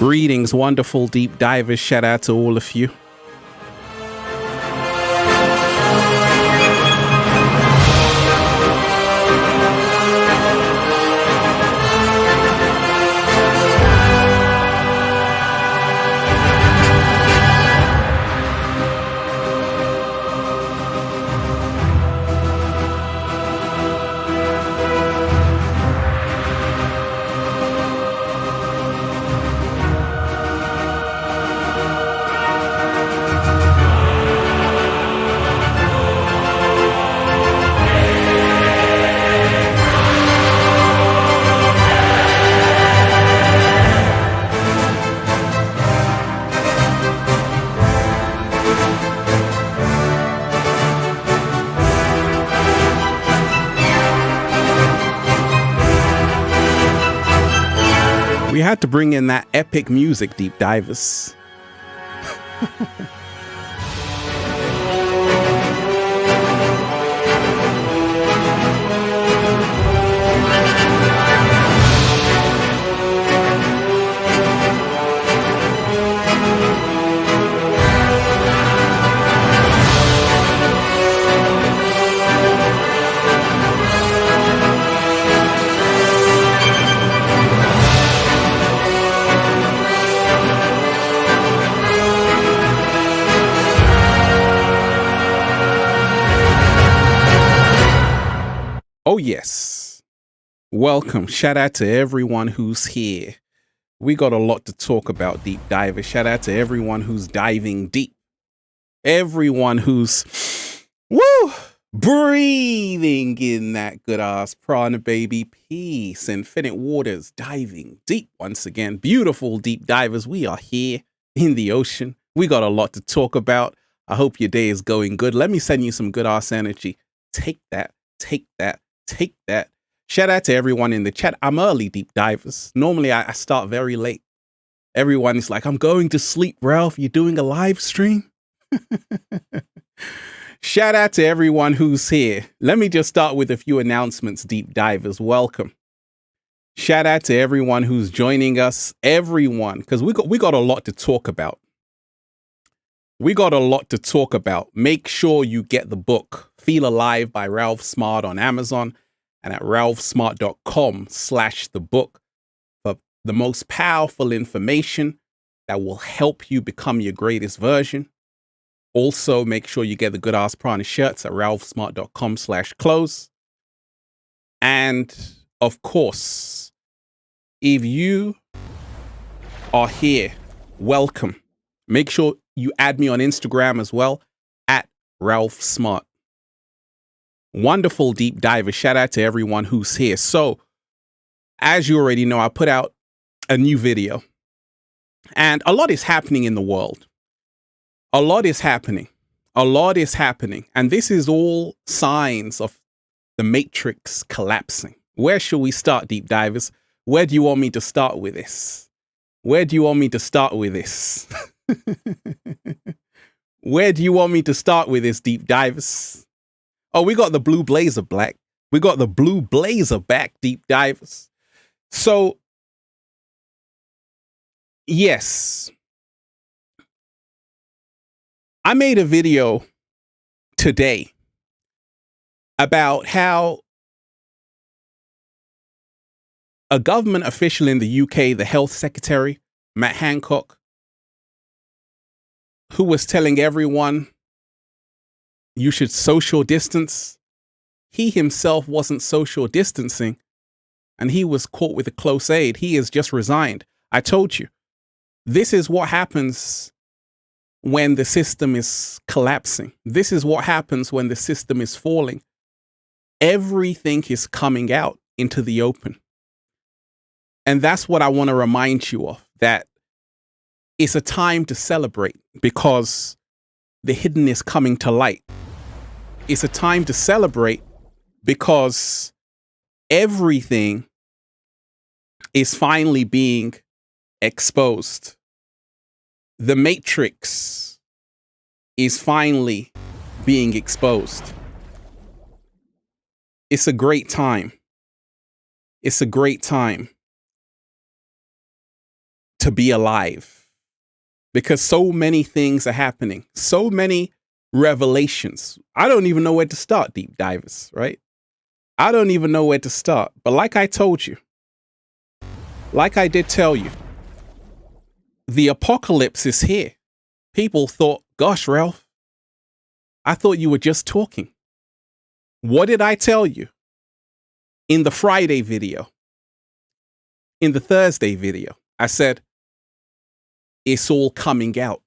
Greetings, wonderful deep divers. Shout out to all of you. We had to bring in that epic music, deep divers. Oh, yes. Welcome. Shout out to everyone who's here. We got a lot to talk about, deep divers. Shout out to everyone who's diving deep. Everyone who's breathing in that good ass prana, baby. Peace. Infinite waters, diving deep once again. Beautiful deep divers. We are here in the ocean. We got a lot to talk about. I hope your day is going good. Let me send you some good ass energy. Take that. Take that. Take that. Shout out to everyone in the chat. I'm early, deep divers. Normally I start very late. Everyone is like, I'm going to sleep, Ralph. You're doing a live stream? Shout out to everyone who's here. Let me just start with a few announcements, deep divers. Welcome. Shout out to everyone who's joining us. Everyone, because we got a lot to talk about. We got a lot to talk about. Make sure you get the book, Feel Alive by Ralph Smart on Amazon and at ralphsmart.com/the book for the most powerful information that will help you become your greatest version. Also, make sure you get the Good Ass Prana shirts at ralphsmart.com/clothes. And of course, if you are here, welcome. Make sure you add me on Instagram as well at Ralph Smart. Wonderful deep diver. Shout out to everyone who's here. So, as you already know, I put out a new video and a lot is happening in the world. A lot is happening. A lot is happening. And this is all signs of the matrix collapsing. Where should we start, deep divers? Where do you want me to start with this? Where do you want me to start with this? Where do you want me to start with this, deep divers? Oh, we got the blue blazer black. We got the blue blazer back, deep divers. So, yes. I made a video today about how a government official in the UK, the Health Secretary, Matt Hancock, who was telling everyone you should social distance. He himself wasn't social distancing and he was caught with a close aid. He has just resigned. I told you, this is what happens when the system is collapsing. This is what happens when the system is falling. Everything is coming out into the open. And that's what I want to remind you of, that it's a time to celebrate because the hidden is coming to light. It's a time to celebrate because everything is finally being exposed. The matrix is finally being exposed. It's a great time. It's a great time to be alive because so many things are happening, so many revelations. I don't even know where to start, deep divers, right? I don't even know where to start. But like I told you, like I did tell you, the apocalypse is here. People thought, gosh, Ralph, I thought you were just talking. What did I tell you in the Friday video? In the Thursday video, I said, it's all coming out.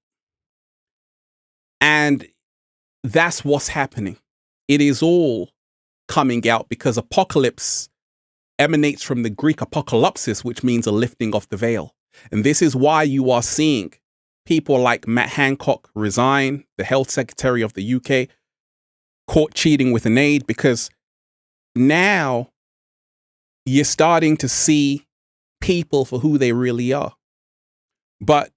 And that's what's happening. It is all coming out because apocalypse emanates from the Greek apocalypsis, which means a lifting of the veil. And this is why you are seeing people like Matt Hancock resign, the health secretary of the UK, caught cheating with an aide, because now you're starting to see people for who they really are. But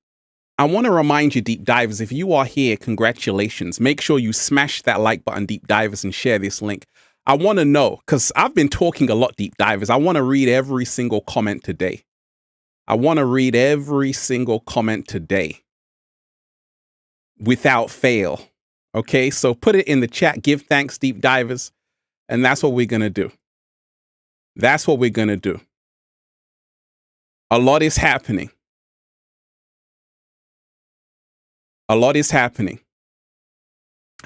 I want to remind you, deep divers, if you are here, congratulations. Make sure you smash that like button, deep divers, and share this link. I want to know, because I've been talking a lot, deep divers. I want to read every single comment today. I want to read every single comment today without fail. Okay, so put it in the chat. Give thanks, deep divers. And that's what we're going to do. That's what we're going to do. A lot is happening. A lot is happening.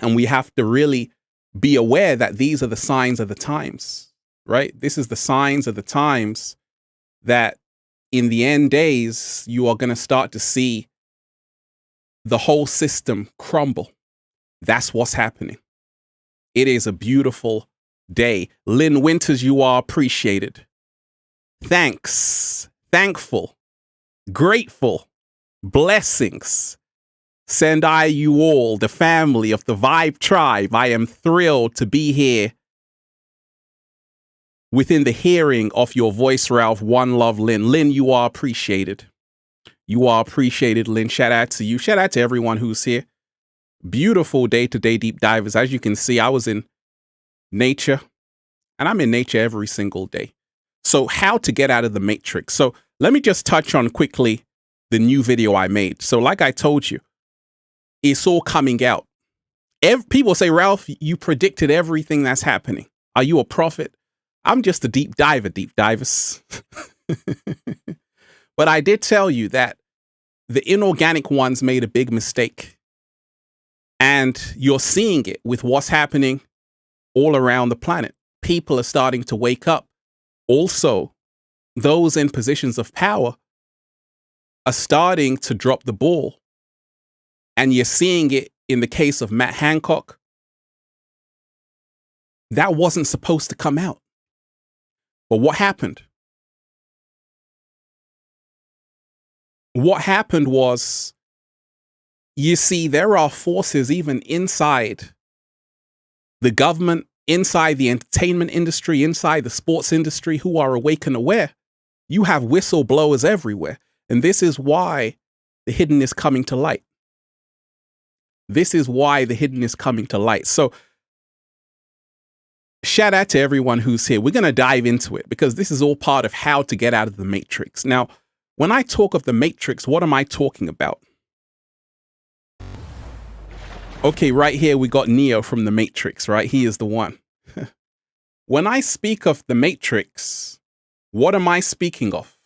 And we have to really be aware that these are the signs of the times, right? This is the signs of the times that in the end days, you are going to start to see the whole system crumble. That's what's happening. It is a beautiful day. Lynn Winters, you are appreciated. Thanks. Thankful. Grateful. Blessings. Send I you all, the family of the Vibe Tribe. I am thrilled to be here within the hearing of your voice, Ralph. One love, Lynn. Lynn, you are appreciated. You are appreciated, Lynn. Shout out to you. Shout out to everyone who's here. Beautiful day-to-day deep divers. As you can see, I was in nature, and I'm in nature every single day. So how to get out of the matrix. So let me just touch on quickly the new video I made. So like I told you, it's all coming out. People say, Ralph, you predicted everything that's happening. Are you a prophet? I'm just a deep diver, deep divers. But I did tell you that the inorganic ones made a big mistake. And you're seeing it with what's happening all around the planet. People are starting to wake up. Also, those in positions of power are starting to drop the ball. And you're seeing it in the case of Matt Hancock. That wasn't supposed to come out. But what happened? What happened was, you see, there are forces even inside the government, inside the entertainment industry, inside the sports industry who are awake and aware. You have whistleblowers everywhere. And this is why the hidden is coming to light. This is why the hidden is coming to light. So shout out to everyone who's here. We're going to dive into it because this is all part of how to get out of the matrix. Now, when I talk of the matrix, what am I talking about? Okay, right here we got Neo from the Matrix, right? He is the one. When I speak of the Matrix, what am I speaking of?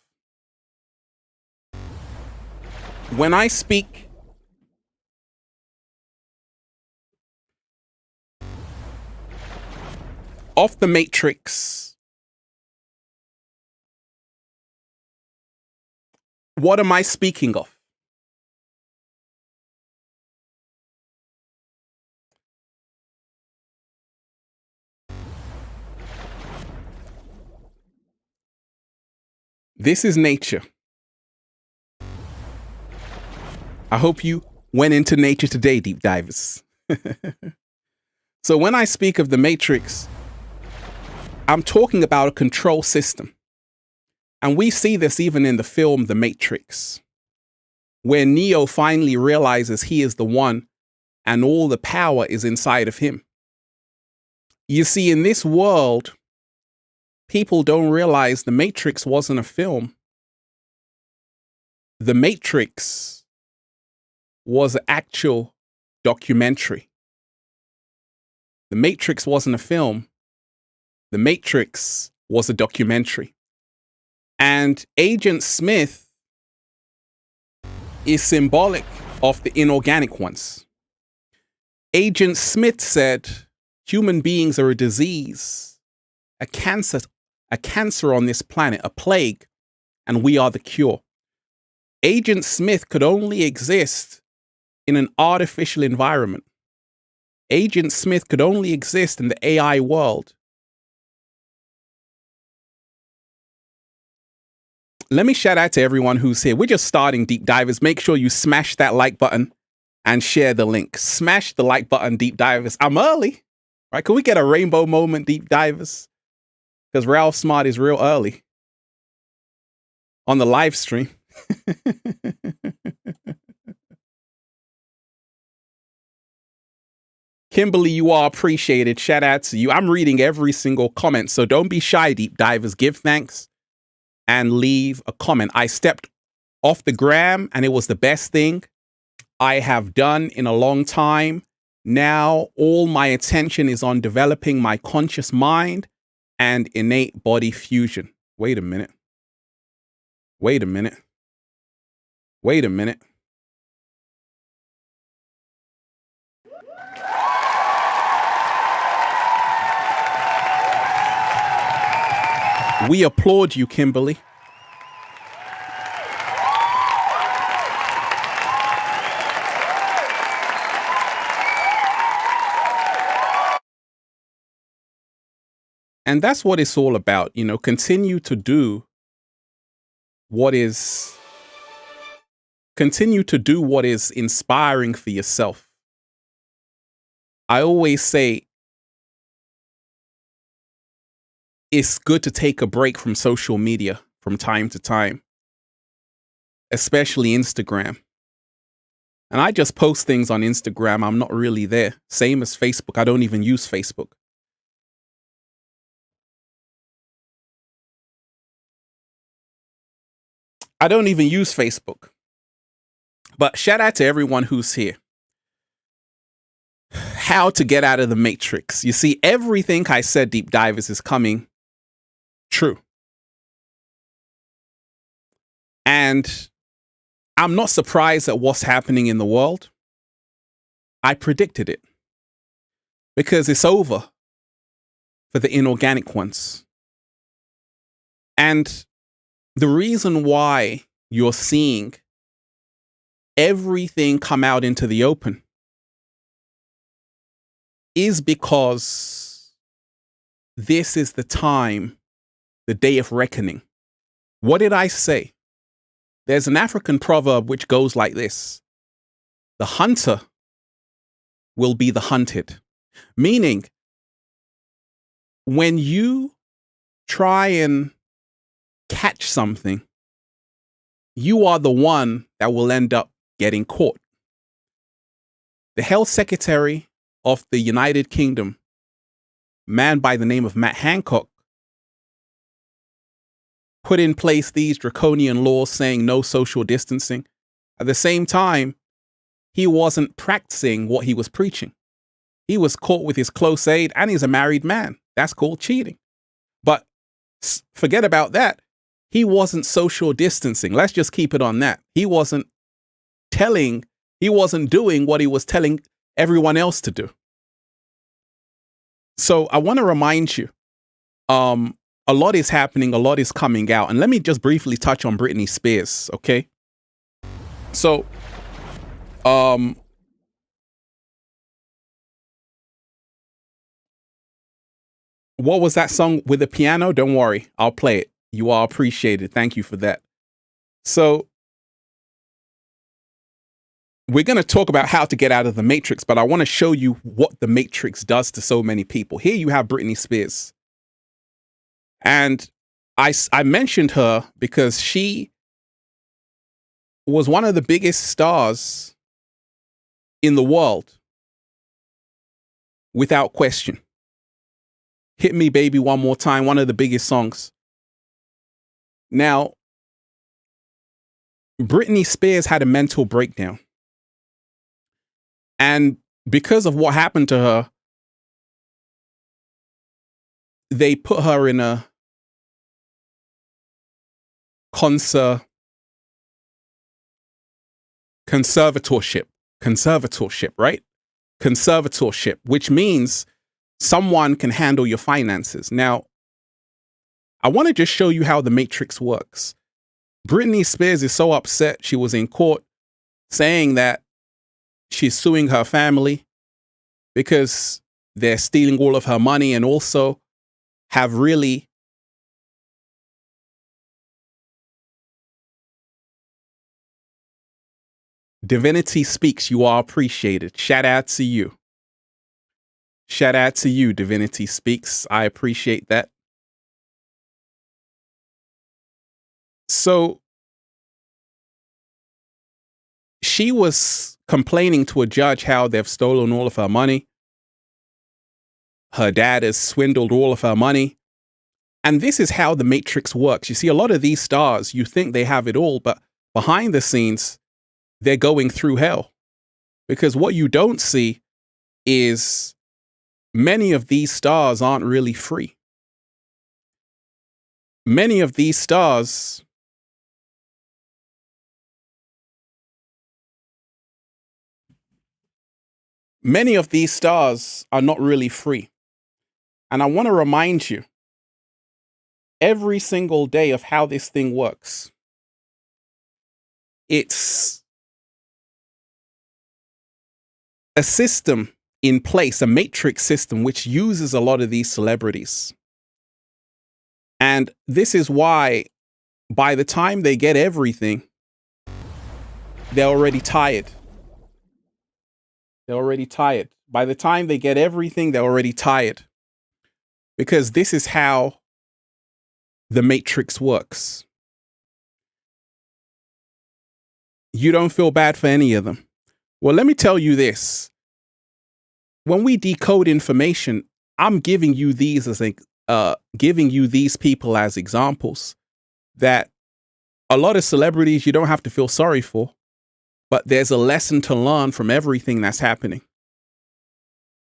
When I speak of the Matrix, what am I speaking of? This is nature. I hope you went into nature today, deep divers. So when I speak of the Matrix, I'm talking about a control system. And we see this even in the film The Matrix, where Neo finally realizes he is the one and all the power is inside of him. You see, in this world, people don't realize the Matrix wasn't a film. The Matrix was an actual documentary. The Matrix wasn't a film. The Matrix was a documentary. And Agent Smith is symbolic of the inorganic ones. Agent Smith said human beings are a disease, a cancer on this planet, a plague, and we are the cure. Agent Smith could only exist in an artificial environment. Agent Smith could only exist in the AI world. Let me shout out to everyone who's here. We're just starting, Deep Divers. Make sure you smash that like button and share the link. Smash the like button, Deep Divers. I'm early, right? Can we get a rainbow moment, Deep Divers? Because Ralph Smart is real early on the live stream. Kimberly, you are appreciated. Shout out to you. I'm reading every single comment, so don't be shy, Deep Divers. Give thanks and leave a comment. I stepped off the gram, and it was the best thing I have done in a long time. Now, all my attention is on developing my conscious mind and innate body fusion. Wait a minute. Wait a minute. Wait a minute. We applaud you, Kimberly. And that's what it's all about. You know, continue to do what is inspiring for yourself. I always say it's good to take a break from social media from time to time, especially Instagram. And I just post things on Instagram. I'm not really there. Same as Facebook. I don't even use Facebook. I don't even use Facebook. But shout out to everyone who's here. How to get out of the matrix. You see, everything I said, Deep Divers, is coming true. And I'm not surprised at what's happening in the world. I predicted it. Because it's over for the inorganic ones. And the reason why you're seeing everything come out into the open is because this is the time, the day of reckoning. What did I say? There's an African proverb which goes like this: the hunter will be the hunted. Meaning, when you try and catch something, you are the one that will end up getting caught. The health secretary of the United Kingdom, a man by the name of Matt Hancock, put in place these draconian laws saying no social distancing. At the same time, he wasn't practicing what he was preaching. He was caught with his close aide, and he's a married man. That's called cheating. But forget about that. He wasn't social distancing. Let's just keep it on that. He wasn't doing what he was telling everyone else to do. So I want to remind you, a lot is happening, a lot is coming out. And let me just briefly touch on Britney Spears, okay? So, what was that song with the piano? Don't worry, I'll play it. You are appreciated. Thank you for that. So, we're going to talk about how to get out of the matrix, but I want to show you what the matrix does to so many people. Here you have Britney Spears. And I mentioned her because she was one of the biggest stars in the world, without question. Hit Me Baby One More Time, one of the biggest songs. Now, Britney Spears had a mental breakdown. And because of what happened to her, they put her in a conservatorship, right? Conservatorship, which means someone can handle your finances. Now, I want to just show you how the matrix works. Britney Spears is so upset. She was in court saying that she's suing her family because they're stealing all of her money and also have really Divinity Speaks, you are appreciated. Shout out to you. Shout out to you, Divinity Speaks. I appreciate that. So she was complaining to a judge how they've stolen all of her money. Her dad has swindled all of her money. And this is how the matrix works. You see, a lot of these stars, you think they have it all, but behind the scenes, they're going through hell. Because what you don't see is many of these stars aren't really free. Many of these stars are not really free. And I want to remind you every single day of how this thing works. It's a system in place, a matrix system, which uses a lot of these celebrities. And this is why by the time they get everything, they're already tired. They're already tired. By the time they get everything, they're already tired. Because this is how the matrix works. You don't feel bad for any of them. Well, let me tell you this. When we decode information, I'm giving you these people as examples that a lot of celebrities you don't have to feel sorry for, but there's a lesson to learn from everything that's happening.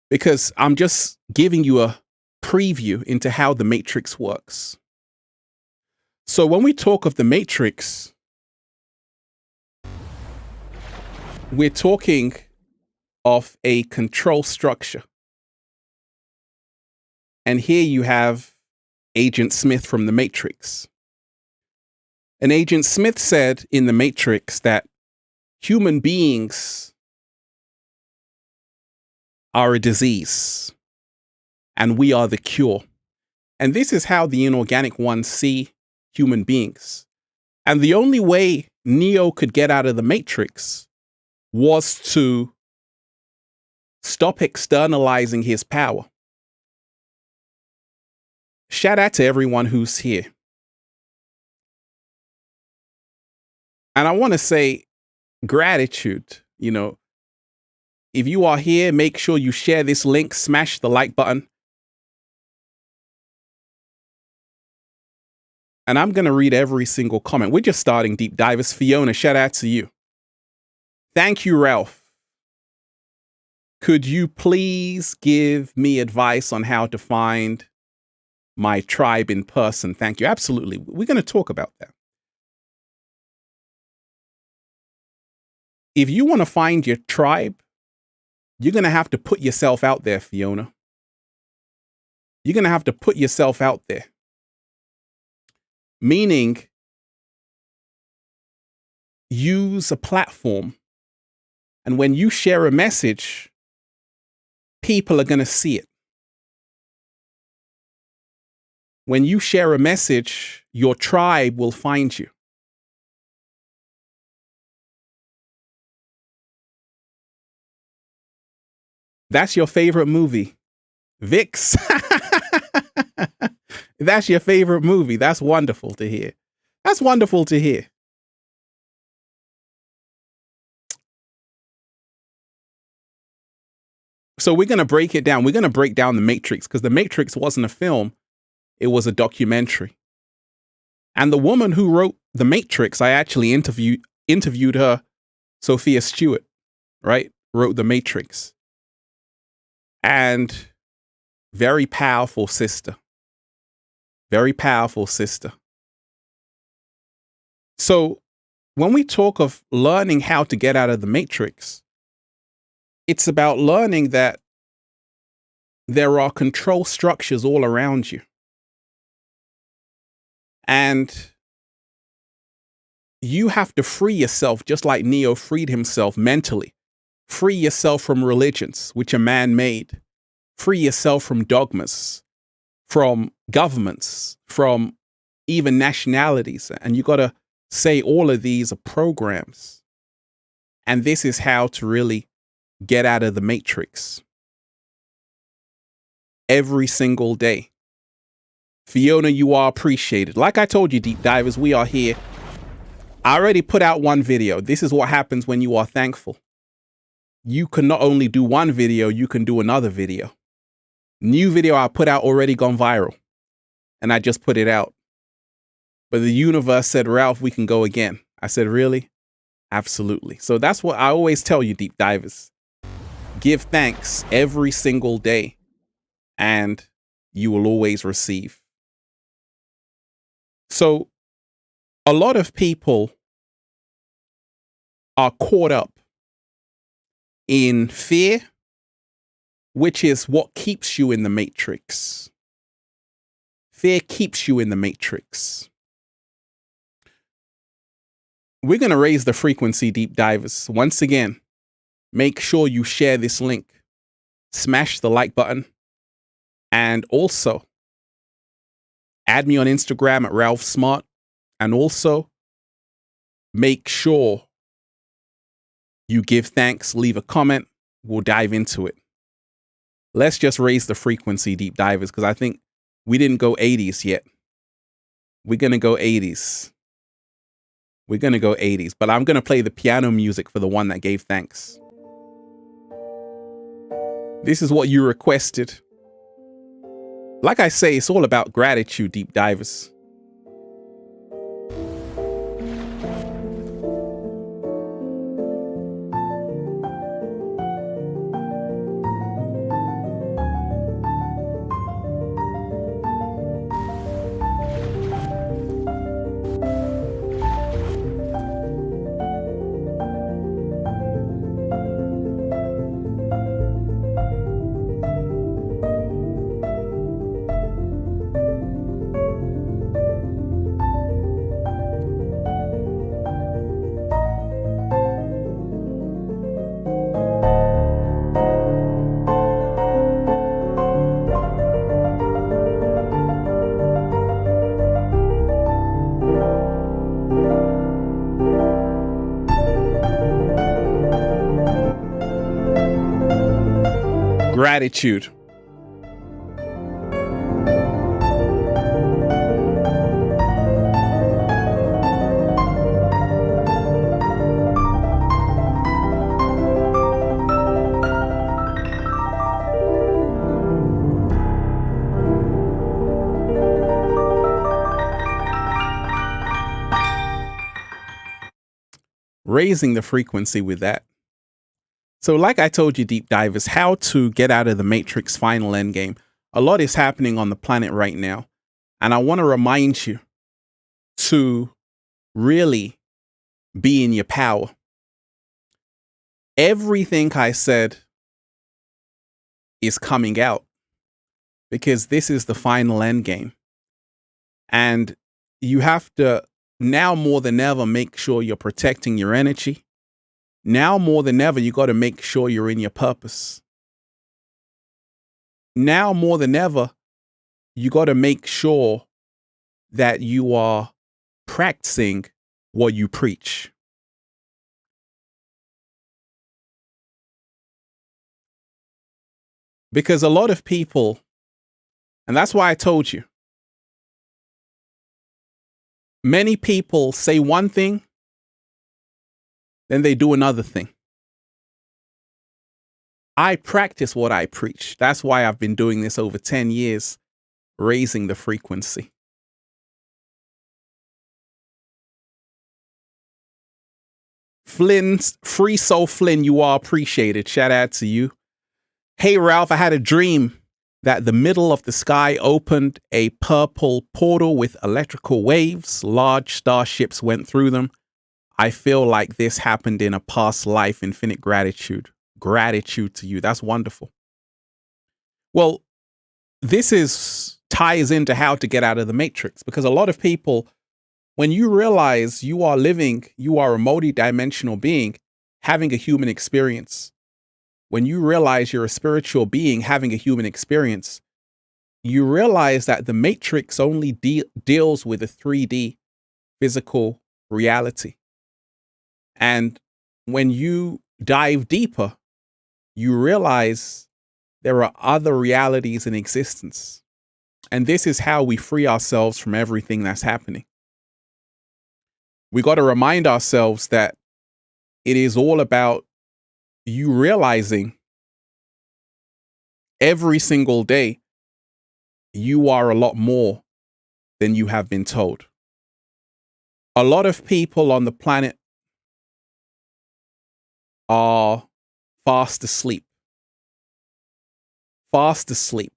Because I'm just giving you a preview into how the matrix works. So when we talk of the matrix, we're talking of a control structure. And here you have Agent Smith from the Matrix. And Agent Smith said in the Matrix that human beings are a disease and we are the cure. And this is how the inorganic ones see human beings. And the only way Neo could get out of the Matrix was to stop externalizing his power. Shout out to everyone who's here. And I want to say gratitude. You know, if you are here, make sure you share this link, smash the like button. And I'm going to read every single comment. We're just starting Deep Divers. Fiona, shout out to you. Thank you, Ralph. Could you please give me advice on how to find my tribe in person? Thank you. Absolutely. We're going to talk about that. If you want to find your tribe, you're going to have to put yourself out there, Fiona. You're going to have to put yourself out there. Meaning, use a platform. And when you share a message, people are going to see it. When you share a message, your tribe will find you. That's your favorite movie. Vix. That's your favorite movie. That's wonderful to hear. That's wonderful to hear. So we're going to break it down. We're going to break down The Matrix, because The Matrix wasn't a film. It was a documentary. And the woman who wrote The Matrix, I actually interviewed interviewed her, Sophia Stewart, right? Wrote The Matrix. And very powerful sister. Very powerful sister. So when we talk of learning how to get out of the matrix, it's about learning that there are control structures all around you. And you have to free yourself, just like Neo freed himself mentally. Free yourself from religions, which are man-made. Free yourself from dogmas, from governments, from even nationalities. And you got to say all of these are programs. And this is how to really get out of the matrix. Every single day. Fiona, you are appreciated. Like I told you, deep divers, we are here. I already put out one video. This is what happens when you are thankful. You can not only do one video, you can do another video. New video I put out already gone viral. And I just put it out. But the universe said, Ralph, we can go again. I said, really? Absolutely. So that's what I always tell you, deep divers. Give thanks every single day, and you will always receive. So a lot of people are caught up in fear, which is what keeps you in the matrix. Fear keeps you in the matrix. We're going to raise the frequency, deep divers. Once again, make sure you share this link. Smash the like button. And also, add me on Instagram at Ralph Smart. And also, make sure you give thanks, leave a comment. We'll dive into it. Let's just raise the frequency, deep divers, because I think we didn't go 80s yet. We're going to go 80s. We're going to go 80s, but I'm going to play the piano music for the one that gave thanks. This is what you requested. Like I say, it's all about gratitude, deep divers. Gratitude. Raising the frequency with that. So like I told you, deep divers, how to get out of the matrix final endgame. A lot is happening on the planet right now. And I want to remind you to really be in your power. Everything I said is coming out because this is the final endgame. And you have to now more than ever make sure you're protecting your energy. Now more than ever, you got to make sure you're in your purpose. Now more than ever, you got to make sure that you are practicing what you preach. Because a lot of people, and that's why I told you, many people say one thing, then they do another thing. I practice what I preach. That's why I've been doing this over 10 years, raising the frequency. Flynn's Free Soul Flynn, you are appreciated. Shout out to you. Hey Ralph, I had a dream that the middle of the sky opened a purple portal with electrical waves. Large starships went through them. I feel like this happened in a past life. Infinite gratitude. Gratitude to you. That's wonderful. Well, this ties into how to get out of the matrix, because a lot of people, when you realize you are a multidimensional being having a human experience, when you realize you're a spiritual being having a human experience, you realize that the matrix only deals with a 3D physical reality. And when you dive deeper, you realize there are other realities in existence. And this is how we free ourselves from everything that's happening. We got to remind ourselves that it is all about you realizing every single day you are a lot more than you have been told. A lot of people on the planet are fast asleep. Fast asleep.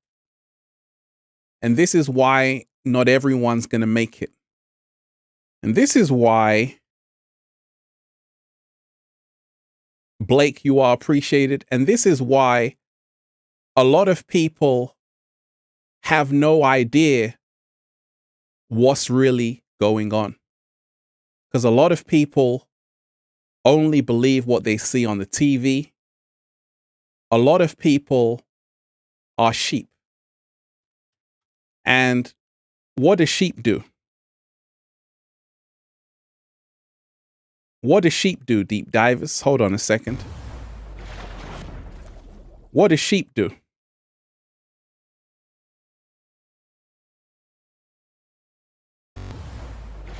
And this is why not everyone's going to make it. And this is why, Blake, you are appreciated. And this is why a lot of people have no idea what's really going on. Because a lot of people only believe what they see on the TV. A lot of people are sheep. And what do sheep do? What do sheep do, deep divers? Hold on a second. What do sheep do?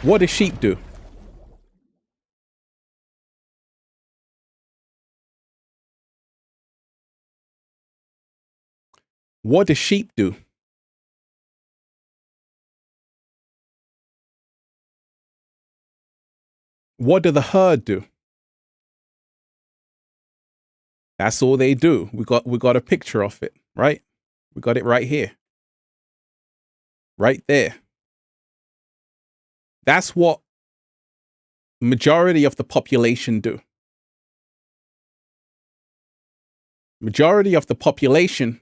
What do sheep do? What do sheep do? What do the herd do? That's all they do. We got a picture of it, right? We got it right here. Right there. That's what majority of the population do. Majority of the population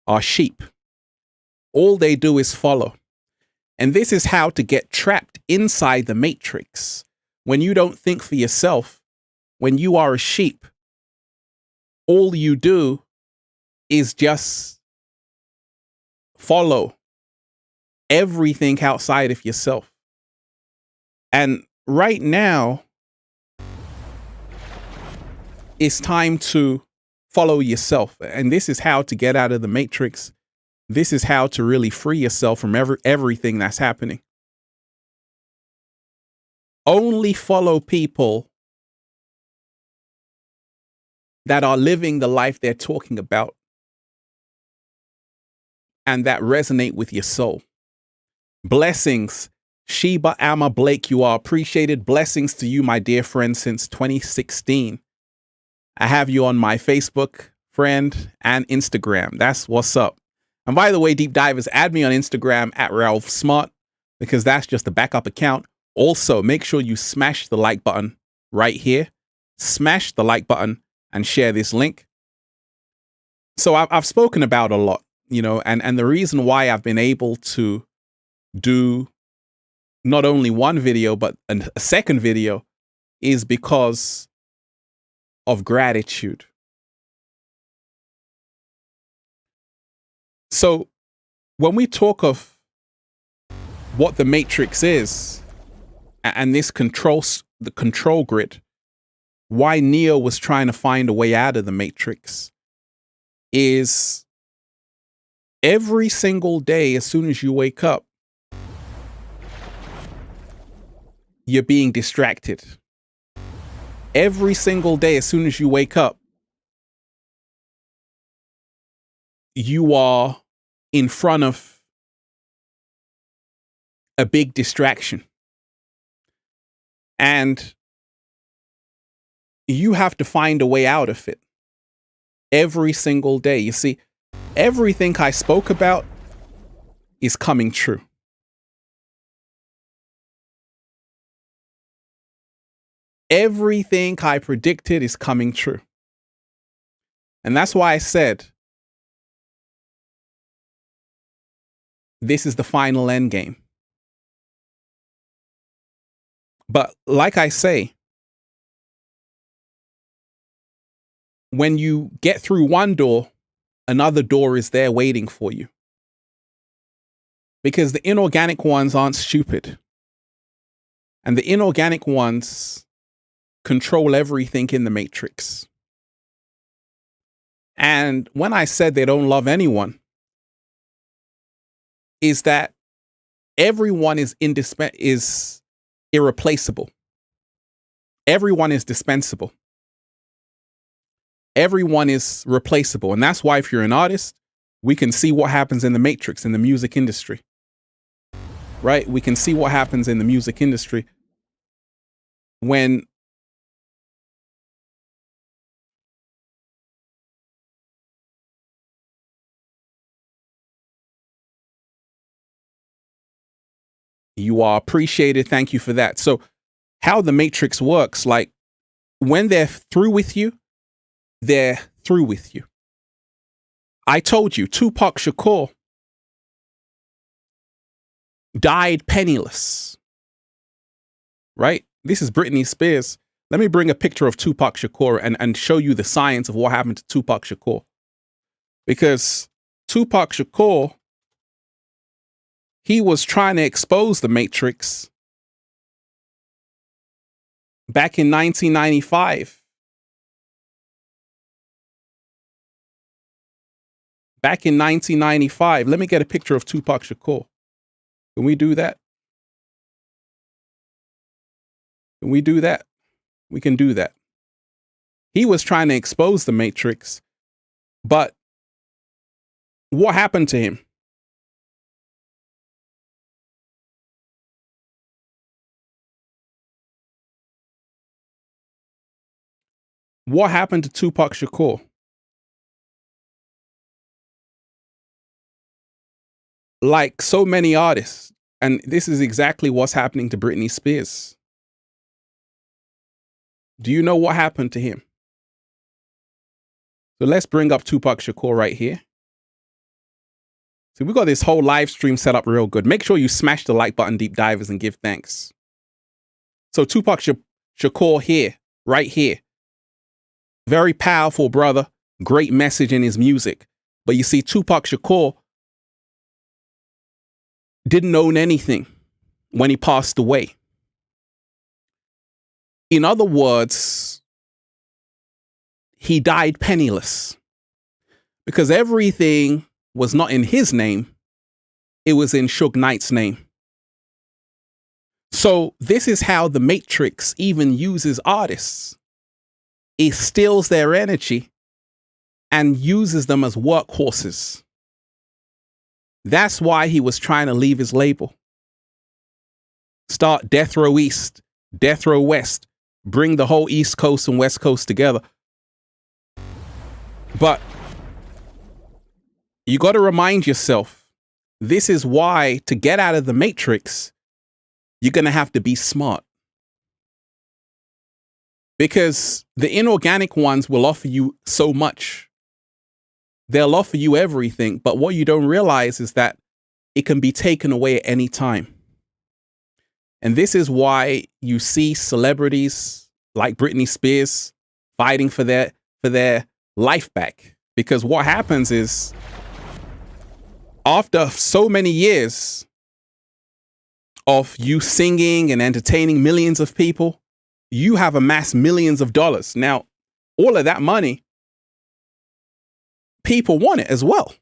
are sheep. All they do is follow. And this is how to get trapped inside the matrix. When you don't think for yourself, when you are a sheep, all you do is just follow everything outside of yourself. And right now, it's time to follow yourself. And this is how to get out of the matrix. This is how to really free yourself from everything that's happening. Only follow people that are living the life they're talking about and that resonate with your soul. Blessings. Sheba Amma Blake, you are appreciated. Blessings to you, my dear friend, since 2016. I have you on my Facebook friend and Instagram. That's what's up. And by the way, deep divers, add me on Instagram at Ralph Smart, because that's just a backup account. Also, make sure you smash the like button right here. Smash the like button and share this link. So I've spoken about a lot, and the reason why I've been able to do not only one video, but a second video is because of gratitude. So when we talk of what the matrix is and this the control grid, why Neo was trying to find a way out of the matrix is every single day, as soon as you wake up, you're being distracted. Every single day, as soon as you wake up, you are in front of a big distraction. And you have to find a way out of it every single day. You see, everything I spoke about is coming true. Everything I predicted is coming true. And that's why I said this is the final end game. But like I say, when you get through one door, another door is there waiting for you. Because the inorganic ones aren't stupid. And the inorganic ones control everything in the matrix. And when I said they don't love anyone, is that everyone is irreplaceable. Everyone is dispensable. Everyone is replaceable. And that's why if you're an artist, we can see what happens in the matrix in the music industry. Right? We can see what happens in the music industry when you are appreciated. Thank you for that. So how the matrix works, like when they're through with you, they're through with you. I told you, Tupac Shakur died penniless. Right? This is Britney Spears. Let me bring a picture of Tupac Shakur and show you the science of what happened to Tupac Shakur. Because Tupac Shakur, he was trying to expose the matrix back in 1995. Back in 1995. Let me get a picture of Tupac Shakur. Can we do that? Can we do that? We can do that. He was trying to expose the matrix, but what happened to him? What happened to Tupac Shakur? Like so many artists, and this is exactly what's happening to Britney Spears. Do you know what happened to him? So let's bring up Tupac Shakur right here. So we got this whole live stream set up real good. Make sure you smash the like button, deep divers, and give thanks. So Tupac Shakur here, right here. Very powerful brother. Great message in his music. But you see, Tupac Shakur didn't own anything when he passed away. In other words, he died penniless because everything was not in his name. It was in Suge Knight's name. So this is how the Matrix even uses artists. It steals their energy and uses them as workhorses. That's why he was trying to leave his label. Start Death Row East, Death Row West, bring the whole East Coast and West Coast together. But you got to remind yourself, this is why to get out of the Matrix, you're going to have to be smart. Because the inorganic ones will offer you so much. They'll offer you everything, but what you don't realize is that it can be taken away at any time. And this is why you see celebrities like Britney Spears fighting for their life back. Because what happens is, after so many years of you singing and entertaining millions of people, you have amassed millions of dollars. Now, all of that money, people want it as well.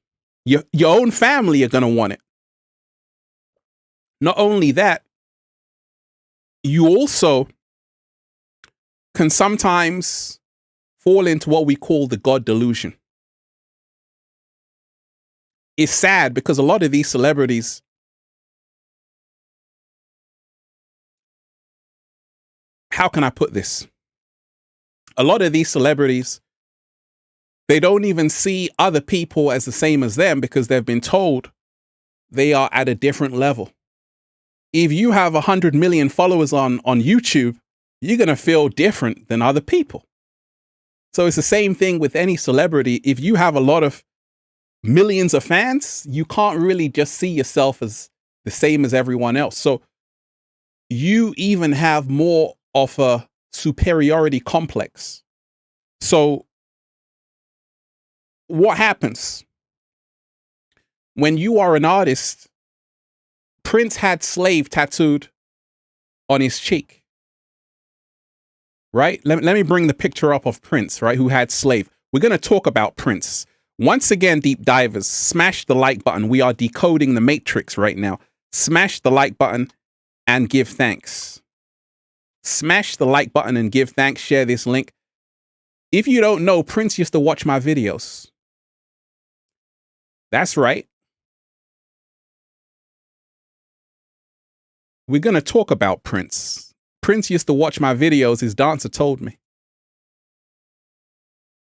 Your own family are going to want it. Not only that, you also can sometimes fall into what we call the God delusion. It's sad because a lot of these celebrities, how can I put this? A lot of these celebrities, they don't even see other people as the same as them because they've been told they are at a different level. If you have 100 million followers on YouTube, you're going to feel different than other people. So it's the same thing with any celebrity. If you have a lot of millions of fans, you can't really just see yourself as the same as everyone else. So you even have more of a superiority complex. So what happens when you are an artist? Prince had slave tattooed on his cheek, right? Let me bring the picture up of Prince, right? Who had slave. We're going to talk about Prince. Once again, deep divers, smash the like button. We are decoding the matrix right now. Smash the like button and give thanks. Smash the like button and give thanks. Share this link. If you don't know, Prince used to watch my videos. That's right. We're going to talk about Prince. Prince used to watch my videos, his dancer told me.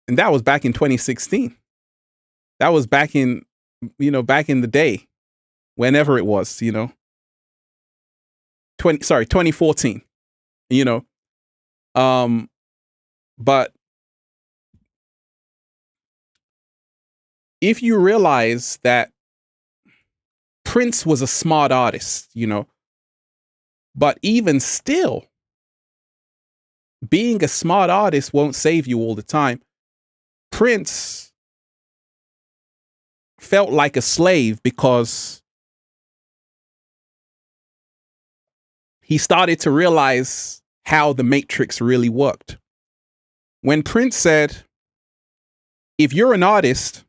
And that was back in 2016. That was back in, back in the day, whenever it was, 2014, but if you realize that Prince was a smart artist, but even still, being a smart artist won't save you all the time. Prince felt like a slave because he started to realize how the matrix really worked. When Prince said, if you're an artist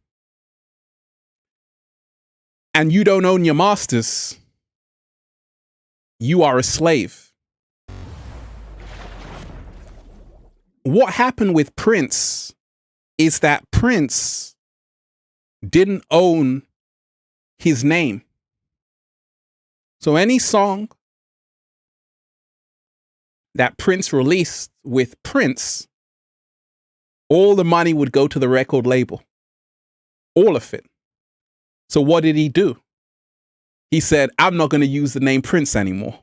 and you don't own your masters, you are a slave. What happened with Prince is that Prince didn't own his name. So any song that Prince released with Prince, all the money would go to the record label. All of it. So what did he do? He said, I'm not going to use the name Prince anymore.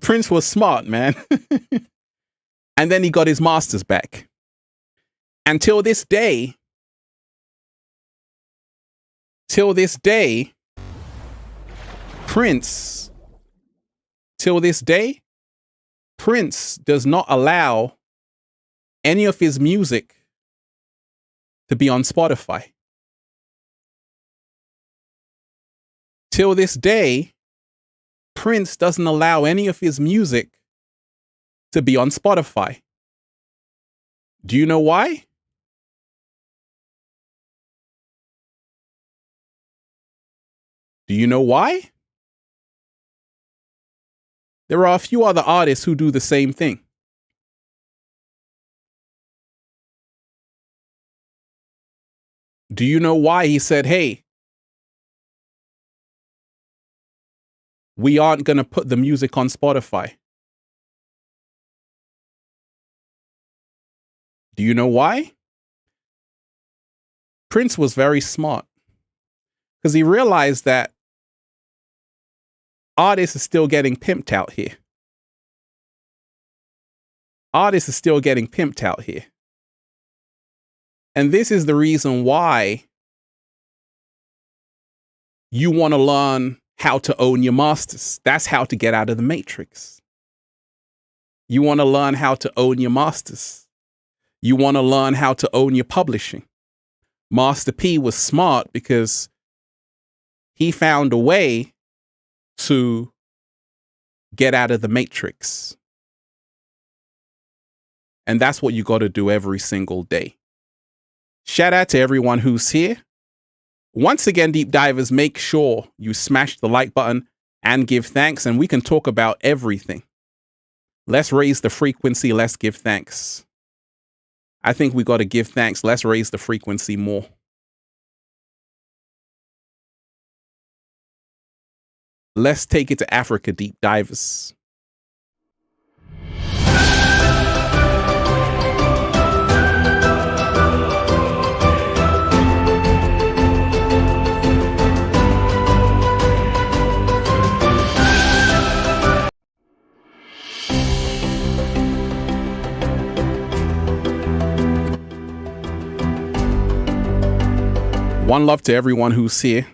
Prince was smart, man. And then he got his masters back. Until this day, Prince does not allow any of his music to be on Spotify. Till this day, Prince doesn't allow any of his music to be on Spotify. Do you know why? Do you know why? There are a few other artists who do the same thing. Do you know why he said, hey, we aren't going to put the music on Spotify? Do you know why? Prince was very smart because he realized that artists are still getting pimped out here. Artists are still getting pimped out here. And this is the reason why you want to learn how to own your masters. That's how to get out of the matrix. You want to learn how to own your masters. You want to learn how to own your publishing. Master P was smart because he found a way to get out of the matrix. And that's what you got to do every single day. Shout out to everyone who's here. Once again, deep divers, make sure you smash the like button and give thanks, and we can talk about everything. Let's raise the frequency. Let's give thanks. I think we got to give thanks. Let's raise the frequency more. Let's take it to Africa, deep divers. One love to everyone who's here.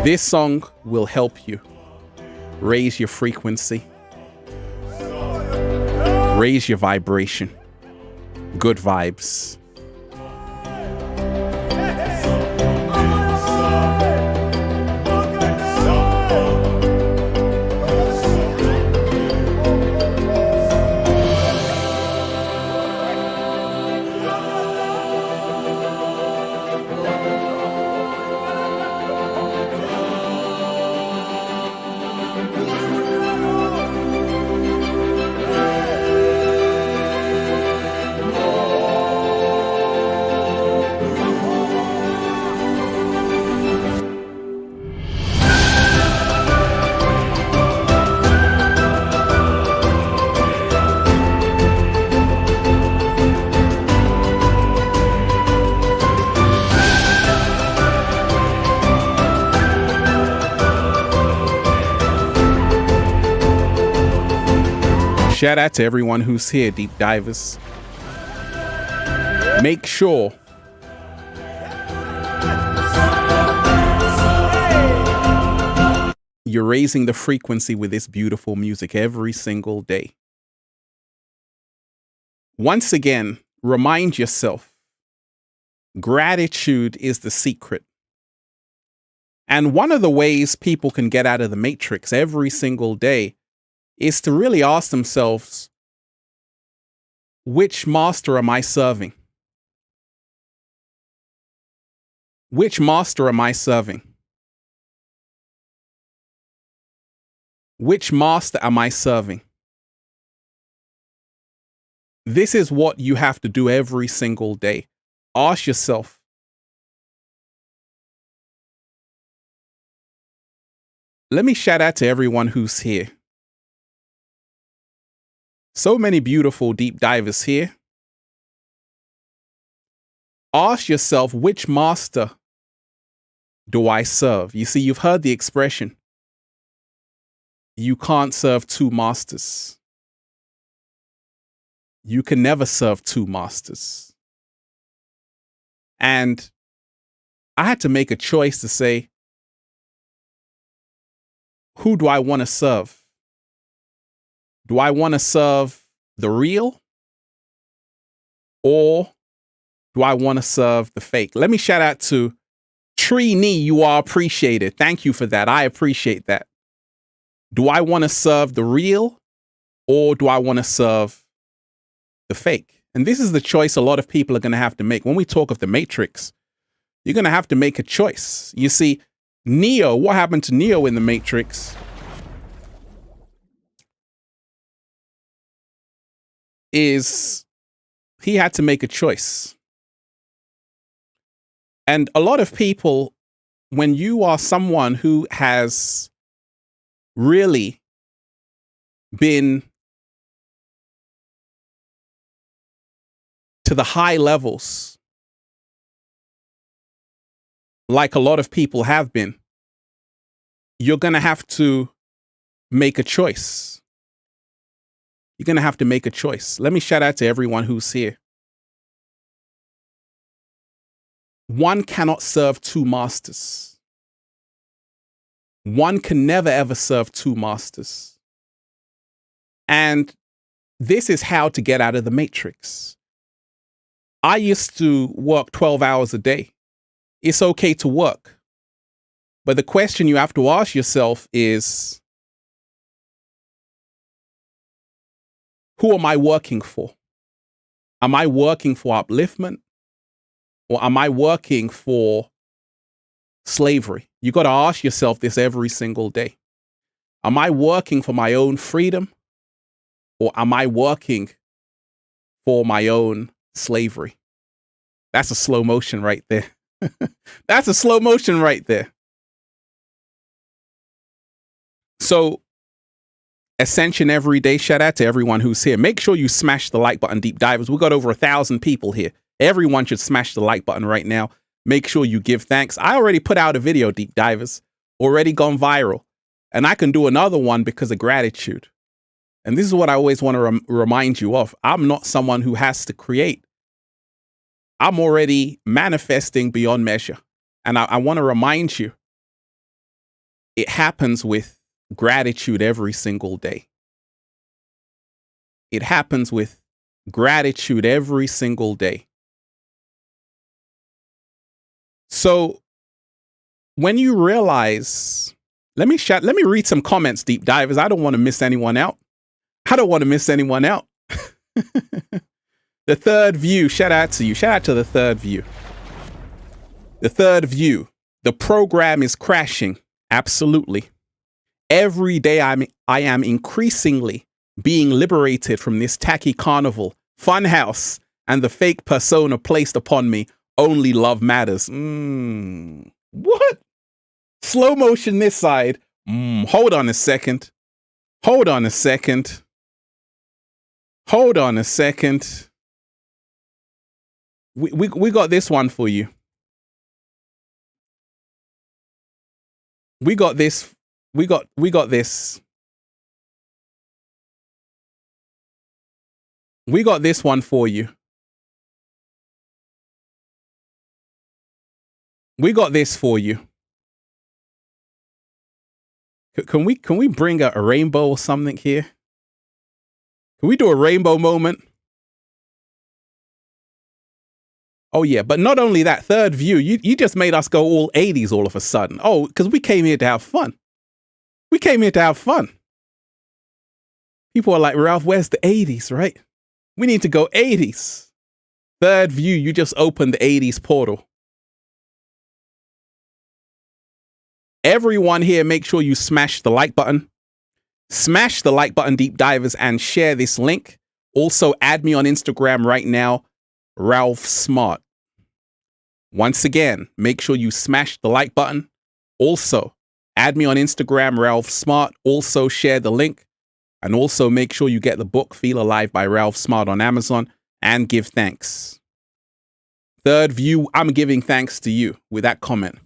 This song will help you raise your frequency, raise your vibration. Good vibes. Shout out to everyone who's here, deep divers. Make sure you're raising the frequency with this beautiful music every single day. Once again, remind yourself, gratitude is the secret. And one of the ways people can get out of the matrix every single day is to really ask themselves, which master am I serving? Which master am I serving? Which master am I serving? This is what you have to do every single day. Ask yourself, let me shout out to everyone who's here. So many beautiful deep divers here. Ask yourself, which master do I serve? You see, you've heard the expression, you can't serve two masters. You can never serve two masters. And I had to make a choice to say, who do I want to serve? Do I want to serve the real? Or do I want to serve the fake? Let me shout out to Trini. You are appreciated. Thank you for that. I appreciate that. Do I want to serve the real? Or do I want to serve the fake? And this is the choice a lot of people are going to have to make. When we talk of the Matrix, you're going to have to make a choice. You see, Neo, what happened to Neo in the Matrix is he had to make a choice. And a lot of people, when you are someone who has really been to the high levels, like a lot of people have been, you're going to have to make a choice. You're going to have to make a choice. Let me shout out to everyone who's here. One cannot serve two masters. One can never ever serve two masters. And this is how to get out of the matrix. I used to work 12 hours a day. It's okay to work. But the question you have to ask yourself is, who am I working for? Am I working for upliftment? Or am I working for slavery? You got to ask yourself this every single day. Am I working for my own freedom? Or am I working for my own slavery? That's a slow motion right there. That's a slow motion right there. So, Ascension every day. Shout out to everyone who's here. Make sure you smash the like button, deep divers. We got over 1,000 people here. Everyone should smash the like button right now. Make sure you give thanks. I already put out a video, deep divers, already gone viral. And I can do another one because of gratitude. And this is what I always want to remind you of. I'm not someone who has to create I'm already manifesting beyond measure. And I want to remind you, it happens with gratitude every single day. It happens with gratitude every single day. So when you realize, let me read some comments, deep divers. I don't want to miss anyone out. I don't want to miss anyone out. The third view, shout out to you. Shout out to the third view. The third view, the program is crashing. Absolutely. Every day I am increasingly being liberated from this tacky carnival, funhouse, and the fake persona placed upon me. Only love matters. What? Slow motion this side. Hold on a second. Hold on a second. Hold on a second. We got this one for you. We got this. We got this. We got this one for you. We got this for you. Can we bring a rainbow or something here? Can we do a rainbow moment? Oh yeah, but not only that, third view, you just made us go all 80s all of a sudden. Oh, because we came here to have fun. We came here to have fun. People are like, Ralph, where's the 80s, right? We need to go 80s. Third view, you just opened the 80s portal. Everyone here, make sure you smash the like button. Smash the like button, deep divers, and share this link. Also, add me on Instagram right now, Ralph Smart. Once again, make sure you smash the like button. Also, add me on Instagram, Ralph Smart. Also, share the link. And also, make sure you get the book, Feel Alive by Ralph Smart on Amazon, and give thanks. Third view, I'm giving thanks to you with that comment.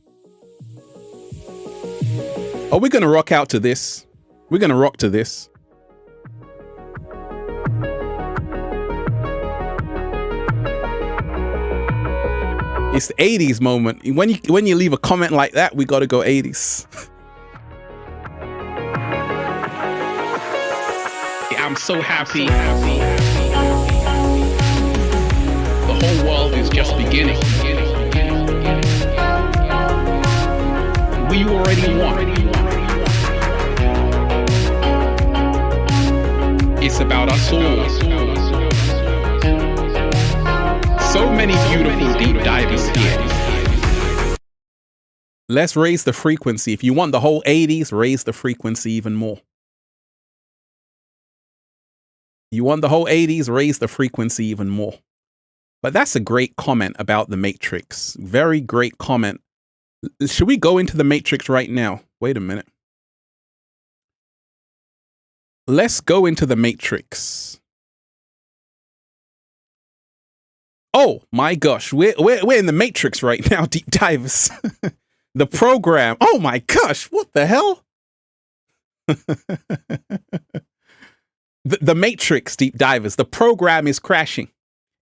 Are we going to rock out to this? We're going to rock to this. It's the 80s moment. When you leave a comment like that, we got to go 80s. Yeah, I'm so happy. The whole world is just beginning. We already won. It's about us all. So many beautiful deep divers here. Let's raise the frequency. If you want the whole 80s, raise the frequency even more. You want the whole 80s, raise the frequency even more. But that's a great comment about the Matrix. Very great comment. Should we go into the Matrix right now? Wait a minute. Let's go into the Matrix. Oh my gosh, we're in the Matrix right now, deep divers. The program. Oh my gosh, what the hell? The Matrix, deep divers. The program is crashing.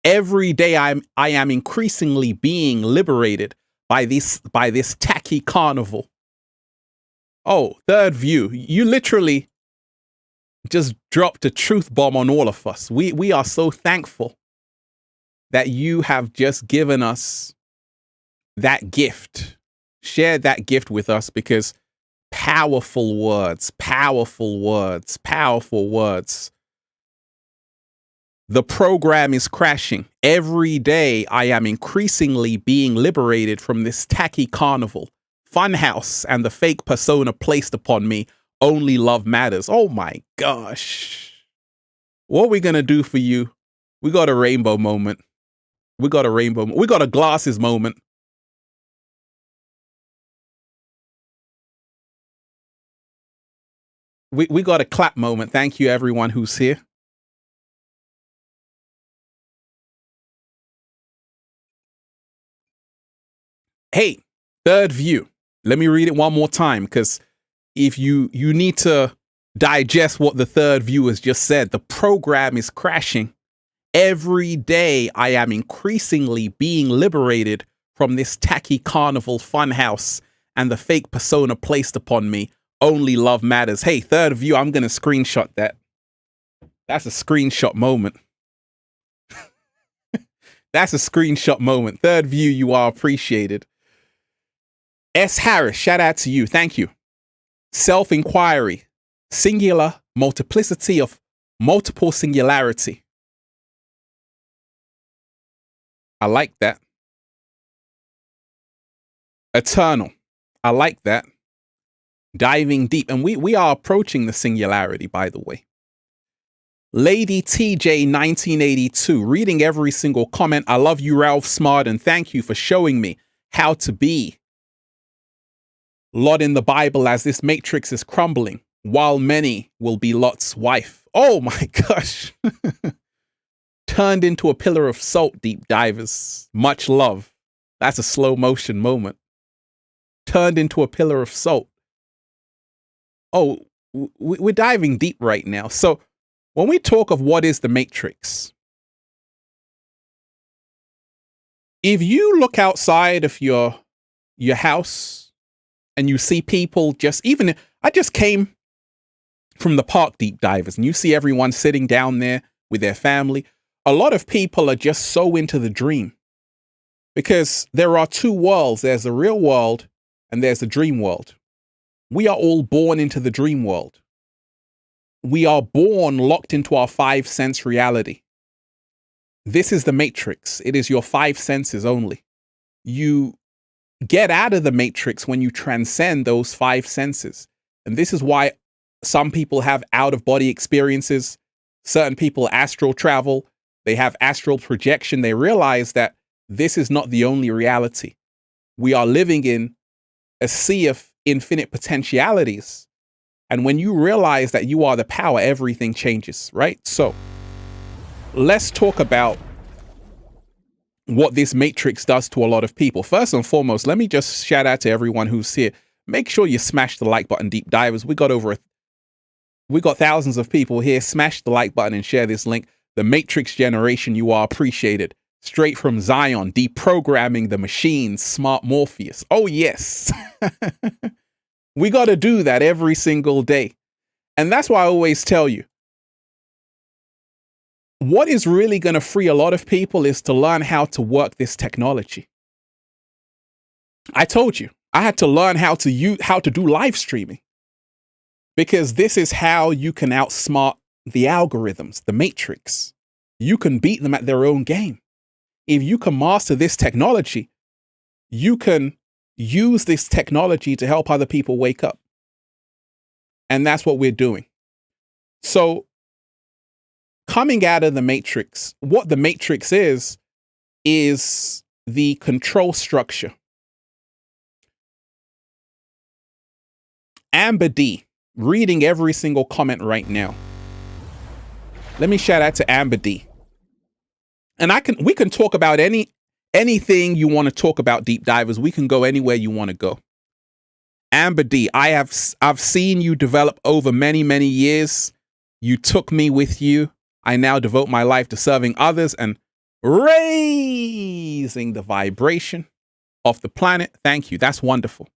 Every day I am increasingly being liberated by this tacky carnival. Oh, third view. You literally just dropped a truth bomb on all of us. We are so thankful that you have just given us that gift. Share that gift with us, because powerful words, powerful words, powerful words. The program is crashing. Every day I am increasingly being liberated from this tacky carnival, funhouse, and the fake persona placed upon me. Only love matters. Oh my gosh. What are we going to do for you? We got a rainbow moment. We got a rainbow. We got a glasses moment. We got a clap moment. Thank you, everyone who's here. Hey, third view. Let me read it one more time, because if you need to digest what the third view has just said. The program is crashing. Every day I am increasingly being liberated from this tacky carnival funhouse and the fake persona placed upon me. Only love matters. Hey, third view, I'm going to screenshot that. That's a screenshot moment. That's a screenshot moment. Third view, you are appreciated. S. Harris, shout out to you. Thank you. Self-inquiry, singular multiplicity of multiple singularity. I like that. Eternal. I like that. Diving deep. And we are approaching the singularity, by the way. Lady TJ 1982, reading every single comment. I love you, Ralph Smart, and thank you for showing me how to be Lot in the Bible as this matrix is crumbling, while many will be Lot's wife. Oh my gosh. Turned into a pillar of salt, deep divers. Much love. That's a slow motion moment. Turned into a pillar of salt. Oh, we're diving deep right now. So when we talk of what is the matrix, if you look outside of your house and you see people I just came from the park, deep divers, and you see everyone sitting down there with their family. A lot of people are just so into the dream because there are two worlds. There's the real world and there's the dream world. We are all born into the dream world. We are born locked into our five sense reality. This is the matrix. It is your five senses only. You get out of the matrix when you transcend those five senses. And this is why some people have out-of-body experiences. Certain people astral travel. They have astral projection. They realize that this is not the only reality. We are living in a sea of infinite potentialities. And when you realize that you are the power, everything changes, right? So let's talk about what this matrix does to a lot of people. First and foremost, let me just shout out to everyone who's here. Make sure you smash the like button, deep divers. We got thousands of people here. Smash the like button and share this link. The Matrix generation, you are appreciated. Straight from Zion, deprogramming the machine, smart Morpheus. Oh yes. We got to do that every single day. And that's why I always tell you, what is really going to free a lot of people is to learn how to work this technology. I told you, I had to learn how to do live streaming, because this is how you can outsmart the algorithms, the matrix. You can beat them at their own game. If you can master this technology, you can use this technology to help other people wake up. And that's what we're doing. So coming out of the matrix, what the matrix is the control structure. Amber D, reading every single comment right now. Let me shout out to Amber D. And we can talk about anything you want to talk about, deep divers. We can go anywhere you want to go. Amber D, I've seen you develop over many, many years. You took me with you. I now devote my life to serving others and raising the vibration of the planet. Thank you. That's wonderful.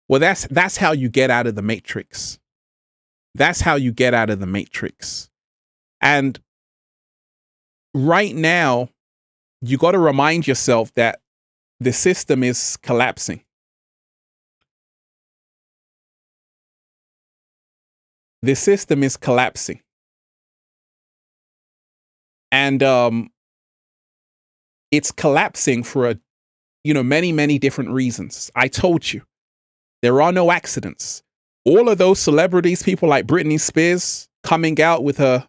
Well, that's how you get out of the matrix. That's how you get out of the matrix. And right now, you got to remind yourself that the system is collapsing. The system is collapsing. And it's collapsing for many, many different reasons. I told you, there are no accidents. All of those celebrities, people like Britney Spears coming out with her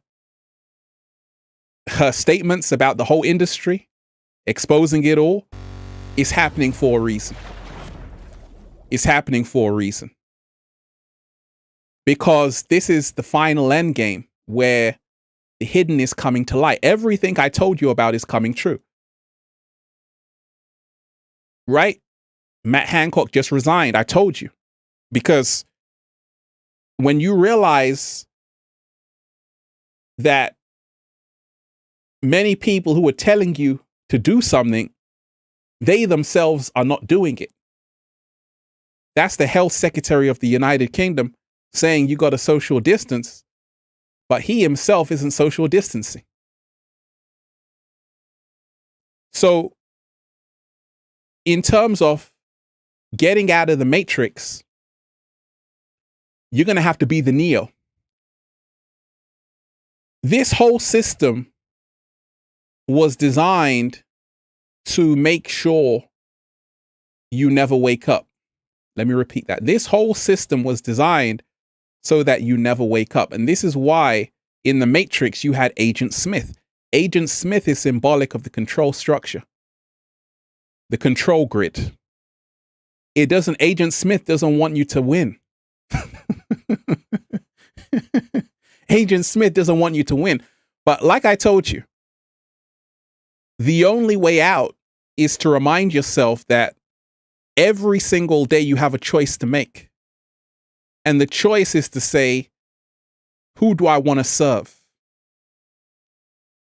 statements about the whole industry, exposing it all, is happening for a reason. It's happening for a reason. Because this is the final endgame where the hidden is coming to light. Everything I told you about is coming true. Right? Matt Hancock just resigned. I told you. Because when you realize that many people who are telling you to do something, they themselves are not doing it. That's the health secretary of the United Kingdom saying you got to social distance, but he himself isn't social distancing. So in terms of getting out of the matrix, you're going to have to be the Neo. This whole system was designed to make sure you never wake up. Let me repeat that. This whole system was designed so that you never wake up. And this is why in the Matrix you had Agent Smith. Agent Smith is symbolic of the control structure, the control grid. Agent Smith doesn't want you to win. Agent Smith doesn't want you to win. But like I told you, the only way out is to remind yourself that every single day you have a choice to make. And the choice is to say, who do I want to serve?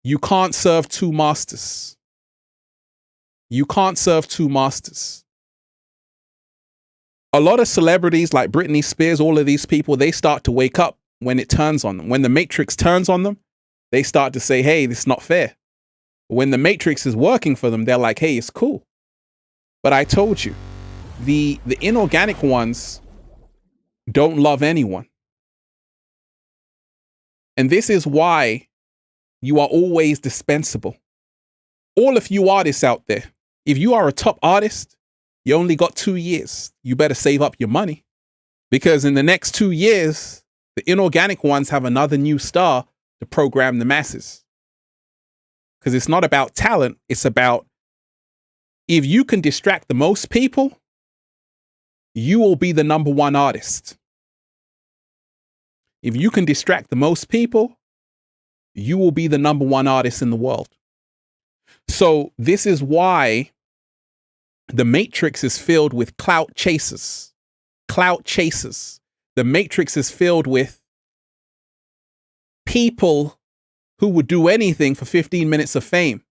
You can't serve two masters. You can't serve two masters. A lot of celebrities like Britney Spears, all of these people, they start to wake up when it turns on them. When the Matrix turns on them, they start to say, hey, this is not fair. When the Matrix is working for them, they're like, hey, it's cool. But I told you, the inorganic ones don't love anyone. And this is why you are always dispensable. All of you artists out there, if you are a top artist, you only got 2 years. You better save up your money, because in the next 2 years, the inorganic ones have another new star to program the masses. Because it's not about talent. It's about, if you can distract the most people, you will be the #1 artist. If you can distract the most people, you will be the #1 artist in the world. So this is why the Matrix is filled with clout chasers. Clout chasers. The Matrix is filled with people who would do anything for 15 minutes of fame.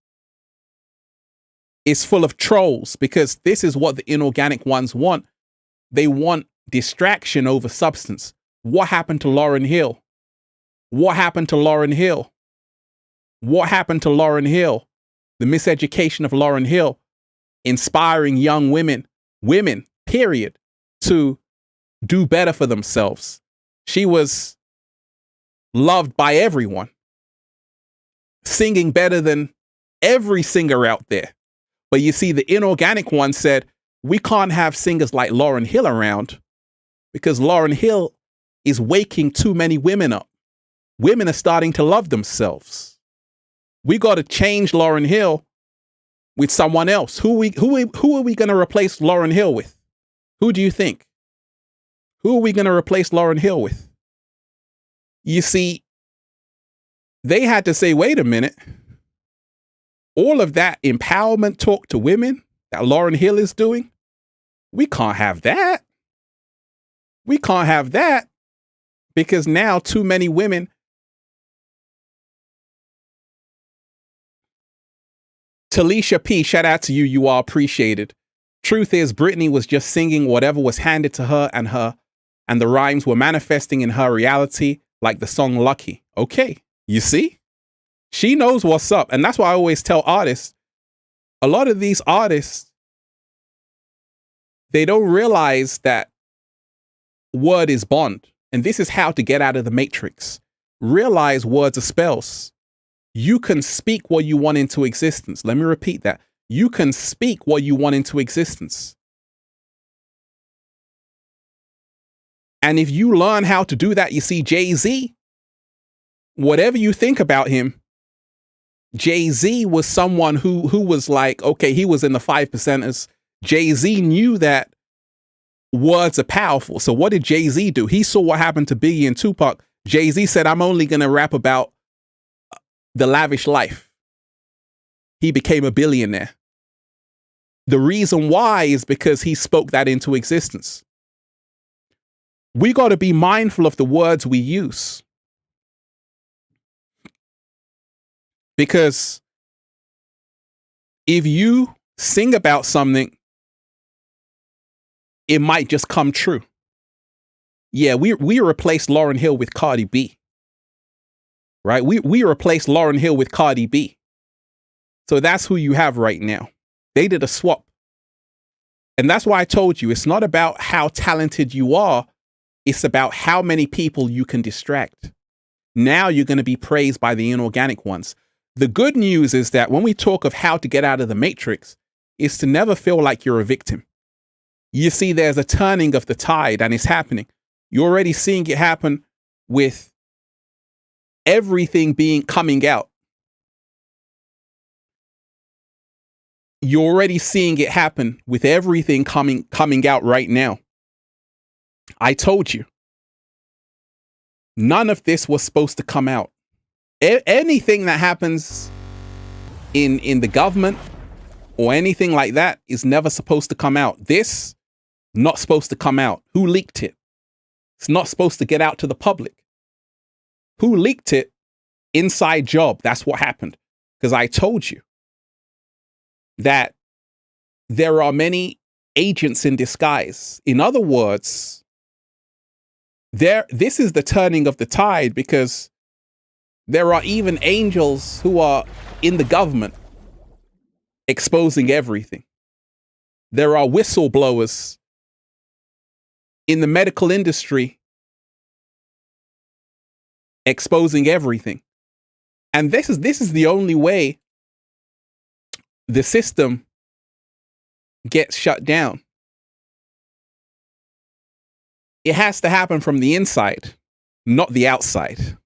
It's full of trolls, because this is what the inorganic ones want. They want distraction over substance. What happened to Lauryn Hill? What happened to Lauryn Hill? What happened to Lauryn Hill? The miseducation of Lauryn Hill, inspiring young women, period, to do better for themselves. She was loved by everyone, singing better than every singer out there. But you see, the inorganic one said, we can't have singers like Lauryn Hill around, because Lauryn Hill is waking too many women up. Women are starting to love themselves. We got to change Lauryn Hill with someone else. Who are we going to replace Lauryn Hill with? Who do you think? Who are we going to replace Lauryn Hill with? You see, they had to say, wait a minute. All of that empowerment talk to women that Lauryn Hill is doing, we can't have that. We can't have that, because now too many women. Talisha P, shout out to you. You are appreciated. Truth is, Britney was just singing whatever was handed to her, and the rhymes were manifesting in her reality, like the song Lucky. Okay, you see? She knows what's up. And that's why I always tell artists, a lot of these artists, they don't realize that word is bond. And this is how to get out of the matrix. Realize words are spells. You can speak what you want into existence. Let me repeat that. You can speak what you want into existence. And if you learn how to do that, you see, Jay-Z, whatever you think about him, Jay-Z was someone who was like, okay, he was in the 5%ers. Jay-Z knew that words are powerful. So what did Jay-Z do? He saw what happened to Biggie and Tupac. Jay-Z said, I'm only going to rap about the lavish life. He became a billionaire. The reason why is because he spoke that into existence. We got to be mindful of the words we use. Because if you sing about something, it might just come true. Yeah, we replaced Lauryn Hill with Cardi B. Right? We replaced Lauryn Hill with Cardi B. So that's who you have right now. They did a swap. And that's why I told you, it's not about how talented you are. It's about how many people you can distract. Now you're going to be praised by the inorganic ones. The good news is that when we talk of how to get out of the matrix, is to never feel like you're a victim. You see, there's a turning of the tide and it's happening. You're already seeing it happen with everything coming out. You're already seeing it happen with everything coming out right now. I told you. None of this was supposed to come out. Anything that happens in the government or anything like that is never supposed to come out. This, not supposed to come out. Who leaked it? It's not supposed to get out to the public. Who leaked it? Inside job. That's what happened. Because I told you that there are many agents in disguise. In other words, this is the turning of the tide, because there are even angels who are in the government exposing everything. There are whistleblowers in the medical industry exposing everything. And this is the only way the system gets shut down. It has to happen from the inside, not the outside.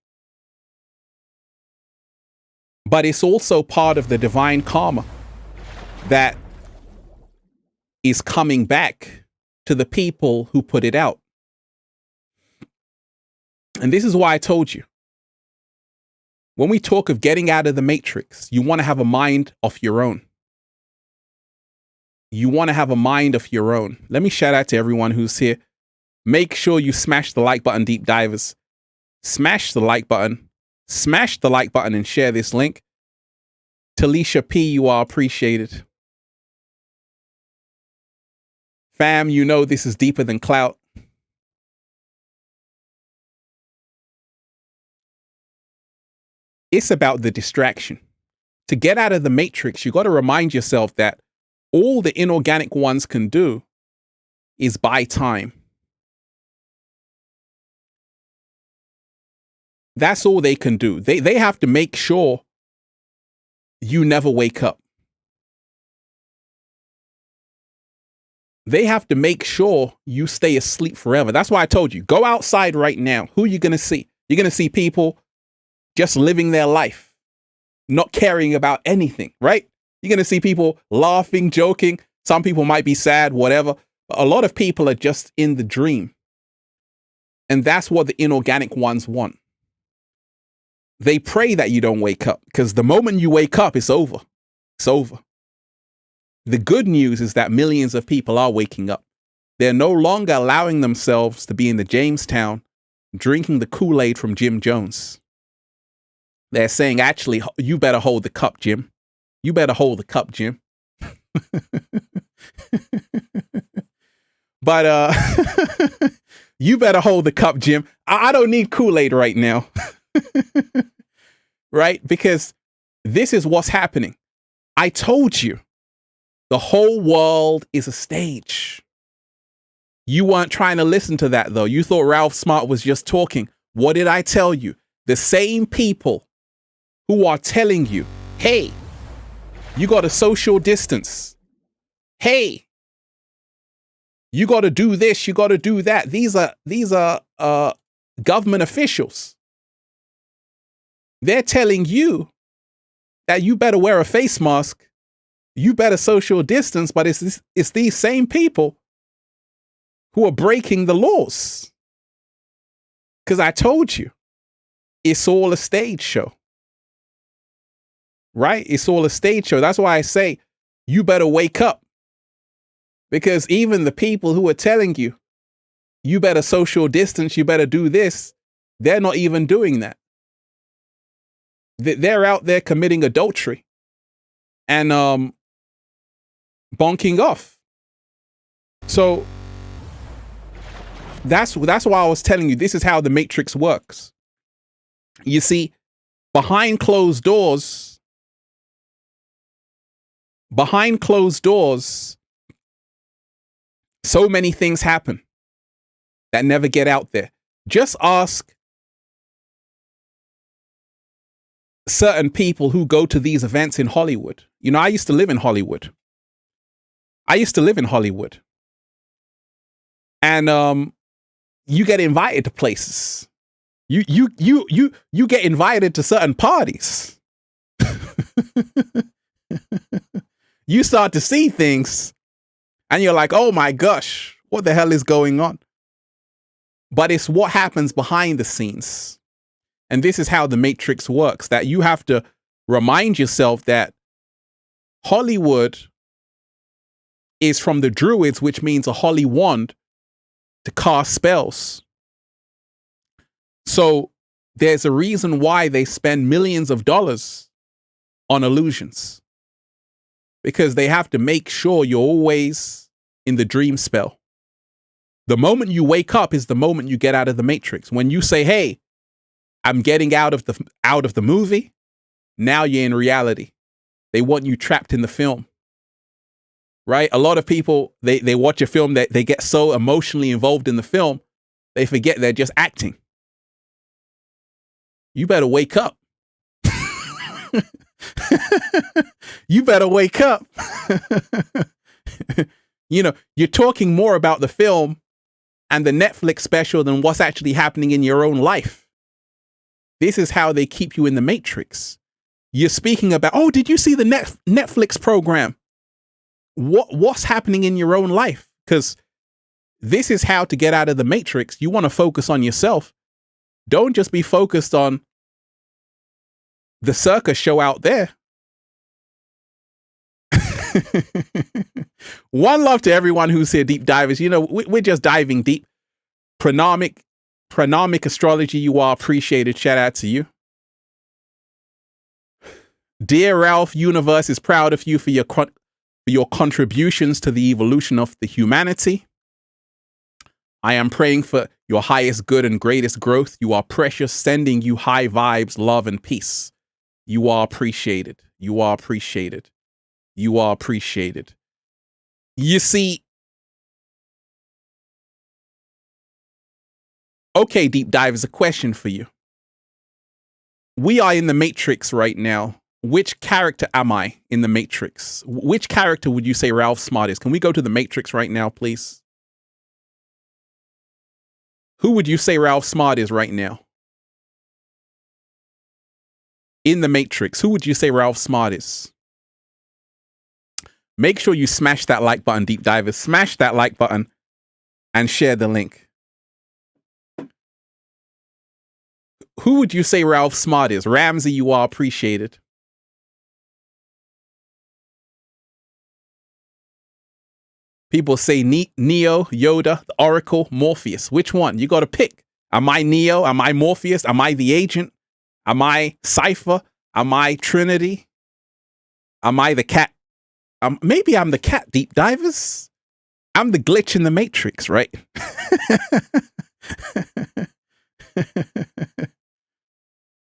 But it's also part of the divine karma that is coming back to the people who put it out. And this is why I told you, when we talk of getting out of the matrix, you want to have a mind of your own. You want to have a mind of your own. Let me shout out to everyone who's here. Make sure you smash the like button, deep divers. Smash the like button. Smash the like button and share this link. Talisha P, you are appreciated. Fam, you know this is deeper than clout. It's about the distraction. To get out of the matrix, you got to remind yourself that all the inorganic ones can do is buy time. That's all they can do. They have to make sure you never wake up. They have to make sure you stay asleep forever. That's why I told you, go outside right now. Who are you going to see? You're going to see people just living their life, not caring about anything, right? You're going to see people laughing, joking. Some people might be sad, whatever. But a lot of people are just in the dream. And that's what the inorganic ones want. They pray that you don't wake up, because the moment you wake up, it's over. It's over. The good news is that millions of people are waking up. They're no longer allowing themselves to be in the Jamestown drinking the Kool-Aid from Jim Jones. They're saying, actually, you better hold the cup, Jim. You better hold the cup, Jim. But you better hold the cup, Jim. I don't need Kool-Aid right now. Right? Because this is what's happening. I told you, the whole world is a stage. You weren't trying to listen to that, though. You thought Ralph Smart was just talking. What did I tell you? The same people who are telling you, hey, you got to social distance. Hey, you got to do this. You got to do that. These are government officials. They're telling you that you better wear a face mask. You better social distance. But it's these same people who are breaking the laws. Because I told you, it's all a stage show. Right? It's all a stage show. That's why I say you better wake up. Because even the people who are telling you, you better social distance, you better do this, they're not even doing that. They're out there committing adultery and bonking off. So that's why I was telling you this is how the Matrix works. You see, behind closed doors, so many things happen that never get out there. Just ask certain people who go to these events in Hollywood. You know, I used to live in Hollywood. And you get invited to places. You get invited to certain parties. You start to see things and you're like, oh my gosh, what the hell is going on? But it's what happens behind the scenes. And this is how the Matrix works, that you have to remind yourself that Hollywood is from the Druids, which means a holy wand to cast spells. So there's a reason why they spend millions of dollars on illusions, because they have to make sure you're always in the dream spell. The moment you wake up is the moment you get out of the Matrix. When you say, hey, I'm getting out of the movie, now you're in reality. They want you trapped in the film. Right? A lot of people, they watch a film that they get so emotionally involved in the film, they forget they're just acting. You better wake up. You better wake up. You know, you're talking more about the film and the Netflix special than what's actually happening in your own life. This is how they keep you in the Matrix. You're speaking about, oh, did you see the Netflix program? What's happening in your own life? Because this is how to get out of the Matrix. You want to focus on yourself. Don't just be focused on the circus show out there. One love to everyone who's here, deep divers. You know, we're just diving deep. Pranomic astrology, you are appreciated. Shout out to you. Dear Ralph, universe is proud of you for your contributions to the evolution of the humanity. I am praying for your highest good and greatest growth. You are precious, sending you high vibes, love, and peace. You are appreciated. You are appreciated. You are appreciated. You see, okay, deep divers, a question for you. We are in the Matrix right now. Which character am I in the Matrix? Which character would you say Ralph Smart is? Can we go to the Matrix right now, please? Who would you say Ralph Smart is right now? In the Matrix, who would you say Ralph Smart is? Make sure you smash that like button, deep divers. Smash that like button and share the link. Who would you say Ralph Smart is? Ramsey, you are appreciated. People say Neo, Yoda, the Oracle, Morpheus. Which one? You got to pick. Am I Neo? Am I Morpheus? Am I the agent? Am I Cypher? Am I Trinity? Am I the cat? Maybe I'm the cat, deep divers. I'm the glitch in the Matrix, right?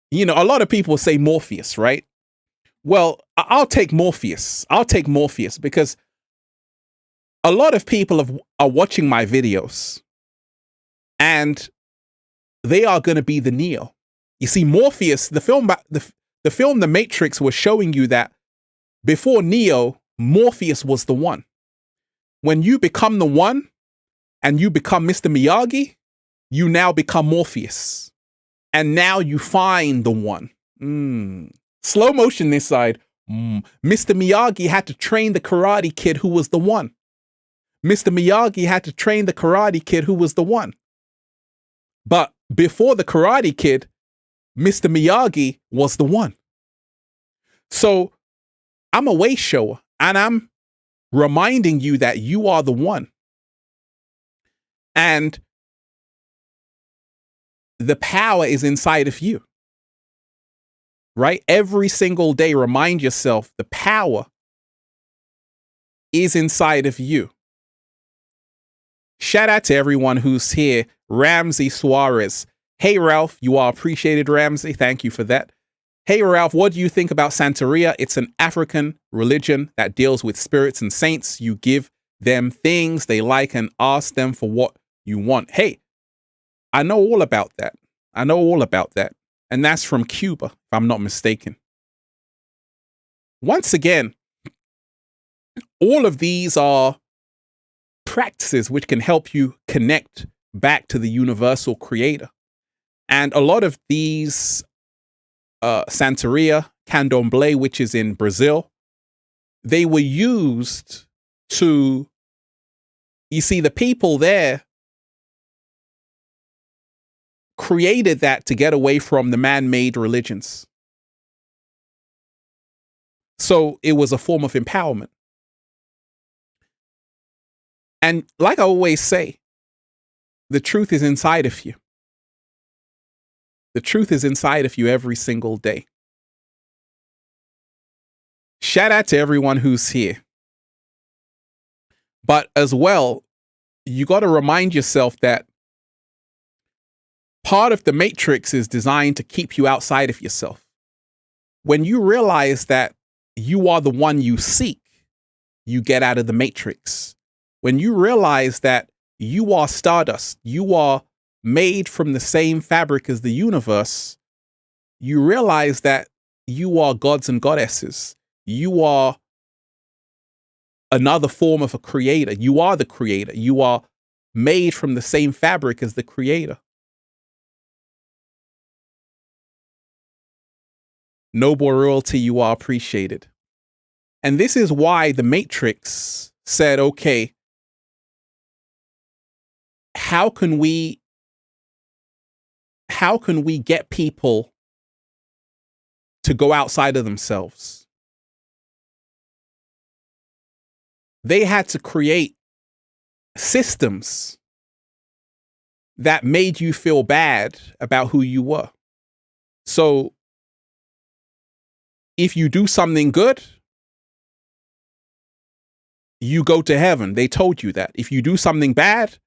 You know, a lot of people say Morpheus, right? Well, I'll take Morpheus. I'll take Morpheus because a lot of people are watching my videos and they are going to be the Neo. You see, Morpheus, the film The Matrix was showing you that before Neo, Morpheus was the one. When you become the one and you become Mr. Miyagi, you now become Morpheus. And now you find the one. Slow motion this side. Mr. Miyagi had to train the Karate Kid who was the one. Mr. Miyagi had to train the Karate Kid who was the one. But before the Karate Kid, Mr. Miyagi was the one. So I'm a way shower and I'm reminding you that you are the one. And the power is inside of you. right? Every single day, remind yourself the power is inside of you. Shout out to everyone who's here. Ramsey Suarez. Hey, Ralph, you are appreciated, Ramsey. Thank you for that. Hey, Ralph, what do you think about Santeria? It's an African religion that deals with spirits and saints. You give them things they like and ask them for what you want. Hey, I know all about that. I know all about that. And that's from Cuba, if I'm not mistaken. Once again, all of these are practices which can help you connect back to the universal creator. And a lot of these Santeria, Candomblé, which is in Brazil, they were used to, you see, the people there created that to get away from the man-made religions. So it was a form of empowerment. And like I always say, the truth is inside of you. The truth is inside of you every single day. Shout out to everyone who's here. But as well, you got to remind yourself that part of the matrix is designed to keep you outside of yourself. When you realize that you are the one you seek, you get out of the matrix. When you realize that you are stardust, you are made from the same fabric as the universe, you realize that you are gods and goddesses. You are another form of a creator. You are the creator. You are made from the same fabric as the creator. Noble royalty, you are appreciated. And this is why the Matrix said, okay, how can we get people to go outside of themselves? They had to create systems that made you feel bad about who you were. So if you do something good, you go to heaven. They told you that. If you do something bad,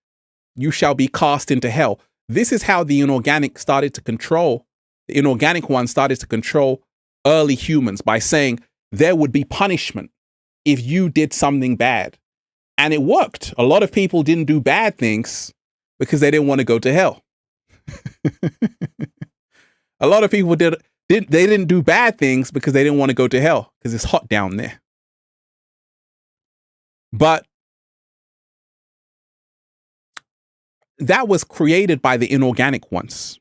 you shall be cast into hell. This is how the inorganic started to control, the inorganic one started to control early humans by saying there would be punishment if you did something bad. And it worked. A lot of people didn't do bad things because they didn't want to go to hell. A lot of people didn't do bad things because they didn't want to go to hell because it's hot down there. But that was created by the inorganic ones.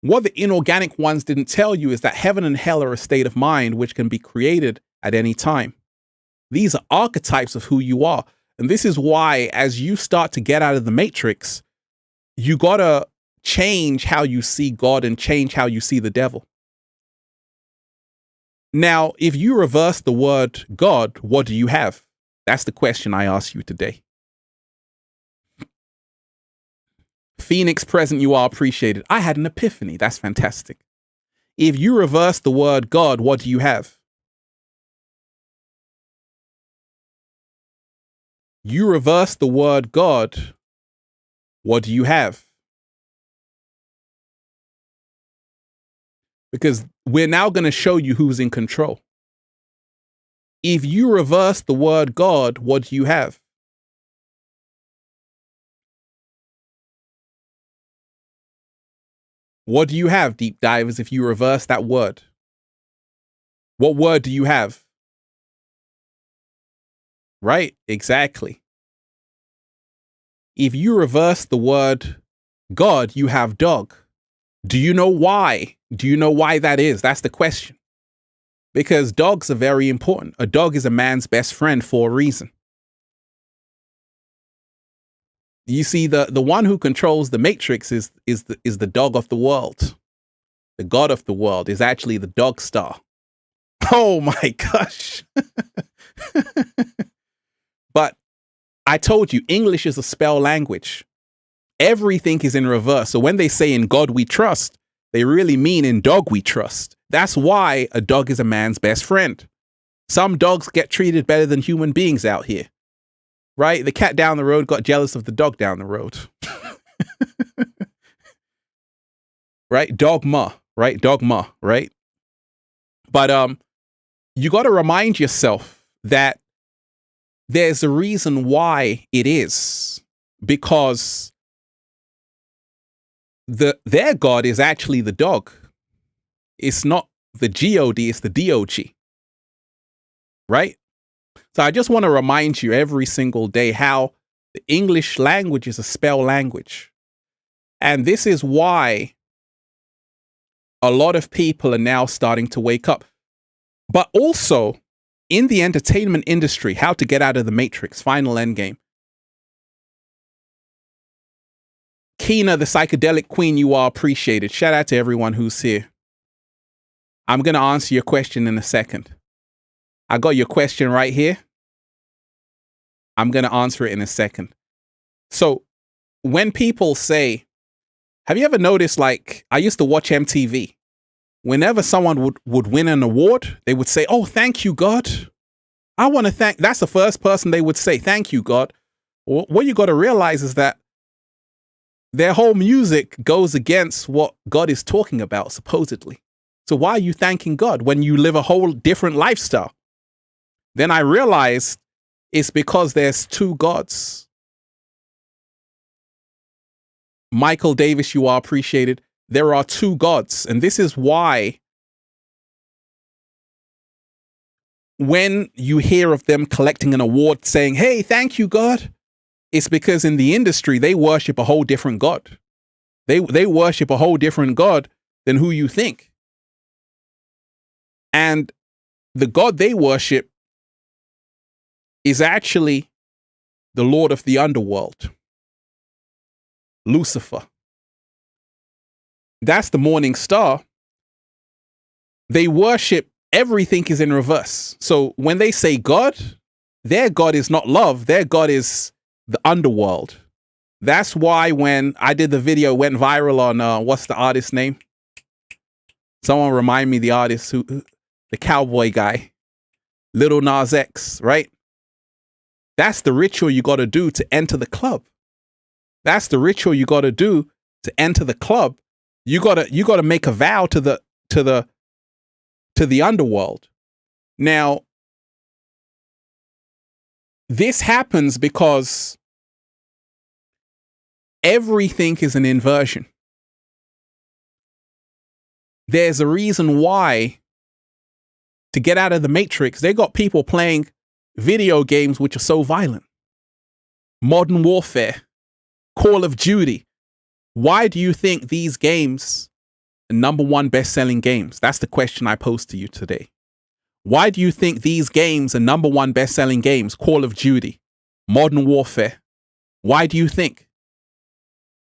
What the inorganic ones didn't tell you is that heaven and hell are a state of mind which can be created at any time. These are archetypes of who you are. And this is why, as you start to get out of the matrix, you gotta change how you see God and change how you see the devil. Now, if you reverse the word God, what do you have? That's the question I ask you today. Phoenix present, you are appreciated. I had an epiphany. That's fantastic. If you reverse the word God, what do you have? You reverse the word God, what do you have? Because we're now going to show you who's in control. If you reverse the word God, what do you have? What do you have, deep divers, if you reverse that word? What word do you have? Right, exactly. If you reverse the word God, you have dog. Do you know why? Do you know why that is? That's the question. Because dogs are very important. A dog is a man's best friend for a reason. You see, the one who controls the matrix is the dog of the world. The god of the world is actually the dog star. Oh my gosh. But I told you, English is a spell language. Everything is in reverse. So when they say in God we trust, They really mean in dog we trust. That's why a dog is a man's best friend. Some dogs get treated better than human beings out here, right? The cat down the road got jealous of the dog down the road. Right? Dogma, right? Dogma, right? But you got to remind yourself that there's a reason why it is, because their God is actually the dog. It's not the G-O-D, it's the D-O-G. Right? So I just want to remind you every single day how the English language is a spell language. And this is why a lot of people are now starting to wake up. But also, in the entertainment industry, How to Get Out of the Matrix, Final Endgame. Kina, the psychedelic queen, you are appreciated. Shout out to everyone who's here. I'm going to answer your question in a second. I got your question right here. I'm going to answer it in a second. So when people say, have you ever noticed, like, I used to watch MTV. Whenever someone would win an award, they would say, oh, thank you, God. I want to thank, that's the first person they would say, thank you, God. What you got to realize is that their whole music goes against what God is talking about, supposedly. So why are you thanking God when you live a whole different lifestyle? Then I realized it's because there's two gods. Michael Davis, you are appreciated. There are two gods. And this is why when you hear of them collecting an award saying, hey, thank you, God, it's because in the industry, they worship a whole different God. They worship a whole different God than who you think. And the God they worship is actually the Lord of the underworld, Lucifer. That's the morning star. They worship, everything is in reverse. So when they say God, their God is not love. Their God is the underworld. That's why when I did the video, went viral on, what's the artist's name? Someone remind me the artist, the cowboy guy, Lil Nas X, right? That's the ritual you got to do to enter the club. That's the ritual you got to do to enter the club. You got to make a vow to the underworld. Now, this happens because everything is an inversion. There's a reason why, to get out of the matrix, they got people playing video games which are so violent. Modern Warfare, Call of Duty. Why do you think these games are #1 best-selling games? That's the question I pose to you today. Why do you think these games are #1 best-selling games? Call of Duty, Modern Warfare. Why do you think?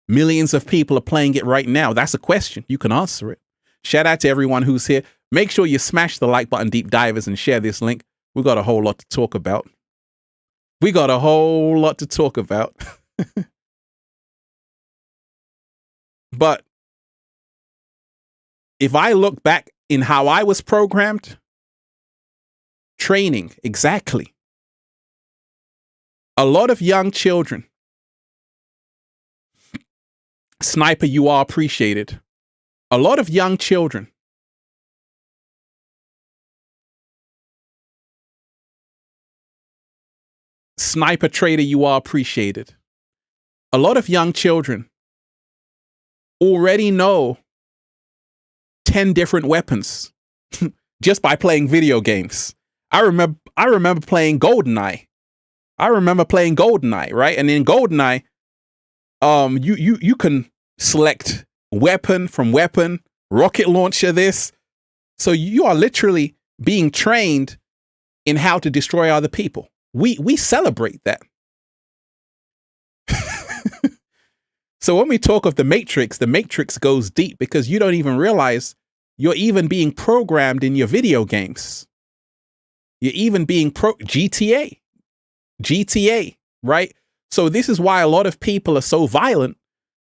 Millions of people are playing it right now. That's a question. You can answer it. Shout out to everyone who's here. Make sure you smash the like button, deep divers, and share this link. We got a whole lot to talk about. We got a whole lot to talk about. But if I look back in how I was programmed, training, exactly. A lot of young children, Sniper, you are appreciated. A lot of young children Sniper Trader, you are appreciated. A lot of young children already know 10 different weapons just by playing video games. I remember playing GoldenEye. Right? And in GoldenEye, you can select weapon from weapon, rocket launcher this. So you are literally being trained in how to destroy other people. We celebrate that. So when we talk of the Matrix goes deep because you don't even realize you're even being programmed in your video games. You're even being GTA, right? So this is why a lot of people are so violent,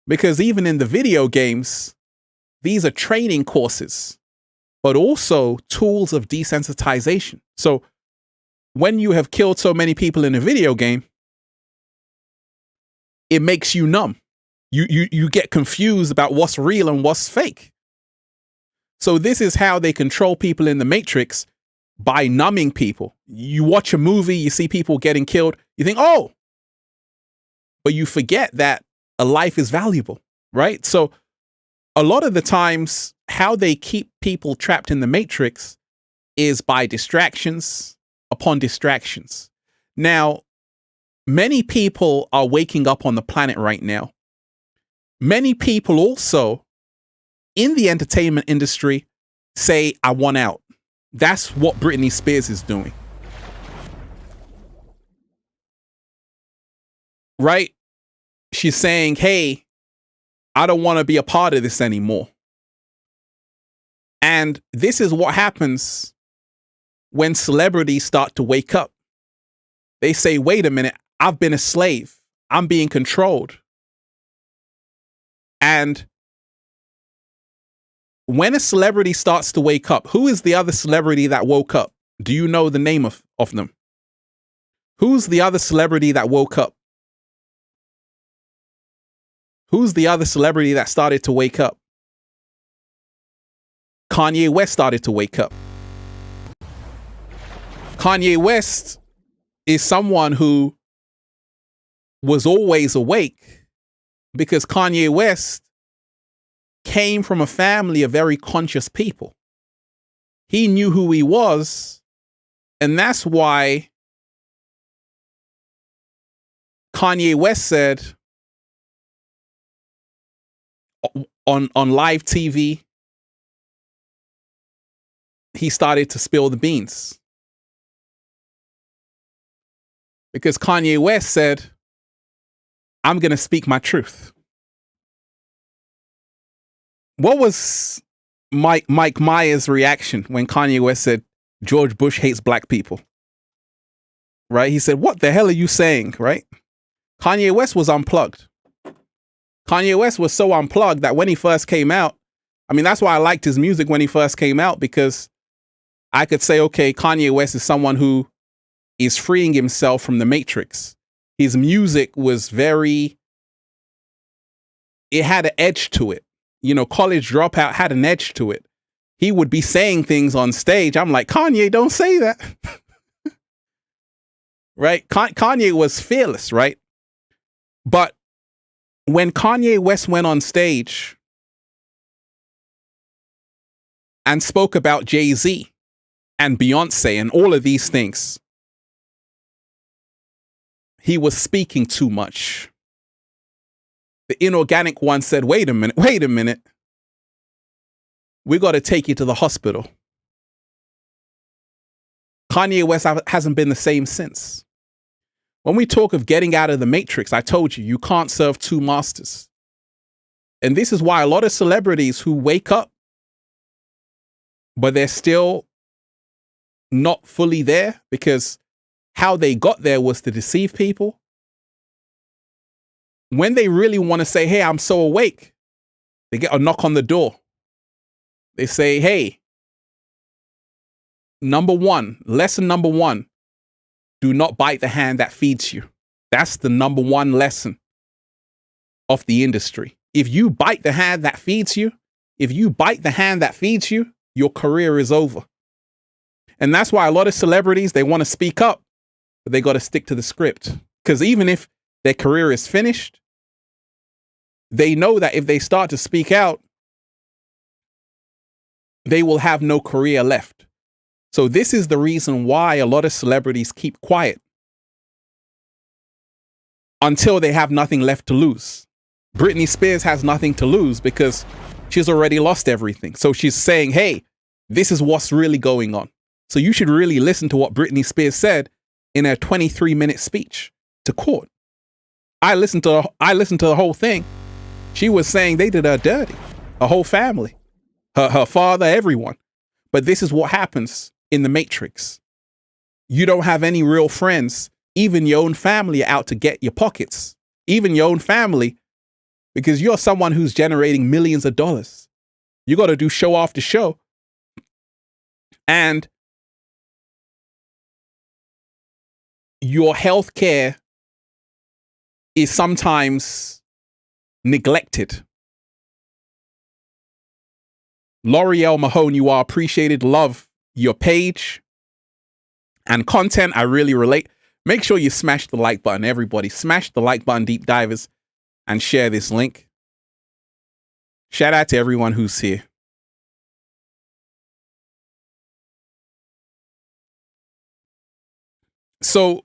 because even in the video games, these are training courses, but also tools of desensitization. So when you have killed so many people in a video game, it makes you numb. You get confused about what's real and what's fake. So this is how they control people in the Matrix, by numbing people. You watch a movie, you see people getting killed, you think, oh, but you forget that a life is valuable, right? So a lot of the times, how they keep people trapped in the Matrix is by distractions upon distractions. Now, many people are waking up on the planet right now. Many people also in the entertainment industry say, I want out. That's what Britney Spears is doing. Right? She's saying, hey, I don't want to be a part of this anymore. And this is what happens when celebrities start to wake up. They say, wait a minute, I've been a slave. I'm being controlled. And when a celebrity starts to wake up, who is the other celebrity that woke up? Do you know the name of them? Who's the other celebrity that woke up? Who's the other celebrity that started to wake up? Kanye West started to wake up. Kanye West is someone who was always awake because Kanye West came from a family of very conscious people. He knew who he was, and that's why Kanye West said on live TV, he started to spill the beans. Because Kanye West said, I'm going to speak my truth. What was Mike Myers' reaction when Kanye West said, George Bush hates black people? Right? He said, what the hell are you saying? Right? Kanye West was unplugged. Kanye West was so unplugged that when he first came out, I mean, that's why I liked his music when he first came out, because I could say, okay, Kanye West is someone who is freeing himself from the Matrix. His music was it had an edge to it. You know, College Dropout had an edge to it. He would be saying things on stage. I'm like, Kanye, don't say that. Right? Kanye was fearless, right? But when Kanye West went on stage and spoke about Jay-Z and Beyonce and all of these things, he was speaking too much. The inorganic one said, wait a minute. We got to take you to the hospital. Kanye West hasn't been the same since. When we talk of getting out of the Matrix, I told you, you can't serve two masters. And this is why a lot of celebrities who wake up, but they're still not fully there, because how they got there was to deceive people. When they really want to say, hey, I'm so awake, they get a knock on the door. They say, hey, lesson number one, do not bite the hand that feeds you. That's the number one lesson of the industry. If you bite the hand that feeds you, your career is over. And that's why a lot of celebrities, they want to speak up, but they got to stick to the script. Because even if their career is finished, they know that if they start to speak out, they will have no career left. So this is the reason why a lot of celebrities keep quiet until they have nothing left to lose. Britney Spears has nothing to lose because she's already lost everything. So she's saying, hey, this is what's really going on. So you should really listen to what Britney Spears said in a 23-minute speech to court. I listened to the whole thing. She was saying they did her dirty, her whole family, her father, everyone. But this is what happens in the Matrix. You don't have any real friends. Even your own family are out to get your pockets. Even your own family, because you're someone who's generating millions of dollars. You got to do show after show. And your healthcare is sometimes neglected. L'Oreal Mahone, you are appreciated. Love your page and content. I really relate. Make sure you smash the like button, everybody. Smash the like button, deep divers, and share this link. Shout out to everyone who's here. So,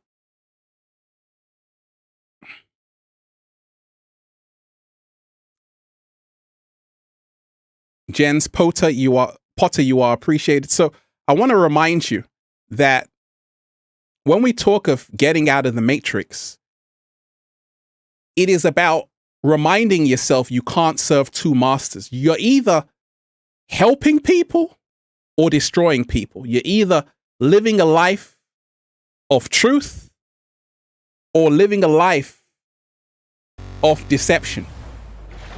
Jens Potter, you are appreciated. So I want to remind you that when we talk of getting out of the matrix, it is about reminding yourself you can't serve two masters. You're either helping people or destroying people. You're either living a life of truth or living a life of deception.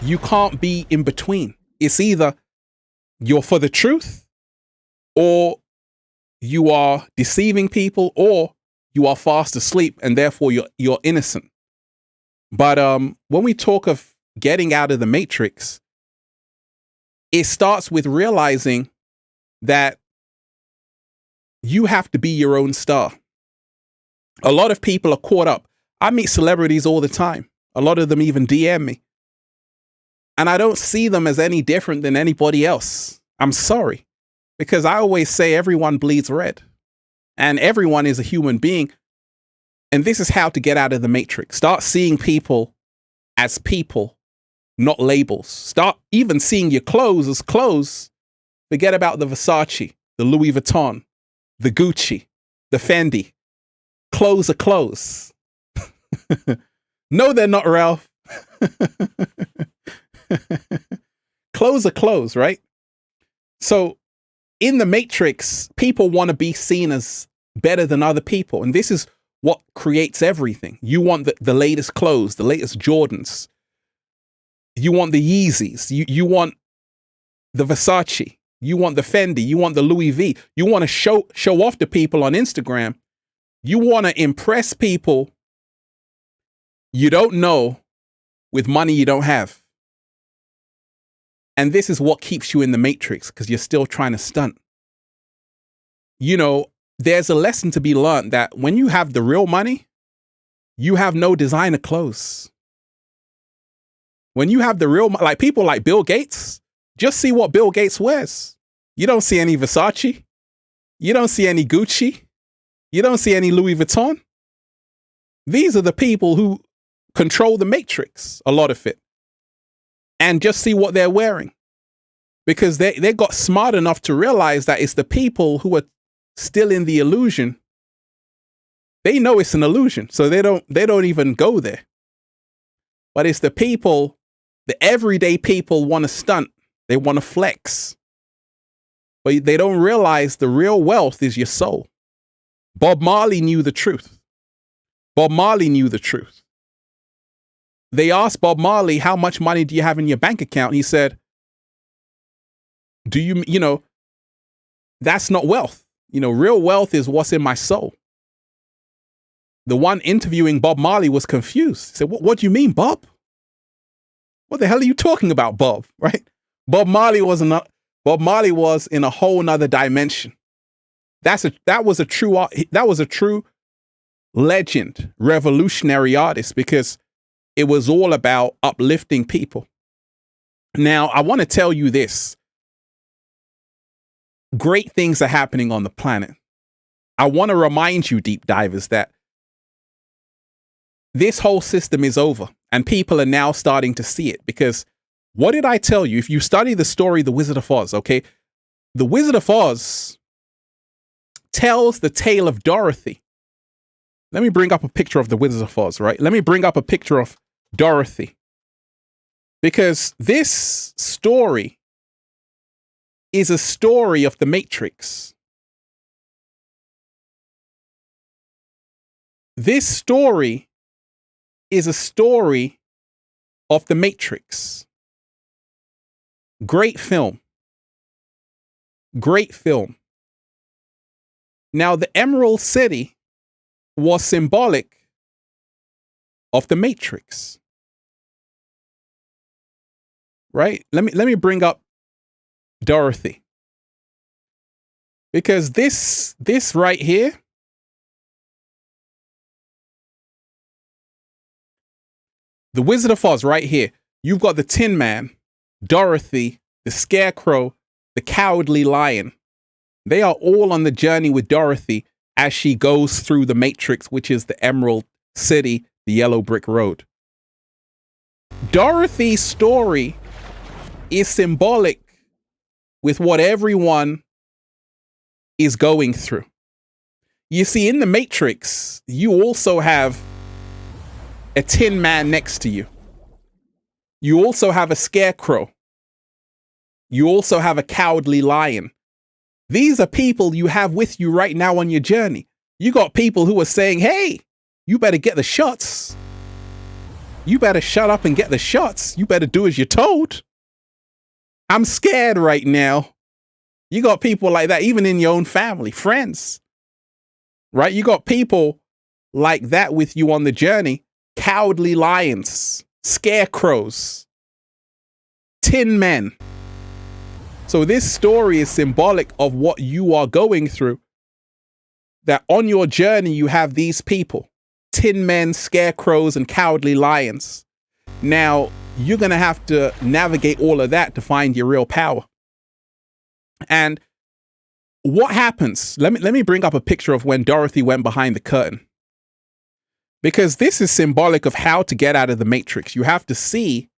You can't be in between. It's either you're for the truth or you are deceiving people or you are fast asleep and therefore you're innocent. But when we talk of getting out of the matrix, it starts with realizing that you have to be your own star. A lot of people are caught up. I meet celebrities all the time. A lot of them even DM me. And I don't see them as any different than anybody else. I'm sorry. Because I always say everyone bleeds red. And everyone is a human being. And this is how to get out of the matrix. Start seeing people as people, not labels. Start even seeing your clothes as clothes. Forget about the Versace, the Louis Vuitton, the Gucci, the Fendi. Clothes are clothes. No, they're not, Ralph. Clothes are clothes, right? So in the matrix, people want to be seen as better than other people. And this is what creates everything. You want the latest clothes, the latest Jordans. You want the Yeezys. You want the Versace. You want the Fendi. You want the Louis V. You want to show off to people on Instagram. You want to impress people you don't know with money you don't have. And this is what keeps you in the matrix because you're still trying to stunt. You know, there's a lesson to be learned that when you have the real money, you have no designer clothes. When you have the real, like people like Bill Gates, just see what Bill Gates wears. You don't see any Versace. You don't see any Gucci. You don't see any Louis Vuitton. These are the people who control the matrix, a lot of it. And just see what they're wearing. Because they got smart enough to realize that it's the people who are still in the illusion. They know it's an illusion, so they don't even go there. But it's the people, the everyday people want to stunt. They want to flex. But they don't realize the real wealth is your soul. Bob Marley knew the truth. Bob Marley knew the truth. They asked Bob Marley, how much money do you have in your bank account? He said, that's not wealth. Real wealth is what's in my soul. The one interviewing Bob Marley was confused. He said, what do you mean, Bob? What the hell are you talking about, Bob? Right? Bob Marley was in a whole nother dimension. That was a true legend, revolutionary artist, because it was all about uplifting people. Now, I want to tell you this. Great things are happening on the planet. I want to remind you, deep divers, that this whole system is over and people are now starting to see it. Because what did I tell you? If you study the story, The Wizard of Oz, okay? The Wizard of Oz tells the tale of Dorothy. Let me bring up a picture of the Wizard of Oz, right? Let me bring up a picture of Dorothy. Because this story is a story of the Matrix. This story is a story of the Matrix. Great film. Great film. Now, the Emerald City was symbolic of the Matrix. Right? Let me bring up Dorothy. Because this right here, the Wizard of Oz right here, you've got the Tin Man, Dorothy, the Scarecrow, the Cowardly Lion. They are all on the journey with Dorothy as she goes through the Matrix, which is the Emerald City, the Yellow Brick Road. Dorothy's story is symbolic with what everyone is going through. You see, in the Matrix, you also have a Tin Man next to you. You also have a Scarecrow. You also have a Cowardly Lion. These are people you have with you right now on your journey. You got people who are saying, hey, you better get the shots. You better shut up and get the shots. You better do as you're told. I'm scared right now. You got people like that, even in your own family, friends, right? You got people like that with you on the journey. Cowardly lions, scarecrows, tin men. So this story is symbolic of what you are going through. That on your journey, you have these people, tin men, scarecrows, and cowardly lions. Now, you're going to have to navigate all of that to find your real power. And what happens? Let me bring up a picture of when Dorothy went behind the curtain. Because this is symbolic of how to get out of the Matrix. You have to see,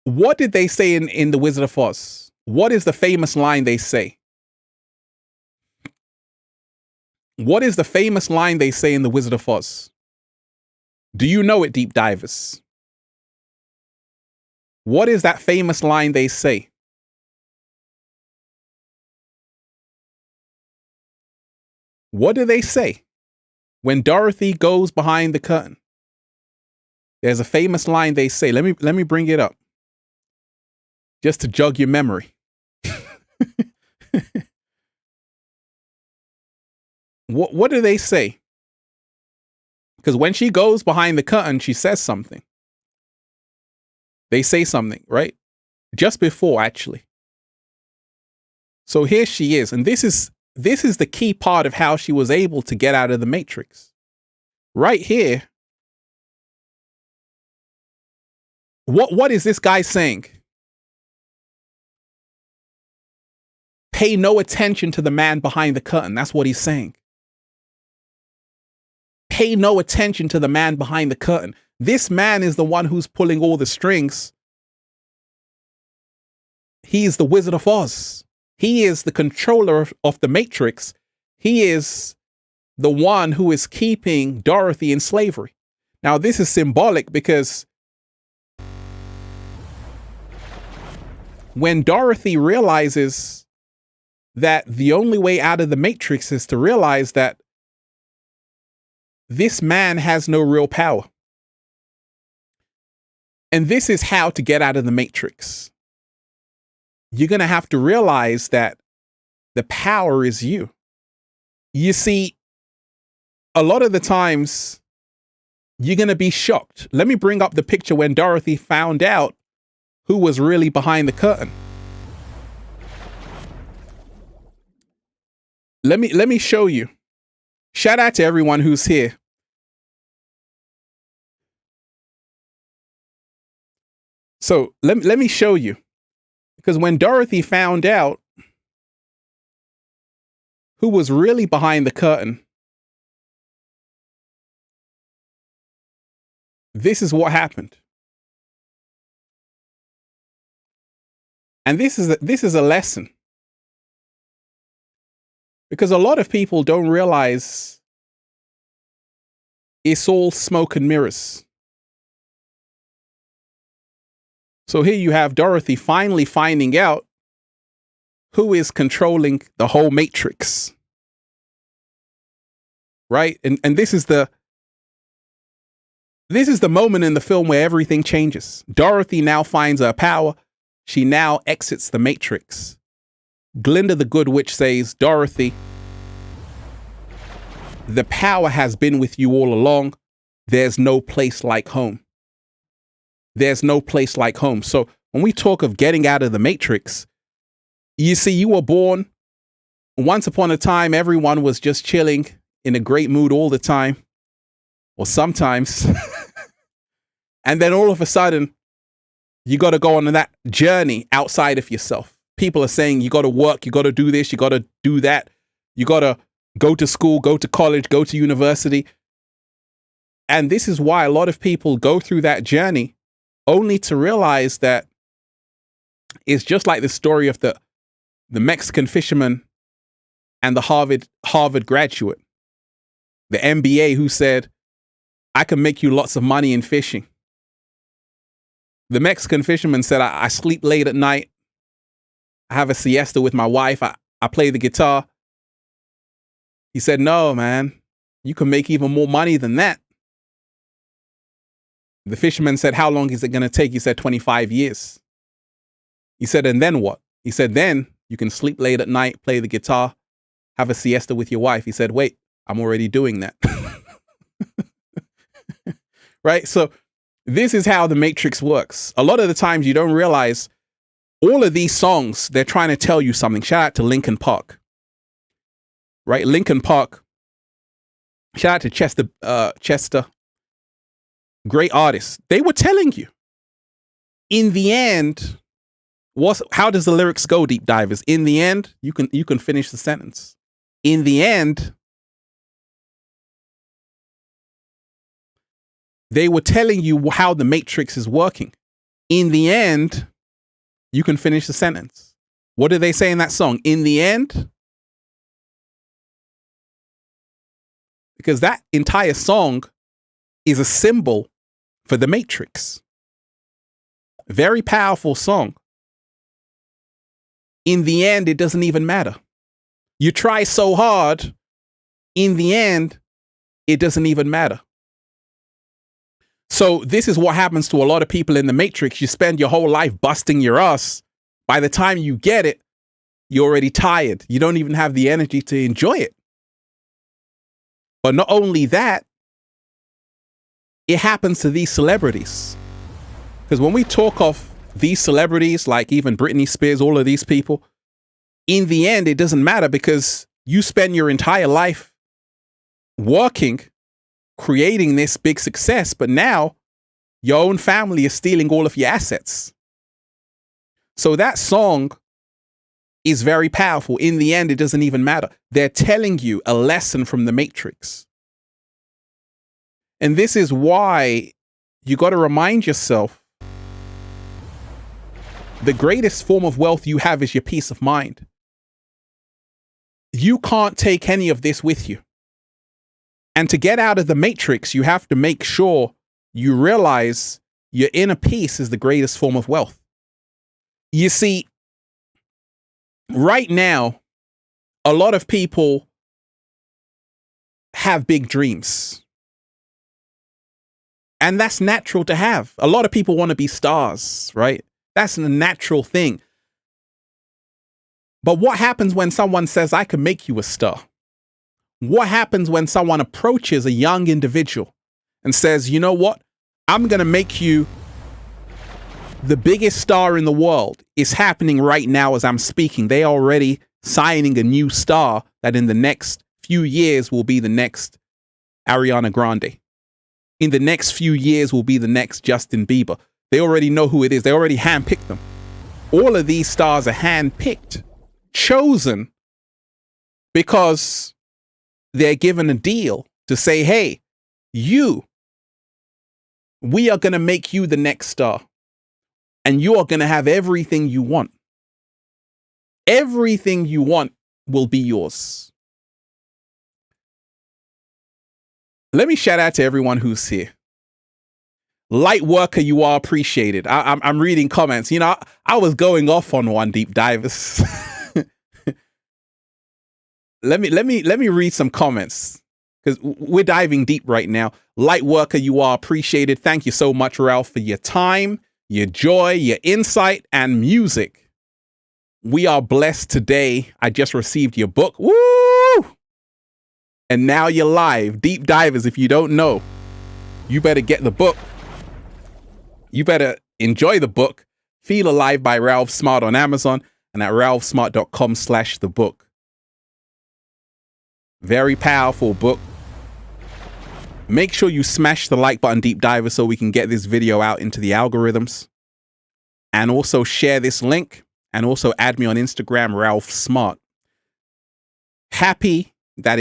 what did they say in The Wizard of Oz? What is the famous line they say? What is the famous line they say in The Wizard of Oz? Do you know it, deep divers? What is that famous line they say? What do they say when Dorothy goes behind the curtain? There's a famous line they say. Let me bring it up, just to jog your memory. What do they say? Because when she goes behind the curtain, she says something. They say something, right? Just before, actually. So here she is, and this is the key part of how she was able to get out of the Matrix. Right here. What is this guy saying? Pay no attention to the man behind the curtain. That's what he's saying. Pay no attention to the man behind the curtain. This man is the one who's pulling all the strings. He is the Wizard of Oz. He is the controller of the Matrix. He is the one who is keeping Dorothy in slavery. Now, this is symbolic because when Dorothy realizes that the only way out of the Matrix is to realize that this man has no real power. And this is how to get out of the Matrix. You're going to have to realize that the power is you. You see, a lot of the times you're going to be shocked. Let me bring up the picture when Dorothy found out who was really behind the curtain. Let me show you. Shout out to everyone who's here. So let me show you. Because when Dorothy found out who was really behind the curtain, this is what happened. And this is a lesson. Because a lot of people don't realize it's all smoke and mirrors. So here you have Dorothy finally finding out who is controlling the whole Matrix. Right? And this is the moment in the film where everything changes. Dorothy now finds her power. she now exits the Matrix. Glinda the Good Witch says, Dorothy, the power has been with you all along. There's no place like home. There's no place like home. So when we talk of getting out of the Matrix, you see, you were born. Once upon a time, everyone was just chilling in a great mood all the time, or sometimes. And then all of a sudden, you got to go on that journey outside of yourself. People are saying you got to work, you got to do this, you got to do that. You got to go to school, go to college, go to university. And this is why a lot of people go through that journey only to realize that it's just like the story of the Mexican fisherman and the Harvard graduate, the MBA, who said, I can make you lots of money in fishing. The Mexican fisherman said, I sleep late at night. I have a siesta with my wife. I play the guitar. He said, no, man, you can make even more money than that. The fisherman said, how long is it going to take? He said, 25 years. He said, and then what? He said, then you can sleep late at night, play the guitar, have a siesta with your wife. He said, wait, I'm already doing that. Right? So this is how the Matrix works. A lot of the times you don't realize all of these songs, they're trying to tell you something. Shout out to Linkin Park. Right? Linkin Park. Shout out to Chester. Great artists. They were telling you. In the end, how does the lyrics go, deep divers? In the end, you can finish the sentence. In the end, they were telling you how the Matrix is working. In the end, you can finish the sentence. What do they say in that song? In the end? Because that entire song is a symbol for the Matrix. Very powerful song. In the end, it doesn't even matter. You try so hard. In the end, it doesn't even matter. So this is what happens to a lot of people in the Matrix. You spend your whole life busting your ass. By the time you get it, you're already tired. You don't even have the energy to enjoy it. But not only that, it happens to these celebrities. Because when we talk of these celebrities, like even Britney Spears, all of these people, in the end, it doesn't matter because you spend your entire life working, creating this big success, but now your own family is stealing all of your assets. So that song is very powerful. In the end, it doesn't even matter. They're telling you a lesson from the Matrix. And this is why you got to remind yourself the greatest form of wealth you have is your peace of mind. You can't take any of this with you. And to get out of the Matrix, you have to make sure you realize your inner peace is the greatest form of wealth. You see, right now, a lot of people have big dreams. And that's natural to have. A lot of people want to be stars, right? That's a natural thing. But what happens when someone says, I can make you a star? What happens when someone approaches a young individual and says, you know what? I'm going to make you the biggest star in the world. It's happening right now as I'm speaking. They are already signing a new star that in the next few years will be the next Ariana Grande. In the next few years will be the next Justin Bieber. They already know who it is. They already handpicked them. All of these stars are handpicked, chosen, because they're given a deal to say, hey, we are going to make you the next star. And you are going to have everything you want. Everything you want will be yours. Let me shout out to everyone who's here. Light worker, you are appreciated. I'm reading comments. You know, I was going off on one, deep divers. Let me read some comments because we're diving deep right now. Light worker, you are appreciated. Thank you so much, Ralph, for your time. your joy, your insight, and music. We are blessed today. I just received your book. Woo! And now you're live. Deep Divers, if you don't know, you better get the book. You better enjoy the book. Feel Alive by Ralph Smart on Amazon and at ralphsmart.com/the book. Very powerful book. Make sure you smash the like button, Deep Diver, so we can get this video out into the algorithms. And also share this link and also add me on Instagram, Ralph Smart. Happy that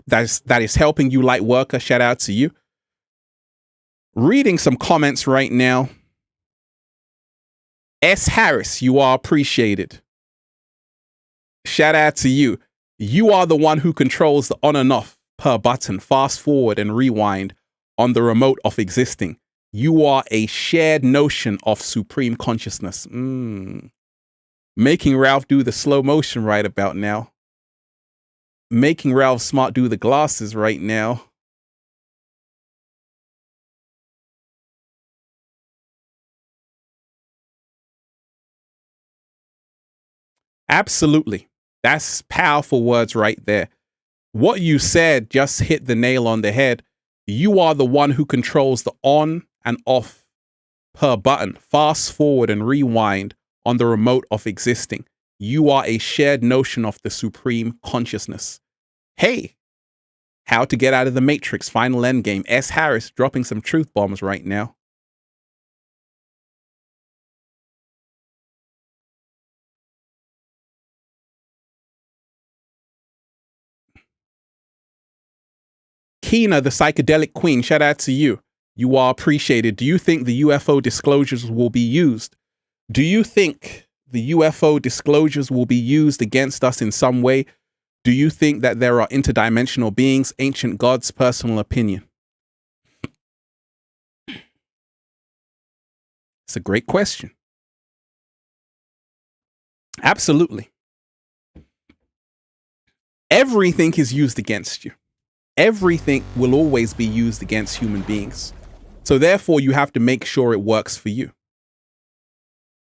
that is helping you, light worker. Shout out to you. Reading some comments right now. S. Harris, you are appreciated. Shout out to you. You are the one who controls the on and off per button, fast forward and rewind on the remote of existing. You are a shared notion of supreme consciousness. Making Ralph do the slow motion right about now. Making Ralph Smart do the glasses right now. Absolutely. That's powerful words right there. What you said just hit the nail on the head. You are the one who controls the on and off per button, fast forward and rewind on the remote of existing. You are a shared notion of the supreme consciousness. Hey, how to get out of the matrix, final endgame. S. Harris dropping some truth bombs right now. Kina, the psychedelic queen, shout out to you. You are appreciated. Do you think the UFO disclosures will be used? Do you think the UFO disclosures will be used against us in some way? Do you think that there are interdimensional beings, ancient gods? Personal opinion. It's a great question. Absolutely. Everything is used against you. Everything will always be used against human beings. So therefore, you have to make sure it works for you.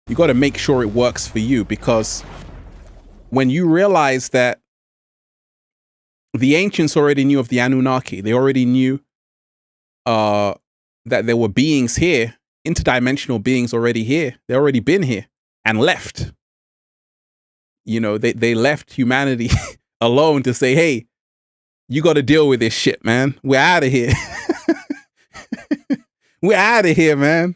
You got to make sure it works for you, because when you realize that the ancients already knew of the Anunnaki, they already knew that there were beings here, interdimensional beings already here. They already been here and left. You know, they left humanity alone to say, hey, you got to deal with this shit, man. We're out of here. We're out of here, man.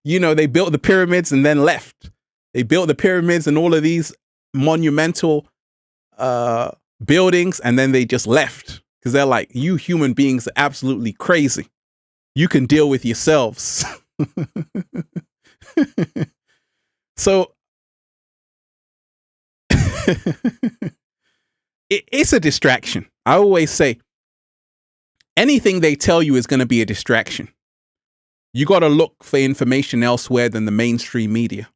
You know, they built the pyramids and then left. They built the pyramids and all of these monumental buildings, and then they just left because they're like, you human beings are absolutely crazy. You can deal with yourselves. So it's a distraction. I always say anything they tell you is going to be a distraction. You got to look for information elsewhere than the mainstream media.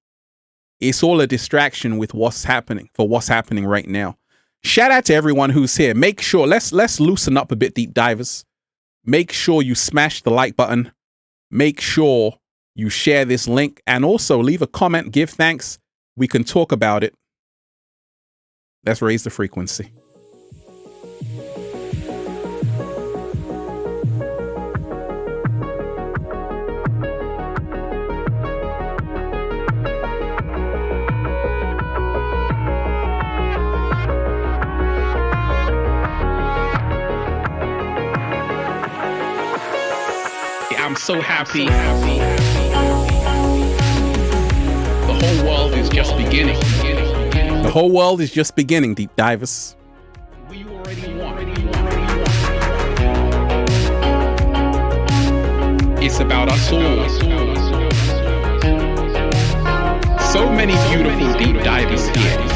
It's all a distraction with what's happening right now. Shout out to everyone who's here. Make sure, let's loosen up a bit, Deep Divers. Make sure you smash the like button. Make sure you share this link, and also leave a comment, give thanks. We can talk about it. Let's raise the frequency. I'm so happy. The whole world is just beginning. The whole world is just beginning, Deep Divers. We already won. It's about us all. So many beautiful Deep Divers here.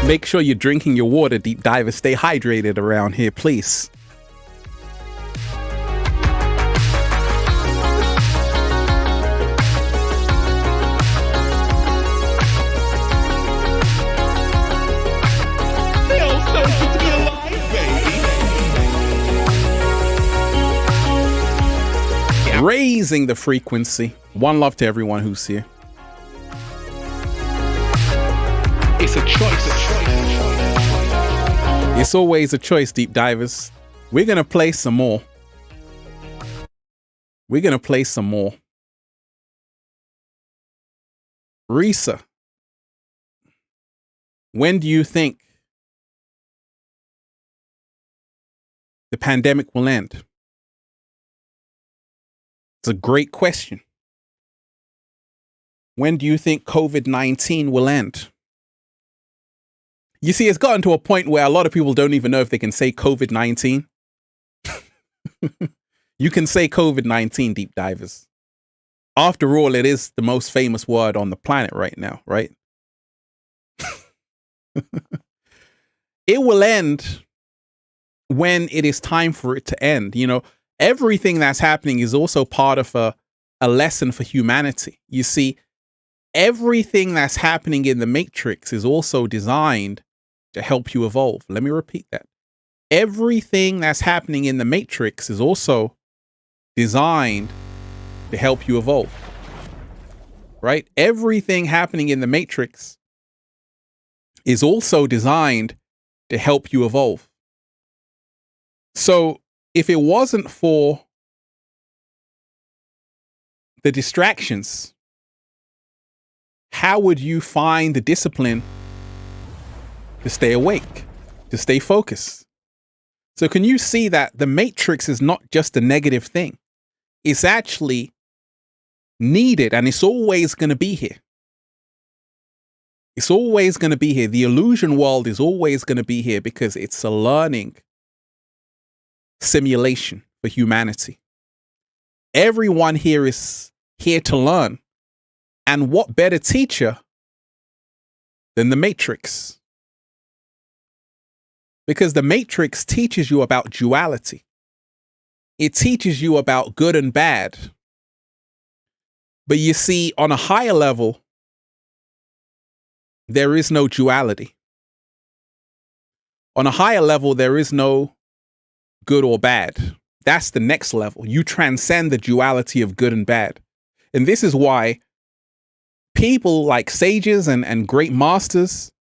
Make sure you're drinking your water, Deep Divers. Stay hydrated around here, please. raising the frequency. One love to everyone who's here. It's a choice. It's always a choice, deep divers. We're going to play some more. Risa, when do you think the pandemic will end? It's a great question. When do you think COVID-19 will end? You see, it's gotten to a point where a lot of people don't even know if they can say COVID-19. You can say COVID-19, deep divers. After all, it is the most famous word on the planet right now, right? It will end when it is time for it to end. You know, everything that's happening is also part of a lesson for humanity. You see, everything that's happening in the Matrix is also designed to help you evolve. Let me repeat that. Everything that's happening in the Matrix is also designed to help you evolve. Right? Everything happening in the Matrix is also designed to help you evolve. So if it wasn't for the distractions, how would you find the discipline to stay awake, to stay focused? So can you see that the Matrix is not just a negative thing? It's actually needed, and it's always going to be here. It's always going to be here. The illusion world is always going to be here because it's a learning simulation for humanity. Everyone here is here to learn. And what better teacher than the Matrix? Because the Matrix teaches you about duality. It teaches you about good and bad. But you see, on a higher level, there is no duality. On a higher level, there is no good or bad. That's the next level. You transcend the duality of good and bad. And this is why people like sages and great masters,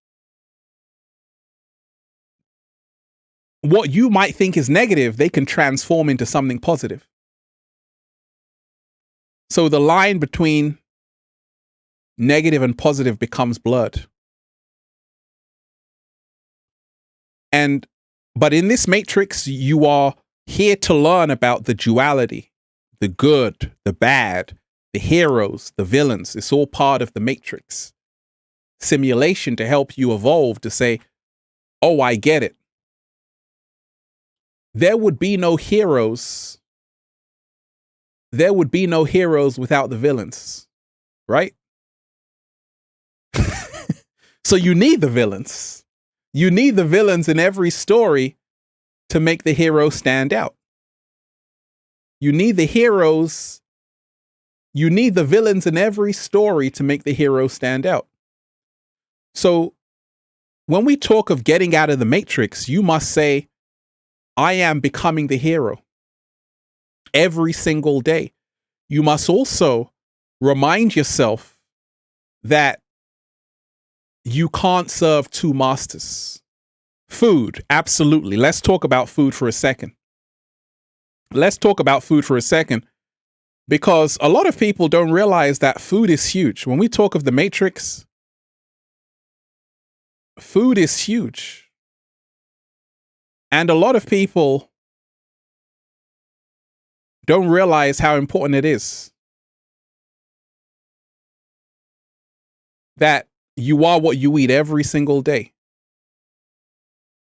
what you might think is negative, they can transform into something positive. So the line between negative and positive becomes blurred. But in this Matrix, you are here to learn about the duality, the good, the bad, the heroes, the villains. It's all part of the Matrix simulation to help you evolve, to say, oh, I get it. There would be no heroes. There would be no heroes without the villains, right? So you need the villains. You need the villains in every story to make the hero stand out. You need the heroes. You need the villains in every story to make the hero stand out. So when we talk of getting out of the Matrix, you must say, I am becoming the hero every single day. You must also remind yourself that you can't serve two masters. Food, absolutely. Let's talk about food for a second. Because a lot of people don't realize that food is huge. When we talk of the Matrix, food is huge. And a lot of people don't realize how important it is. That you are what you eat every single day.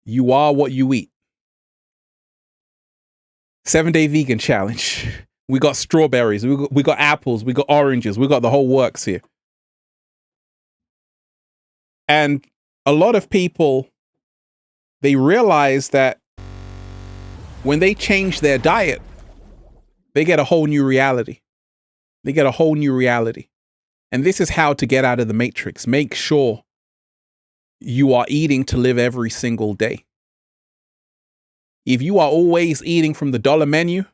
You are what you eat. 7-day vegan challenge. We got strawberries. We got apples. We got oranges. We got the whole works here. And a lot of people, they realize that when they change their diet, they get a whole new reality. They get a whole new reality. And this is how to get out of the Matrix. Make sure you are eating to live every single day. If you are always eating from the dollar menu,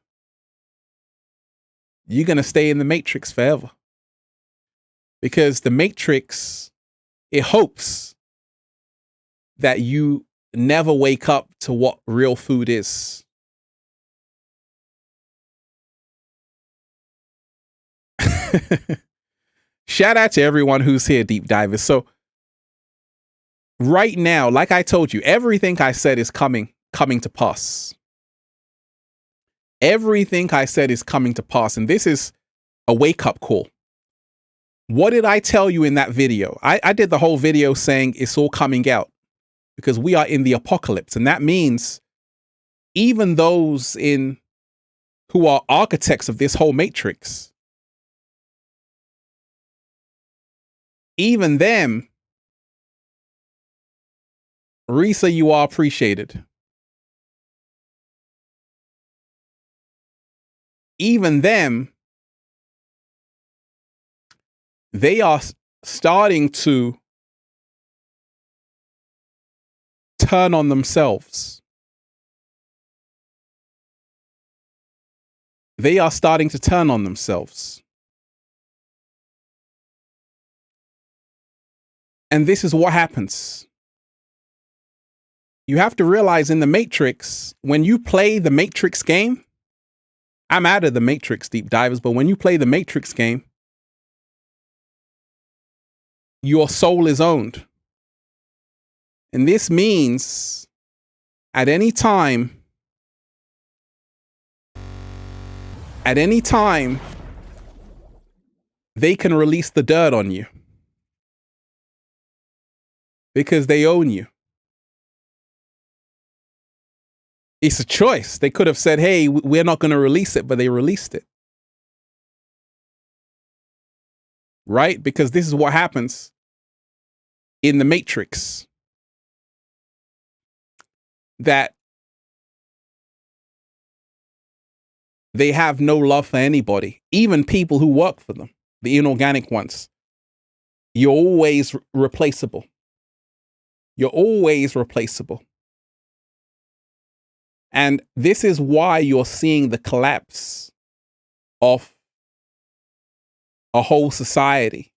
you're going to stay in the matrix forever. Because the matrix, it hopes that you never wake up to what real food is. Shout out to everyone who's here, deep divers. So right now, like I told you, everything I said is coming to pass. Everything I said is coming to pass. And this is a wake-up call. What did I tell you in that video? I did the whole video saying it's all coming out because we are in the apocalypse. And that means even those who are architects of this whole matrix, even them, Risa, you are appreciated. Even them, they are starting to turn on themselves. They are starting to turn on themselves. And this is what happens. You have to realize in the Matrix, when you play the Matrix game, I'm out of the Matrix, deep divers, but when you play the Matrix game, your soul is owned. And this means at any time, they can release the dirt on you because they own you. It's a choice. They could have said, hey, we're not going to release it, but they released it. Right? Because this is what happens in the Matrix. That they have no love for anybody, even people who work for them, the inorganic ones. You're always replaceable. You're always replaceable. And this is why you're seeing the collapse of a whole society.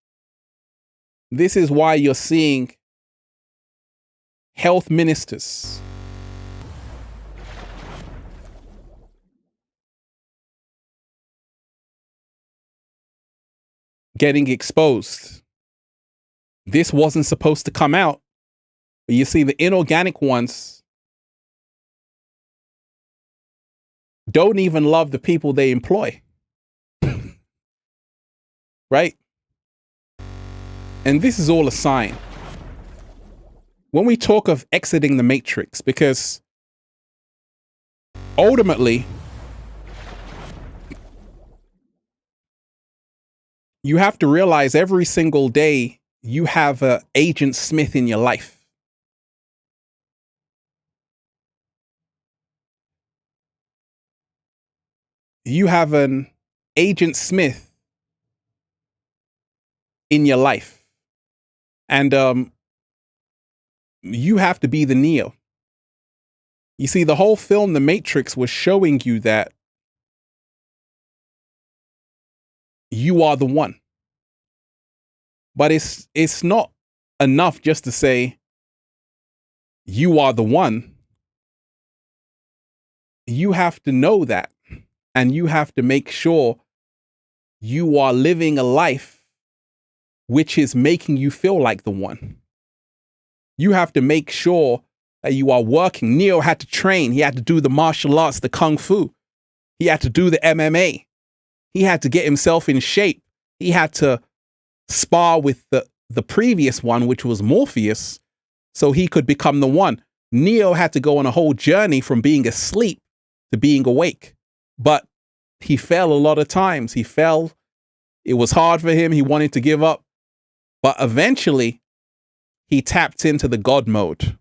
This is why you're seeing health ministers getting exposed. This wasn't supposed to come out. But you see, the inorganic ones don't even love the people they employ. Right? And this is all a sign. When we talk of exiting the Matrix, because ultimately, you have to realize every single day you have an Agent Smith in your life. You have an Agent Smith in your life. And you have to be the Neo. You see, the whole film, The Matrix, was showing you that you are the one. But it's not enough just to say you are the one. You have to know that. And you have to make sure you are living a life which is making you feel like the one. You have to make sure that you are working. Neo had to train. He had to do the martial arts, the kung fu. He had to do the MMA. He had to get himself in shape. He had to spar with the previous one, which was Morpheus, so he could become the one. Neo had to go on a whole journey from being asleep to being awake. But he fell a lot of times. He fell. It was hard for him. He wanted to give up. But eventually, he tapped into the God mode.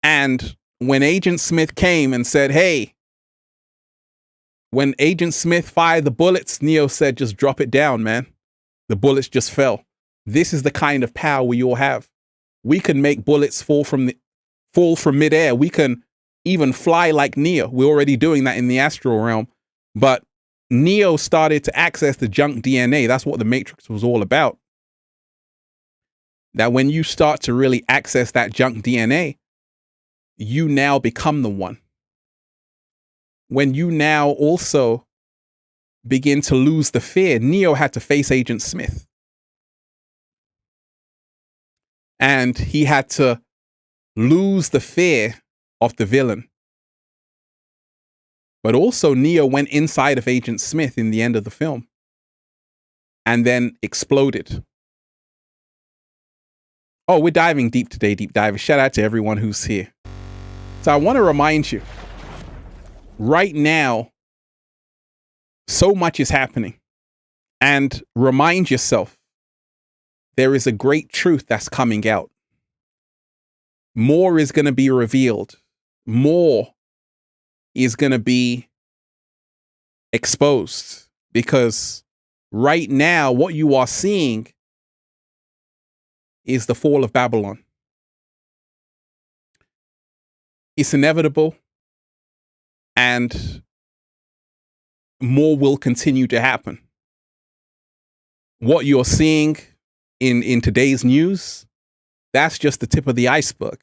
And when Agent Smith came and said, hey, when Agent Smith fired the bullets, Neo said, just drop it down, man. The bullets just fell. This is the kind of power we all have. We can make bullets fall from midair. We can even fly like Neo. We're already doing that in the astral realm. But Neo started to access the junk DNA. That's what the Matrix was all about. That when you start to really access that junk DNA, you now become the one. When you now also begin to lose the fear, Neo had to face Agent Smith. And he had to lose the fear of the villain. But also Neo went inside of Agent Smith in the end of the film and then exploded. Oh, we're diving deep today, deep divers. Shout out to everyone who's here. So I want to remind you, right now, so much is happening. And remind yourself, there is a great truth that's coming out. More is going to be revealed. More is going to be exposed. Because right now, what you are seeing is the fall of Babylon. It's inevitable, and more will continue to happen. What you're seeing in today's news, that's just the tip of the iceberg.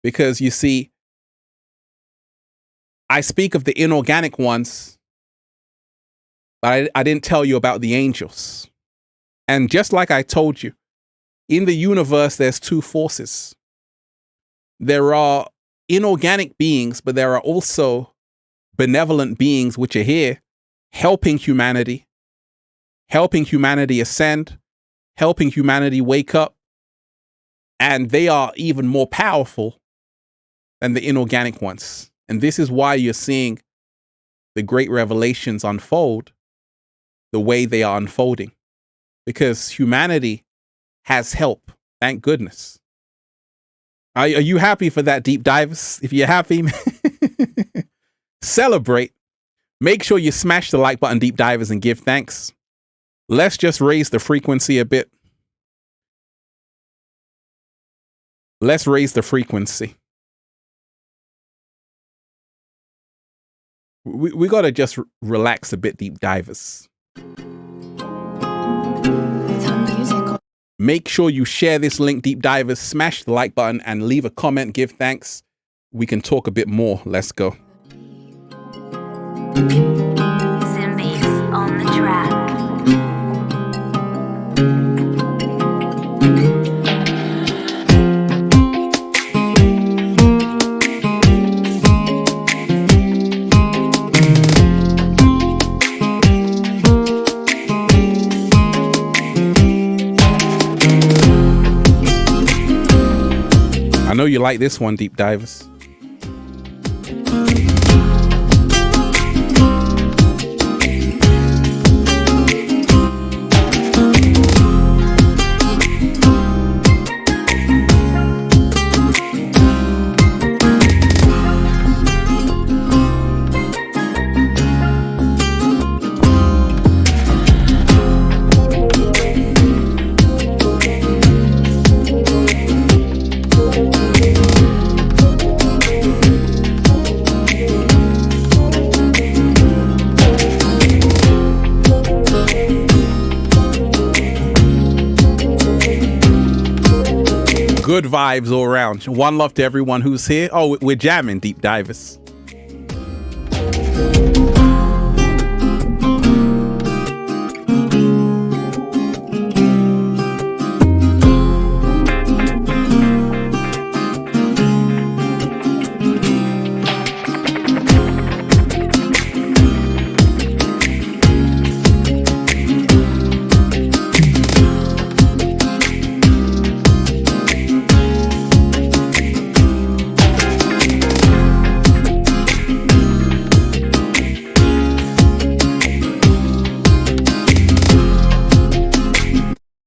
Because you see, I speak of the inorganic ones, but I didn't tell you about the angels. And just like I told you, in the universe, there's two forces. There are inorganic beings, but there are also benevolent beings which are here helping humanity ascend, helping humanity wake up. And they are even more powerful than the inorganic ones. And this is why you're seeing the great revelations unfold the way they are unfolding. Because humanity has help. Thank goodness. Are you happy for that, deep divers? If you're happy, celebrate. Make sure you smash the like button, deep divers, and give thanks. Let's just raise the frequency a bit. Let's raise the frequency. We got to just relax a bit, deep divers. Make sure you share this link, deep divers, smash the like button and leave a comment, give thanks. We can talk a bit more. Let's go. Zombies on the track. I know you like this one, deep divers. Good vibes all around. One love to everyone who's here. Oh, we're jamming, deep divers.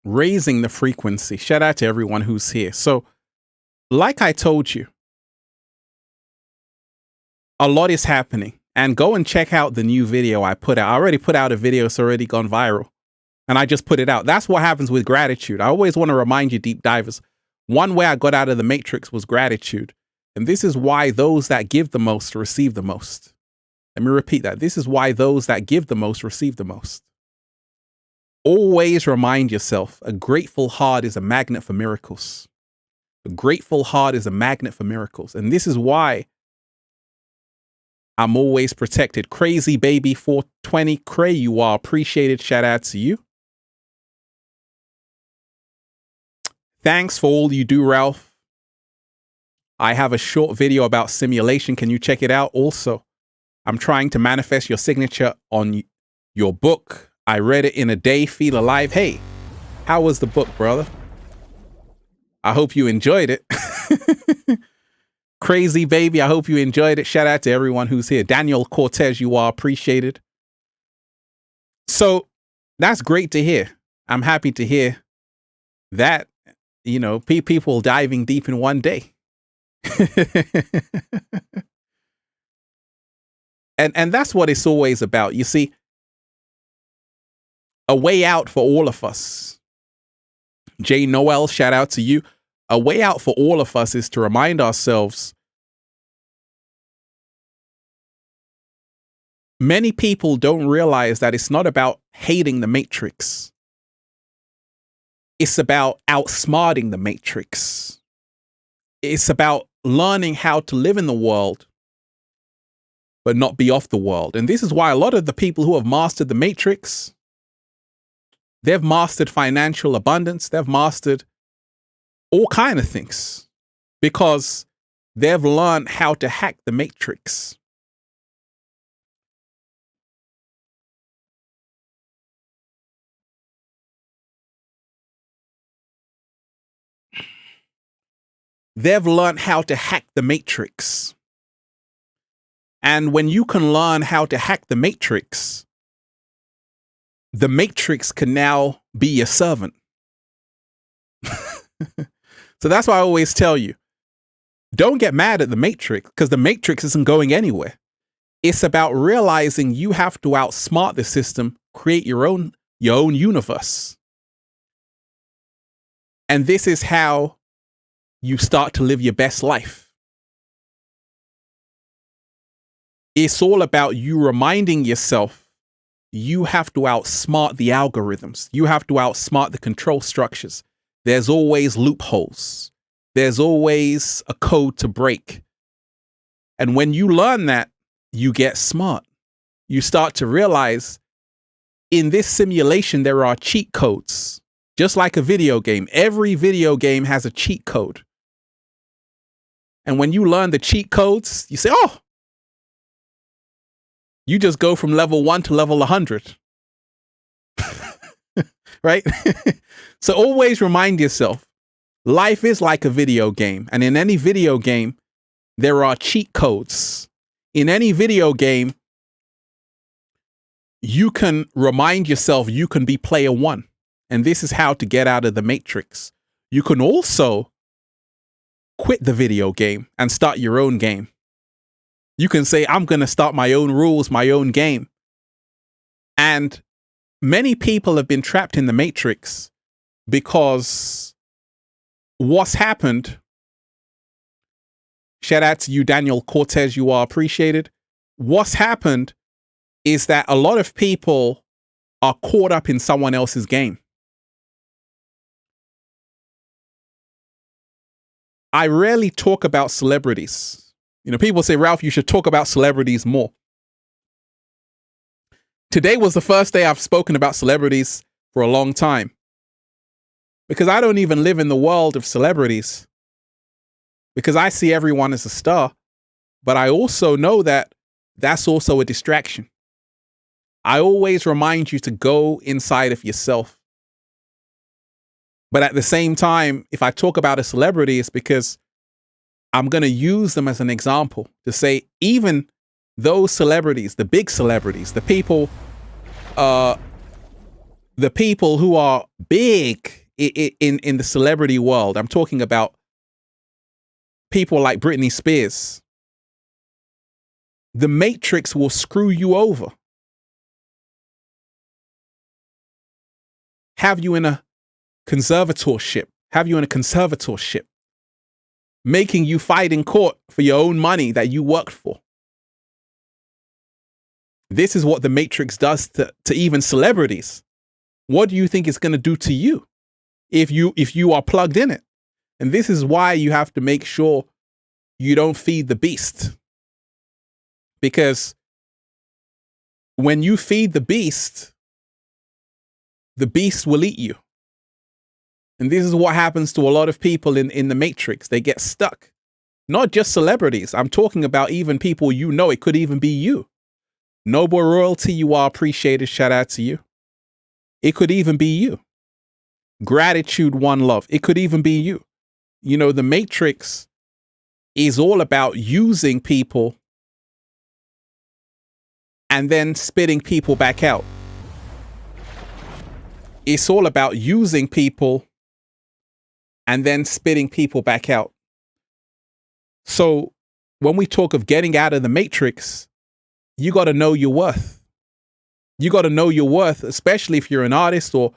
Raising the frequency. Shout out to everyone who's here. So, like I told you, a lot is happening. And go and check out the new video I put out. I already put out a video. It's already gone viral. And I just put it out. That's what happens with gratitude. I always want to remind you, deep divers, one way I got out of the matrix was gratitude. And this is why those that give the most receive the most. Let me repeat that. This is why those that give the most receive the most. Always remind yourself, a grateful heart is a magnet for miracles. A grateful heart is a magnet for miracles. And this is why I'm always protected. Crazy Baby 420, Cray, you are appreciated. Shout out to you. Thanks for all you do, Ralph. I have a short video about simulation. Can you check it out? Also, I'm trying to manifest your signature on your book. I read it in a day. Feel alive. Hey, how was the book, brother? I hope you enjoyed it. Crazy Baby, I hope you enjoyed it. Shout out to everyone who's here. Daniel Cortez, you are appreciated. So that's great to hear. I'm happy to hear that, you know, people diving deep in one day. And that's what it's always about. You see, a way out for all of us. Jay Noel, shout out to you. A way out for all of us is to remind ourselves, many people don't realize that it's not about hating the matrix. It's about outsmarting the matrix. It's about learning how to live in the world, but not be off the world. And this is why a lot of the people who have mastered the matrix, they've mastered financial abundance. They've mastered all kinds of things because they've learned how to hack the matrix. They've learned how to hack the matrix. And when you can learn how to hack the matrix can now be your servant. So that's why I always tell you, don't get mad at the matrix because the matrix isn't going anywhere. It's about realizing you have to outsmart the system, create your own universe. And this is how you start to live your best life. It's all about you reminding yourself you have to outsmart the algorithms. You have to outsmart the control structures. There's always loopholes. There's always a code to break. And when you learn that, you get smart. You start to realize in this simulation, there are cheat codes. Just like a video game. Every video game has a cheat code. And when you learn the cheat codes, you say, oh, you just go from level 1 to level 100. Right? So always remind yourself, life is like a video game. And in any video game, there are cheat codes. In any video game, you can remind yourself you can be player 1. And this is how to get out of the matrix. You can also quit the video game and start your own game. You can say, I'm going to start my own rules, my own game. And many people have been trapped in the matrix because what's happened, shout out to you, Daniel Cortez, you are appreciated. What's happened is that a lot of people are caught up in someone else's game. I rarely talk about celebrities. You know, people say, Ralph, you should talk about celebrities more. Today was the first day I've spoken about celebrities for a long time. Because I don't even live in the world of celebrities. Because I see everyone as a star. But I also know that that's also a distraction. I always remind you to go inside of yourself. But at the same time, if I talk about a celebrity, it's because I'm going to use them as an example to say, even those celebrities, the big celebrities, the people who are big in the celebrity world, I'm talking about people like Britney Spears. The Matrix will screw you over. Have you in a conservatorship, making you fight in court for your own money that you worked for. This is what the Matrix does to even celebrities. What do you think it's going to do to you if you are plugged in it? And this is why you have to make sure you don't feed the beast. Because when you feed the beast will eat you. And this is what happens to a lot of people in the Matrix. They get stuck. Not just celebrities. I'm talking about even people you know. It could even be you. Noble royalty, you are appreciated. Shout out to you. It could even be you. Gratitude, one love. It could even be you. You know, the Matrix is all about using people and then spitting people back out. It's all about using people and then spitting people back out. So when we talk of getting out of the Matrix, you got to know your worth. You got to know your worth, especially if you're an artist or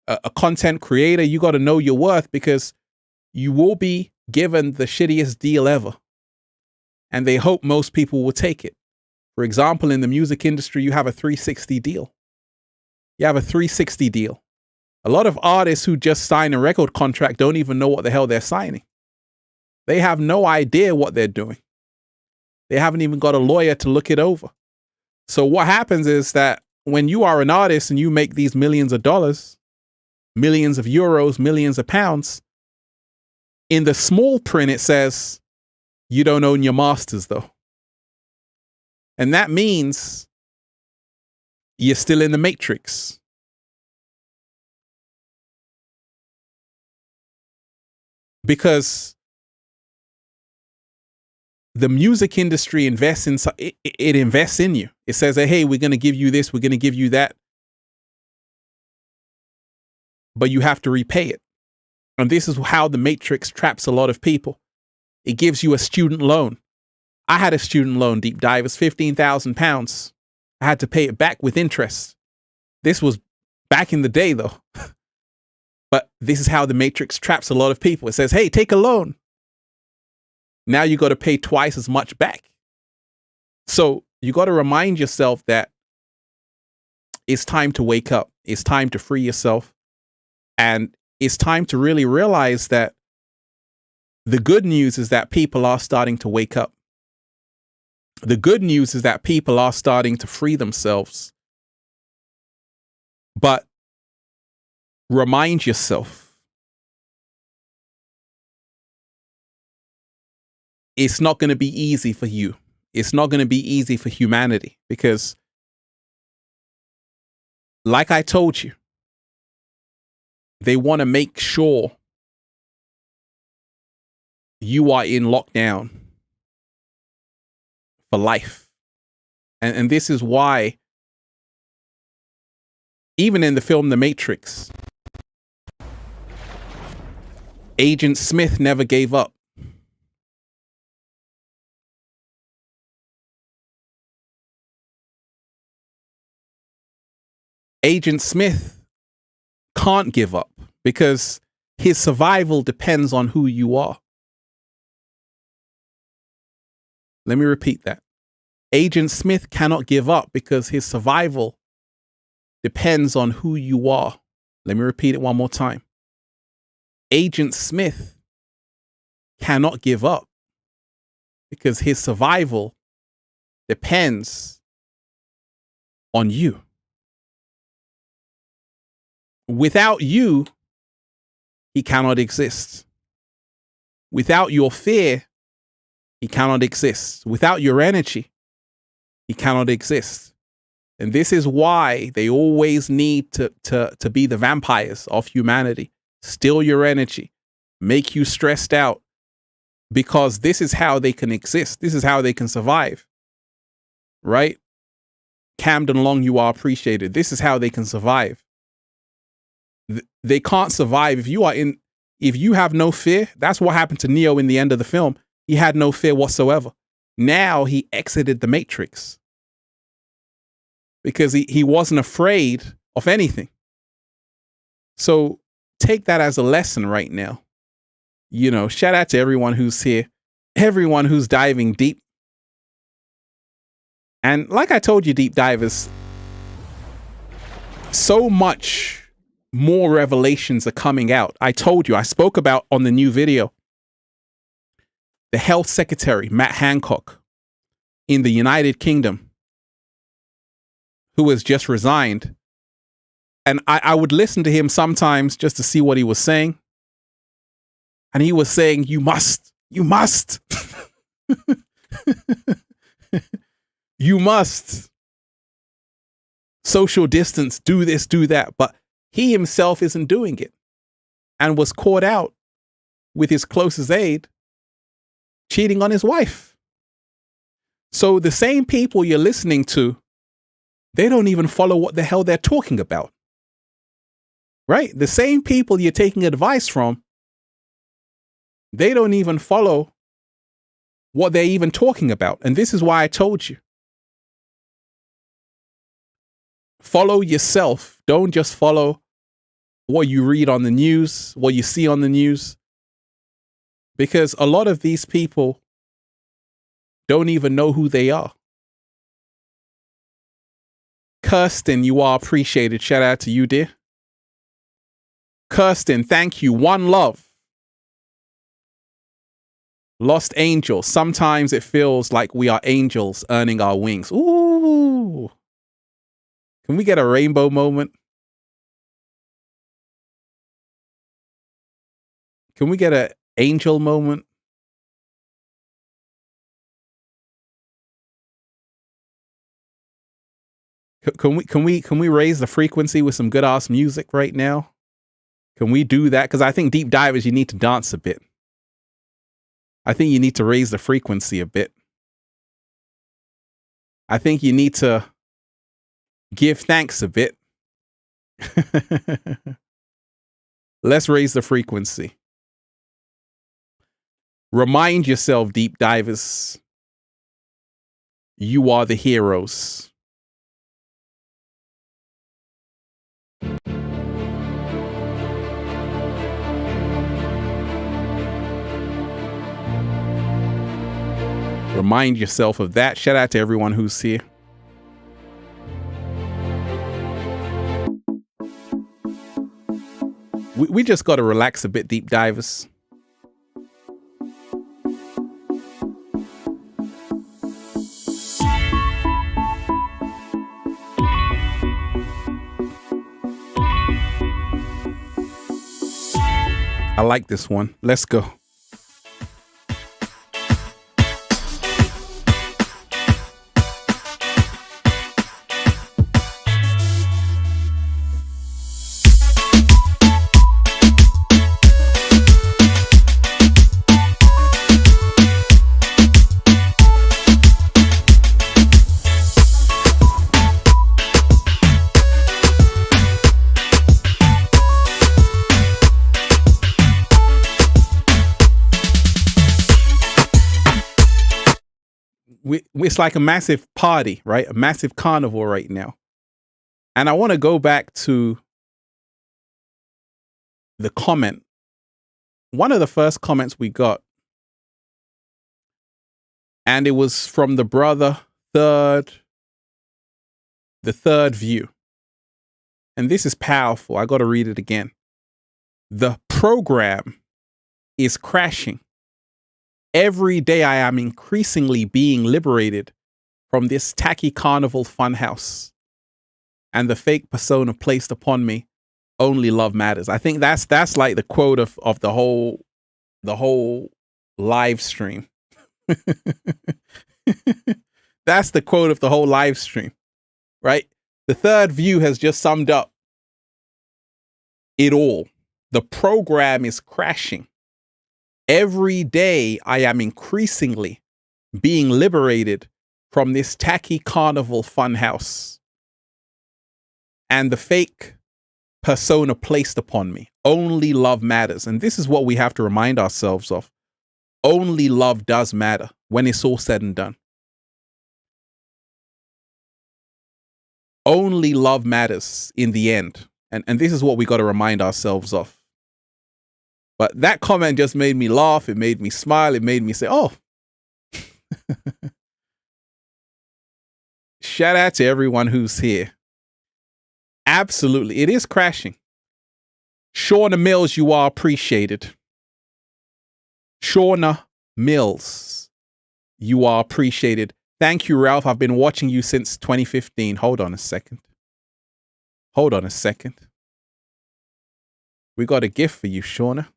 a content creator. You got to know your worth, because you will be given the shittiest deal ever. And they hope most people will take it. For example, in the music industry, you have a 360 deal. You have a 360 deal. A lot of artists who just sign a record contract don't even know what the hell they're signing. They have no idea what they're doing. They haven't even got a lawyer to look it over. So what happens is that when you are an artist and you make these millions of dollars, millions of euros, millions of pounds, in the small print it says, you don't own your masters though. And that means you're still in the Matrix. Because the music industry invests in it invests in you. It says, hey, we're going to give you this, we're going to give you that. But you have to repay it. And this is how the Matrix traps a lot of people. It gives you a student loan. I had a student loan, deep dive. It was £15,000. I had to pay it back with interest. This was back in the day, though. But this is how the Matrix traps a lot of people. It says, hey, take a loan. Now you got to pay twice as much back. So you got to remind yourself that it's time to wake up. It's time to free yourself. And it's time to really realize that the good news is that people are starting to wake up. The good news is that people are starting to free themselves. But remind yourself, it's not going to be easy for you. It's not going to be easy for humanity, because like I told you, they want to make sure you are in lockdown for life. And this is why, even in the film The Matrix, Agent Smith never gave up. Agent Smith can't give up because his survival depends on who you are. Let me repeat that. Agent Smith cannot give up because his survival depends on who you are. Let me repeat it one more time. Agent Smith cannot give up because his survival depends on you. Without you, he cannot exist. Without your fear, he cannot exist. Without your energy, he cannot exist. And this is why they always need to be the vampires of humanity. Steal your energy, make you stressed out, because this is how they can exist. This is how they can survive. Right? Camden Long, you are appreciated. This is how they can survive. They can't survive if you have no fear. That's what happened to Neo in the end of the film. He had no fear whatsoever. Now he exited the Matrix because he wasn't afraid of anything. So take that as a lesson right now. You know, shout out to everyone who's here, everyone who's diving deep. And like I told you, deep divers, so much more revelations are coming out. I told you, I spoke about on the new video, the health secretary, Matt Hancock, in the United Kingdom, who has just resigned. And I would listen to him sometimes just to see what he was saying. And he was saying, you must, you must social distance, do this, do that. But he himself isn't doing it, and was caught out with his closest aide cheating on his wife. So the same people you're listening to, they don't even follow what the hell they're talking about. Right? The same people you're taking advice from, they don't even follow what they're even talking about. And this is why I told you, follow yourself. Don't just follow what you read on the news, what you see on the news. Because a lot of these people don't even know who they are. Kirsten, you are appreciated. Shout out to you, dear. Kirsten, thank you. One love. Lost angel. Sometimes it feels like we are angels earning our wings. Ooh. Can we get a rainbow moment? Can we get an angel moment? Can we raise the frequency with some good ass music right now? Can we do that? Because I think deep divers, you need to dance a bit. I think you need to raise the frequency a bit. I think you need to give thanks a bit. Let's raise the frequency. Remind yourself, deep divers, you are the heroes. Remind yourself of that. Shout out to everyone who's here. We just got to relax a bit, deep divers. I like this one. Let's go. It's like a massive party, right? A massive carnival right now. And I want to go back to the comment. One of the first comments we got, and it was from the brother, the third view. And this is powerful. I got to read it again. The program is crashing. Every day I am increasingly being liberated from this tacky carnival funhouse and the fake persona placed upon me. Only love matters. I think that's like the quote of the whole live stream. That's the quote of the whole live stream, right? The third view has just summed up it all. The program is crashing. Every day I am increasingly being liberated from this tacky carnival funhouse and the fake persona placed upon me. Only love matters. And this is what we have to remind ourselves of. Only love does matter when it's all said and done. Only love matters in the end. And this is what we got to remind ourselves of. But that comment just made me laugh. It made me smile. It made me say, oh. Shout out to everyone who's here. Absolutely. It is crashing. Shauna Mills, you are appreciated. Shauna Mills, you are appreciated. Thank you, Ralph. I've been watching you since 2015. Hold on a second. We got a gift for you, Shauna.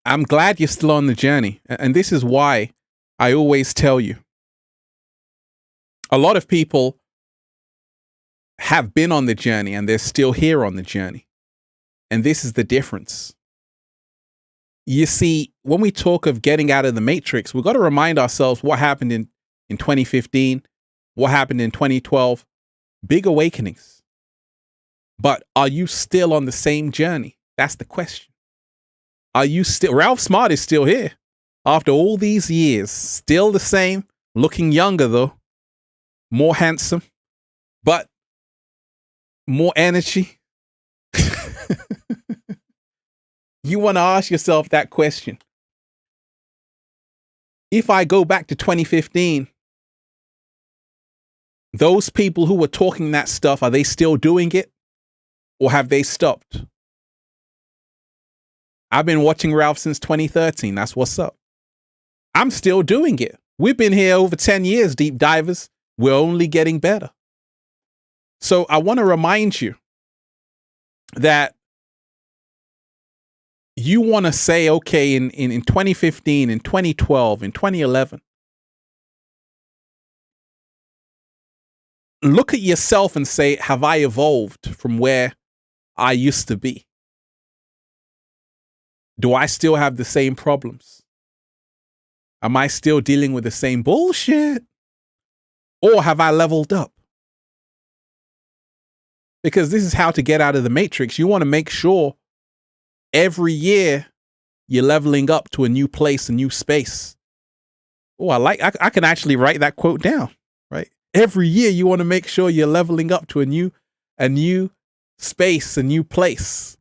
I'm glad you're still on the journey. And this is why I always tell you. A lot of people have been on the journey and they're still here on the journey. And this is the difference. You see, when we talk of getting out of the matrix, we've got to remind ourselves what happened in 2015, what happened in 2012, big awakenings. But are you still on the same journey? That's the question. Are you still, Ralph Smart is still here after all these years, still the same, looking younger though, more handsome, but more energy. You want to ask yourself that question. If I go back to 2015, those people who were talking that stuff, are they still doing it or have they stopped? I've been watching Ralph since 2013. That's what's up. I'm still doing it. We've been here over 10 years, deep divers. We're only getting better. So I want to remind you that you want to say, okay, in 2015, in 2012, in 2011, look at yourself and say, have I evolved from where I used to be? Do I still have the same problems? Am I still dealing with the same bullshit? Or have I leveled up? Because this is how to get out of the matrix. You want to make sure every year you're leveling up to a new place, a new space. Oh, I can actually write that quote down, right? Every year you want to make sure you're leveling up to a new space, a new place.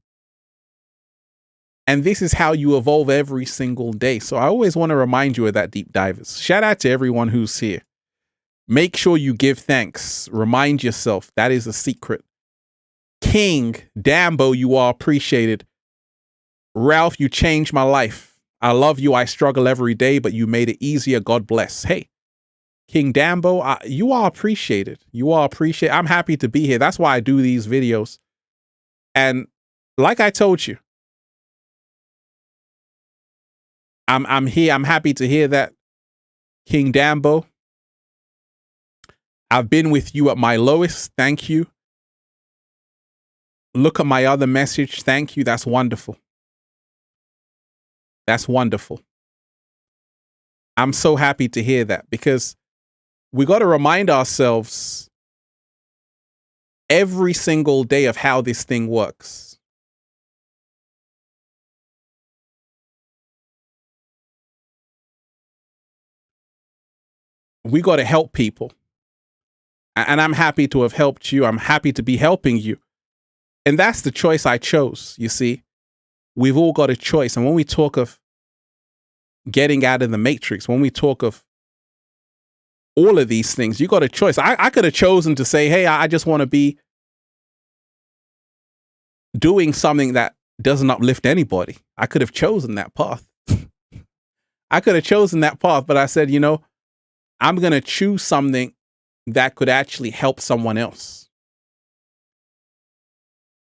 And this is how you evolve every single day. So I always want to remind you of that, deep divers. Shout out to everyone who's here. Make sure you give thanks. Remind yourself that is a secret. King Dambo, you are appreciated. Ralph, you changed my life. I love you. I struggle every day, but you made it easier. God bless. Hey, King Dambo, you are appreciated. You are appreciated. I'm happy to be here. That's why I do these videos. And like I told you, I'm here. I'm happy to hear that, King Dambo. I've been with you at my lowest. Thank you. Look at my other message. Thank you. That's wonderful. That's wonderful. I'm so happy to hear that because we got to remind ourselves every single day of how this thing works. We got to help people. And I'm happy to have helped you. I'm happy to be helping you. And that's the choice I chose, you see. We've all got a choice. And when we talk of getting out of the matrix, when we talk of all of these things, you got a choice. I could have chosen to say, hey, I just want to be doing something that doesn't uplift anybody. I could have chosen that path. I could have chosen that path, but I said, you know, I'm going to choose something that could actually help someone else.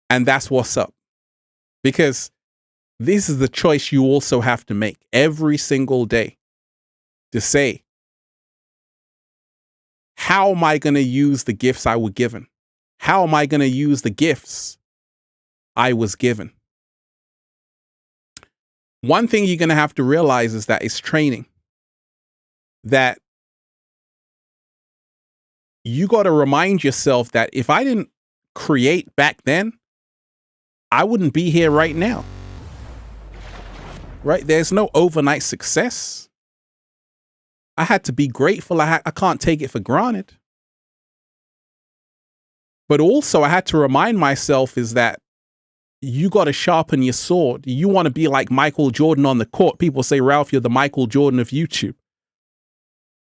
And that's what's up. Because this is the choice you also have to make every single day to say, how am I going to use the gifts I was given? How am I going to use the gifts I was given? One thing you're going to have to realize is that it's training. That you got to remind yourself that if I didn't create back then, I wouldn't be here right now. Right? There's no overnight success. I had to be grateful. I can't take it for granted. But also I had to remind myself is that you got to sharpen your sword. You want to be like Michael Jordan on the court. People say, Ralph, you're the Michael Jordan of YouTube.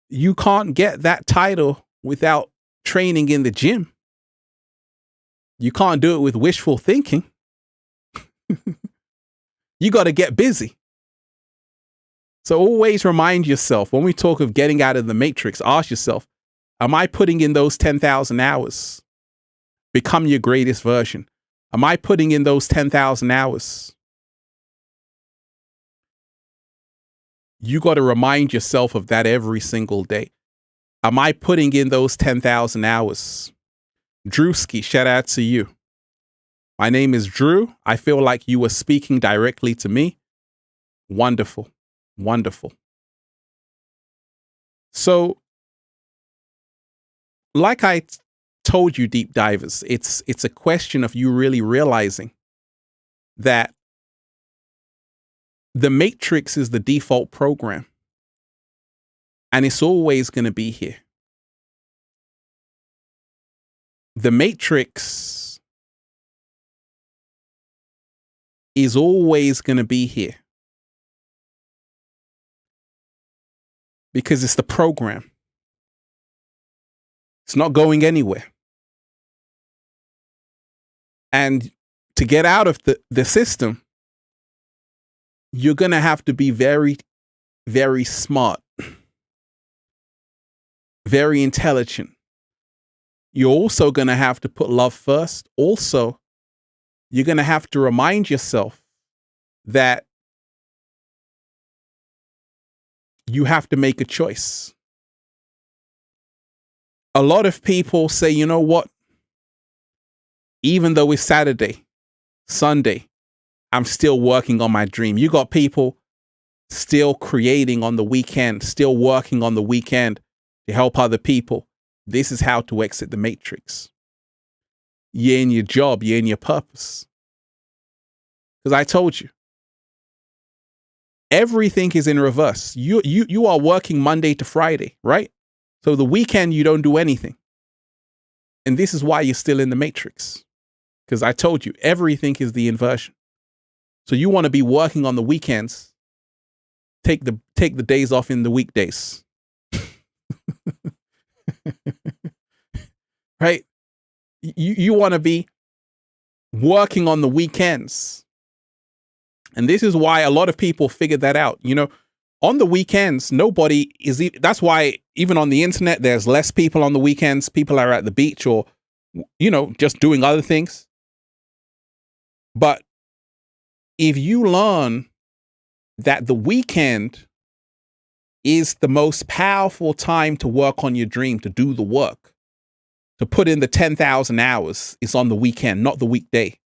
You can't get that title without training in the gym. You can't do it with wishful thinking. You got to get busy. So always remind yourself, when we talk of getting out of the matrix, ask yourself, am I putting in those 10,000 hours? Become your greatest version. Am I putting in those 10,000 hours? You got to remind yourself of that every single day. Am I putting in those 10,000 hours? Drewski, shout out to you. My name is Drew. I feel like you were speaking directly to me. Wonderful. Wonderful. So, like I told you, deep divers, it's a question of you really realizing that the matrix is the default program, and it's always going to be here. The matrix is always going to be here because it's the program. It's not going anywhere. And to get out of the system, you're going to have to be very, very smart, very intelligent. You're also going to have to put love first. Also, you're going to have to remind yourself that you have to make a choice. A lot of people say, you know what? Even though it's Saturday, Sunday, I'm still working on my dream. You got people still creating on the weekend, still working on the weekend to help other people. This is how to exit the matrix. You're in your job, you're in your purpose. Because I told you, everything is in reverse. You are working Monday to Friday, right? So the weekend, you don't do anything. And this is why you're still in the matrix. Because I told you, everything is the inversion. So you want to be working on the weekends. Take the days off in the weekdays. Right? You want to be working on the weekends. And this is why a lot of people figured that out. You know, on the weekends, nobody is, that's why even on the internet, there's less people on the weekends. People are at the beach or, you know, just doing other things. But if you learn that the weekend is the most powerful time to work on your dream, to do the work, to put in the 10,000 hours, is on the weekend, not the weekday.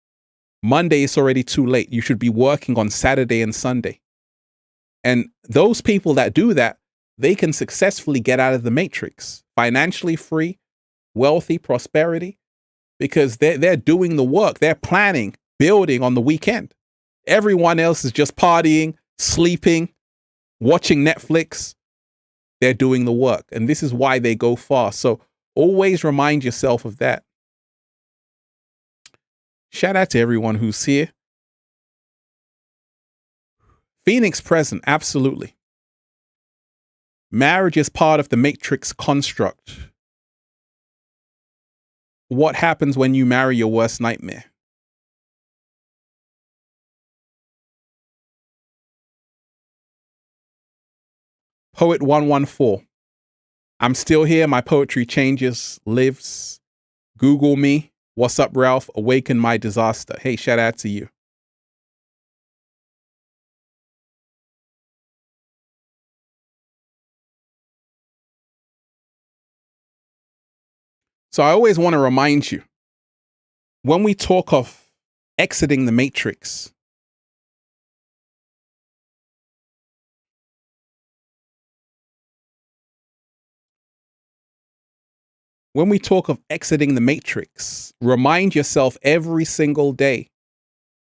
Monday is already too late. You should be working on Saturday and Sunday. And those people that do that, they can successfully get out of the matrix, financially free, wealthy, prosperity, because they're doing the work. They're planning, building on the weekend. Everyone else is just partying, sleeping, watching Netflix. They're doing the work. And this is why they go far. So always remind yourself of that. Shout out to everyone who's here. Phoenix present, absolutely. Marriage is part of the matrix construct. What happens when you marry your worst nightmare? Poet 114. I'm still here. My poetry changes, lives. Google me. What's up, Ralph? Awaken my disaster. Hey, shout out to you. So I always want to remind you, when we talk of exiting the matrix, remind yourself every single day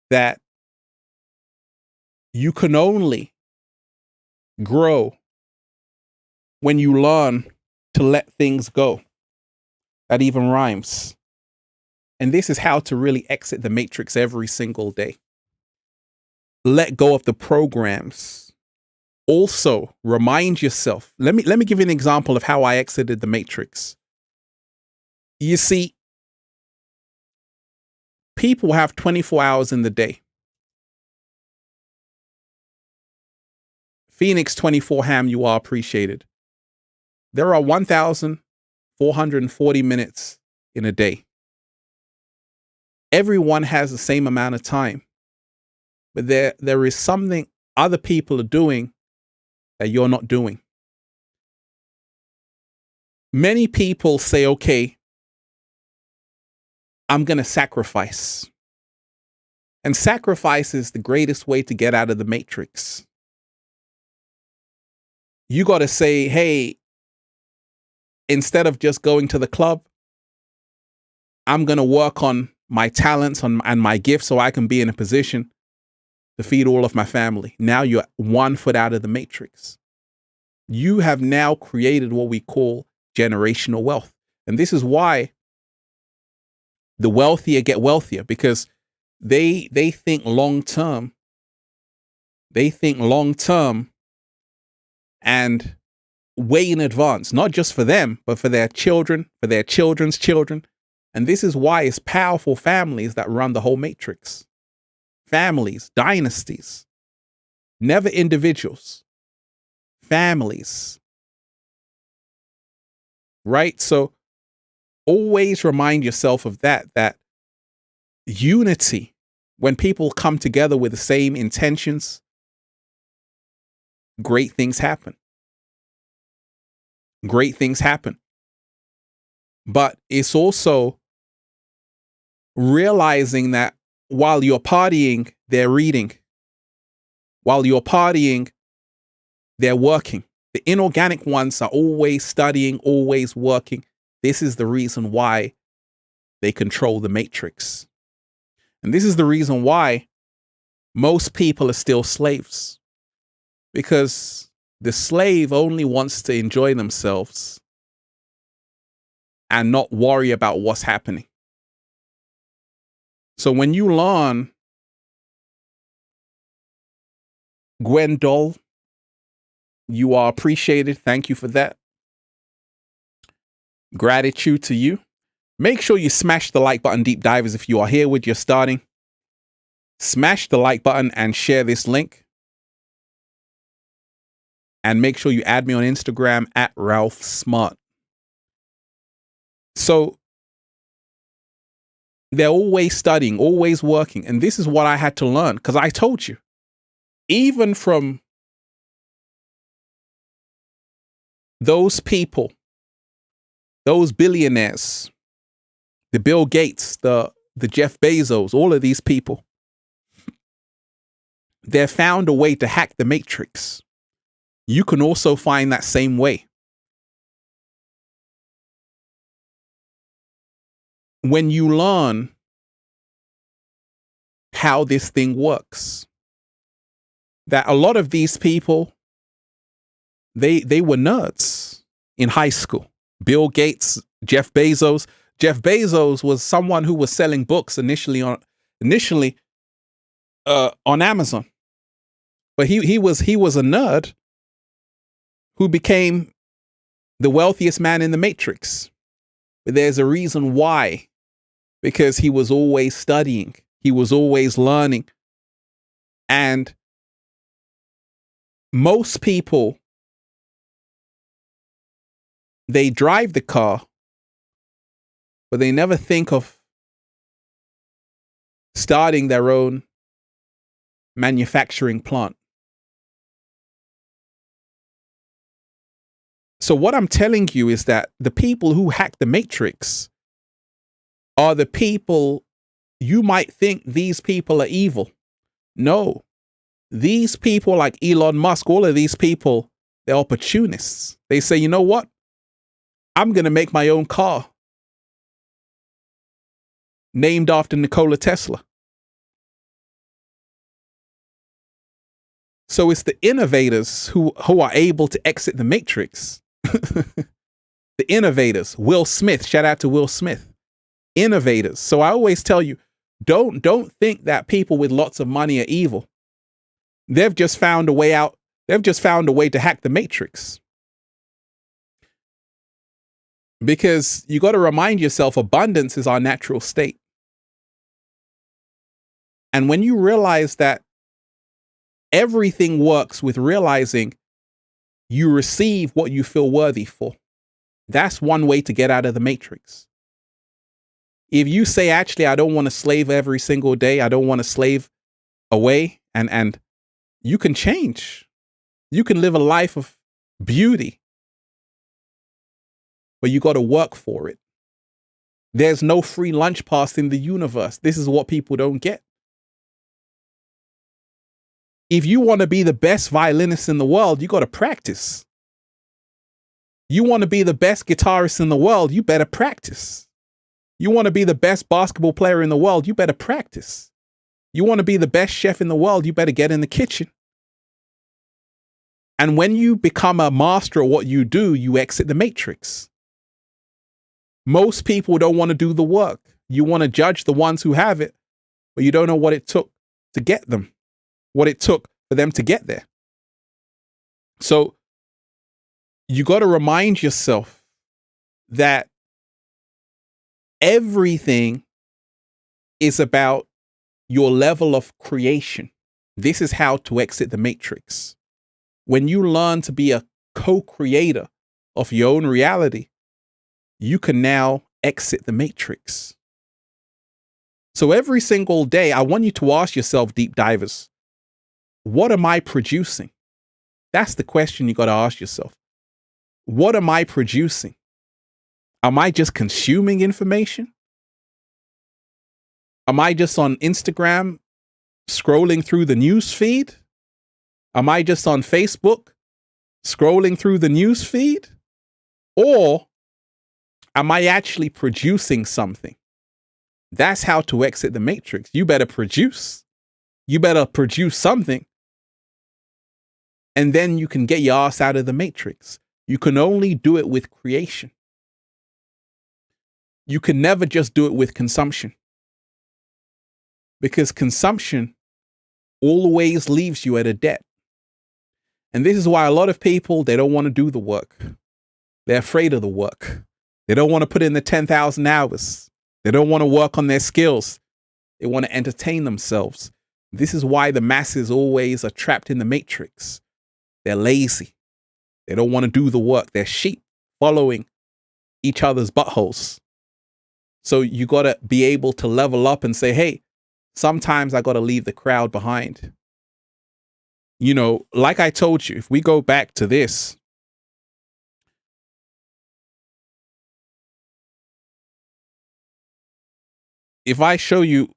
that you can only grow when you learn to let things go. That even rhymes. And this is how to really exit the matrix every single day. Let go of the programs. Also, remind yourself. Let me give you an example of how I exited the matrix. You see, people have 24 hours in the day. Phoenix 24 Ham, you are appreciated. There are 1,440 minutes in a day. Everyone has the same amount of time. But there is something other people are doing that you're not doing. Many people say, okay, I'm going to sacrifice. And sacrifice is the greatest way to get out of the matrix. You got to say, hey, instead of just going to the club, I'm going to work on my talents and my gifts so I can be in a position to feed all of my family. Now you're 1 foot out of the matrix. You have now created what we call generational wealth. And this is why the wealthier get wealthier, because they think long term. They think long term and way in advance, not just for them, but for their children, for their children's children. And this is why it's powerful families that run the whole matrix. Families, dynasties, never individuals, families. Right? So always remind yourself of that unity, when people come together with the same intentions, great things happen. Great things happen. But it's also realizing that while you're partying, they're reading. While you're partying, they're working. The inorganic ones are always studying, always working. This is the reason why they control the matrix. And this is the reason why most people are still slaves. Because the slave only wants to enjoy themselves and not worry about what's happening. So when you learn, Gwendol, you are appreciated. Thank you for that. Gratitude to you. Make sure you smash the like button, deep divers, if you are here with your starting. Smash the like button and share this link. And make sure you add me on Instagram at Ralph Smart. So they're always studying, always working. And this is what I had to learn, because I told you, even from those people, those billionaires, the Bill Gates, the Jeff Bezos, all of these people, they've found a way to hack the matrix. You can also find that same way. When you learn how this thing works, that a lot of these people, they were nerds in high school. Bill Gates, Jeff Bezos. Jeff Bezos was someone who was selling books initially on Amazon, but he was a nerd who became the wealthiest man in the matrix. But there's a reason why. Because he was always studying. He was always learning. And most people, they drive the car, but they never think of starting their own manufacturing plant. So what I'm telling you is that the people who hack the matrix are the people, you might think these people are evil. No, these people like Elon Musk, all of these people, they're opportunists. They say, you know what? I'm going to make my own car named after Nikola Tesla. So it's the innovators who are able to exit the matrix. The innovators, Will Smith, shout out to Will Smith. innovators. So I always tell you, don't think that people with lots of money are evil. They've just found a way out. They've just found a way to hack the matrix. Because you got to remind yourself, abundance is our natural state. And when you realize that everything works with realizing you receive what you feel worthy for, that's one way to get out of the matrix. If you say, actually, I don't want to slave every single day, I don't want to slave away, and you can change. You can live a life of beauty, but you got to work for it. There's no free lunch pass in the universe. This is what people don't get. If you want to be the best violinist in the world, you got to practice. You want to be the best guitarist in the world, you better practice. You want to be the best basketball player in the world, you better practice. You want to be the best chef in the world, you better get in the kitchen. And when you become a master at what you do, you exit the matrix. Most people don't want to do the work. You want to judge the ones who have it, but you don't know what it took to get them, what it took for them to get there. So you got to remind yourself that everything is about your level of creation. This is how to exit the matrix. When you learn to be a co-creator of your own reality, you can now exit the matrix. So every single day, I want you to ask yourself, deep divers, what am I producing? That's the question you got to ask yourself. What am I producing? Am I just consuming information? Am I just on Instagram scrolling through the news feed? Am I just on Facebook scrolling through the news feed? Or am I actually producing something? That's how to exit the matrix. You better produce. You better produce something. And then you can get your ass out of the matrix. You can only do it with creation. You can never just do it with consumption. Because consumption always leaves you at a debt. And this is why a lot of people, they don't want to do the work. They're afraid of the work. They don't want to put in the 10,000 hours. They don't want to work on their skills. They want to entertain themselves. This is why the masses always are trapped in the matrix. They're lazy. They don't want to do the work. They're sheep following each other's buttholes. So you got to be able to level up and say, hey, sometimes I got to leave the crowd behind. You know, like I told you, if we go back to this, if I show you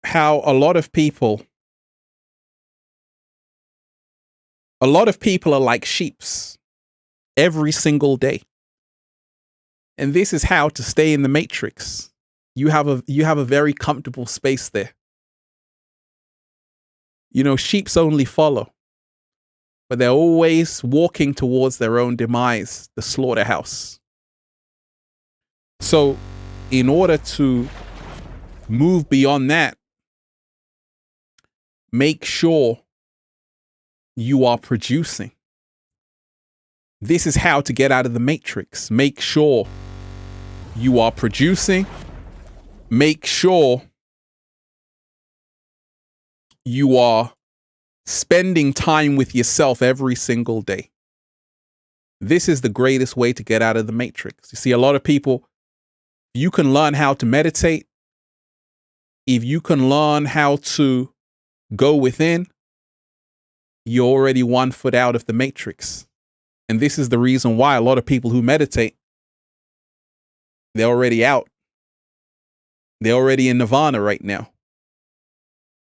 how a lot of people are like sheeps every single day. And this is how to stay in the matrix. You have a very comfortable space there. You know, sheeps only follow, but they're always walking towards their own demise, the slaughterhouse. So in order to move beyond that, make sure you are producing. This is how to get out of the matrix. Make sure you are producing. Make sure you are spending time with yourself every single day. This is the greatest way to get out of the matrix. You see, a lot of people, you can learn how to meditate. If you can learn how to go within, you're already 1 foot out of the matrix. And this is the reason why a lot of people who meditate, they're already out. They're already in nirvana right now.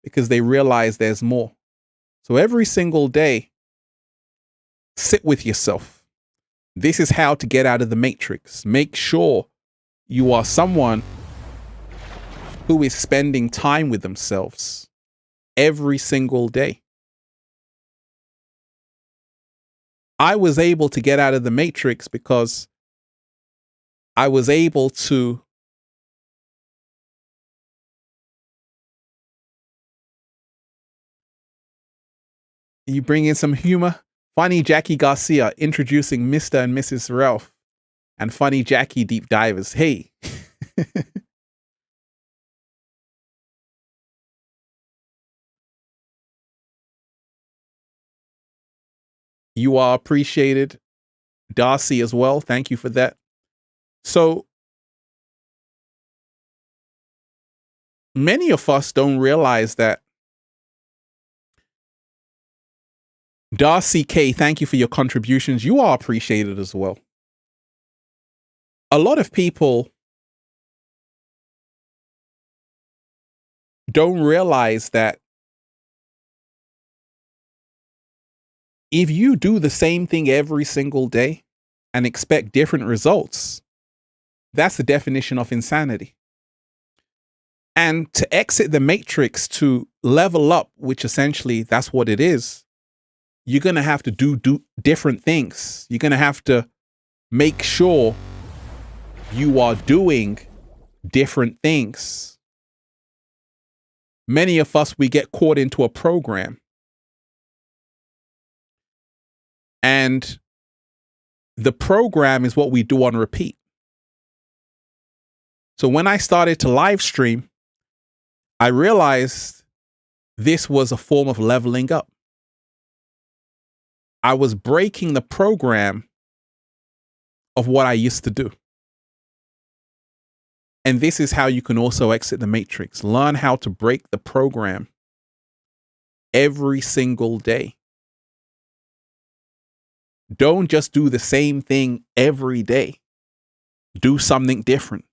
Because they realize there's more. So every single day, sit with yourself. This is how to get out of the matrix. Make sure you are someone who is spending time with themselves every single day. I was able to get out of the matrix because I was able to You bring in some humor. Funny Jackie Garcia introducing Mr. and Mrs. Ralph and Funny Jackie Deep Divers. Hey. You are appreciated. Darcy as well. Thank you for that. So many of us don't realize that. Darcy K, thank you for your contributions. You are appreciated as well. A lot of people don't realize that if you do the same thing every single day and expect different results, that's the definition of insanity. And to exit the matrix, to level up, which essentially that's what it is, you're going to have to do different things. You're going to have to make sure you are doing different things. Many of us, we get caught into a program. And the program is what we do on repeat. So when I started to live stream, I realized this was a form of leveling up. I was breaking the program of what I used to do. And this is how you can also exit the matrix. Learn how to break the program every single day. Don't just do the same thing every day. Do something different.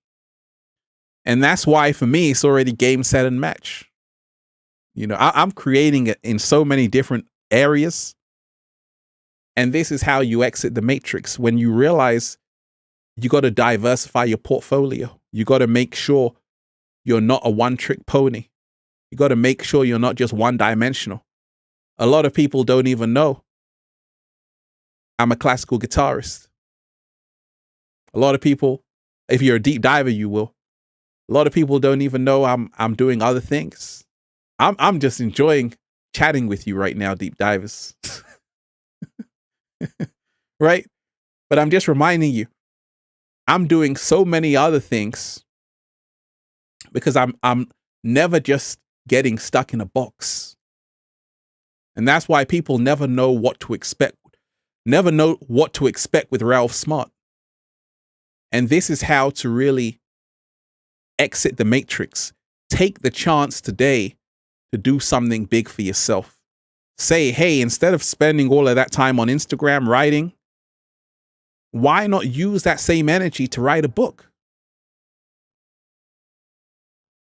And that's why for me, it's already game, set, and match. You know, I'm creating it in so many different areas. And this is how you exit the matrix. When you realize you got to diversify your portfolio. You got to make sure you're not a one-trick pony. You got to make sure you're not just one-dimensional. A lot of people don't even know I'm a classical guitarist. A lot of people, if you're a deep diver, you will. A lot of people don't even know I'm doing other things. I'm just enjoying chatting with you right now, deep divers. Right? But I'm just reminding you, I'm doing so many other things because I'm never just getting stuck in a box. And that's why people never know what to expect. Never know what to expect with Ralph Smart. And this is how to really exit the matrix. Take the chance today to do something big for yourself. Say, hey, instead of spending all of that time on Instagram writing, why not use that same energy to write a book?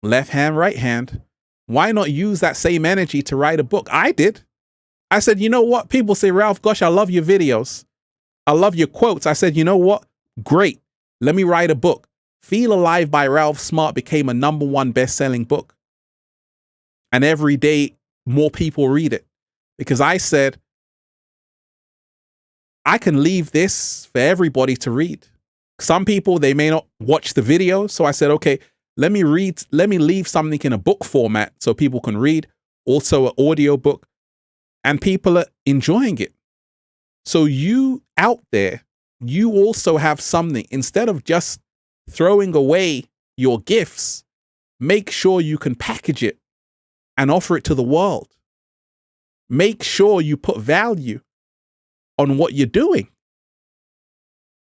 Left hand, right hand. Why not use that same energy to write a book? I did. I said, you know what? People say, Ralph, gosh, I love your videos. I love your quotes. I said, you know what? Great. Let me write a book. Feel Alive by Ralph Smart became a #1 best-selling book. And every day, more people read it. Because I said, I can leave this for everybody to read. Some people, they may not watch the video. So I said, okay, let me leave something in a book format so people can read. Also an audio book. And people are enjoying it. So you out there, you also have something. Instead of just throwing away your gifts, make sure you can package it and offer it to the world. Make sure you put value on what you're doing.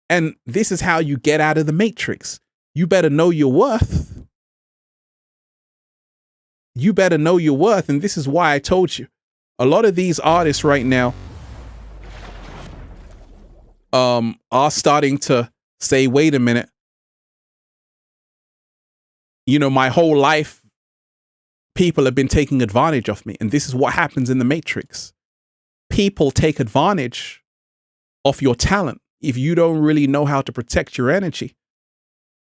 And this is how you get out of the matrix. You better know your worth. You better know your worth. And this is why I told you, a lot of these artists right now are starting to say, wait a minute. You know, my whole life, people have been taking advantage of me. And this is what happens in the matrix. People take advantage of your talent if you don't really know how to protect your energy.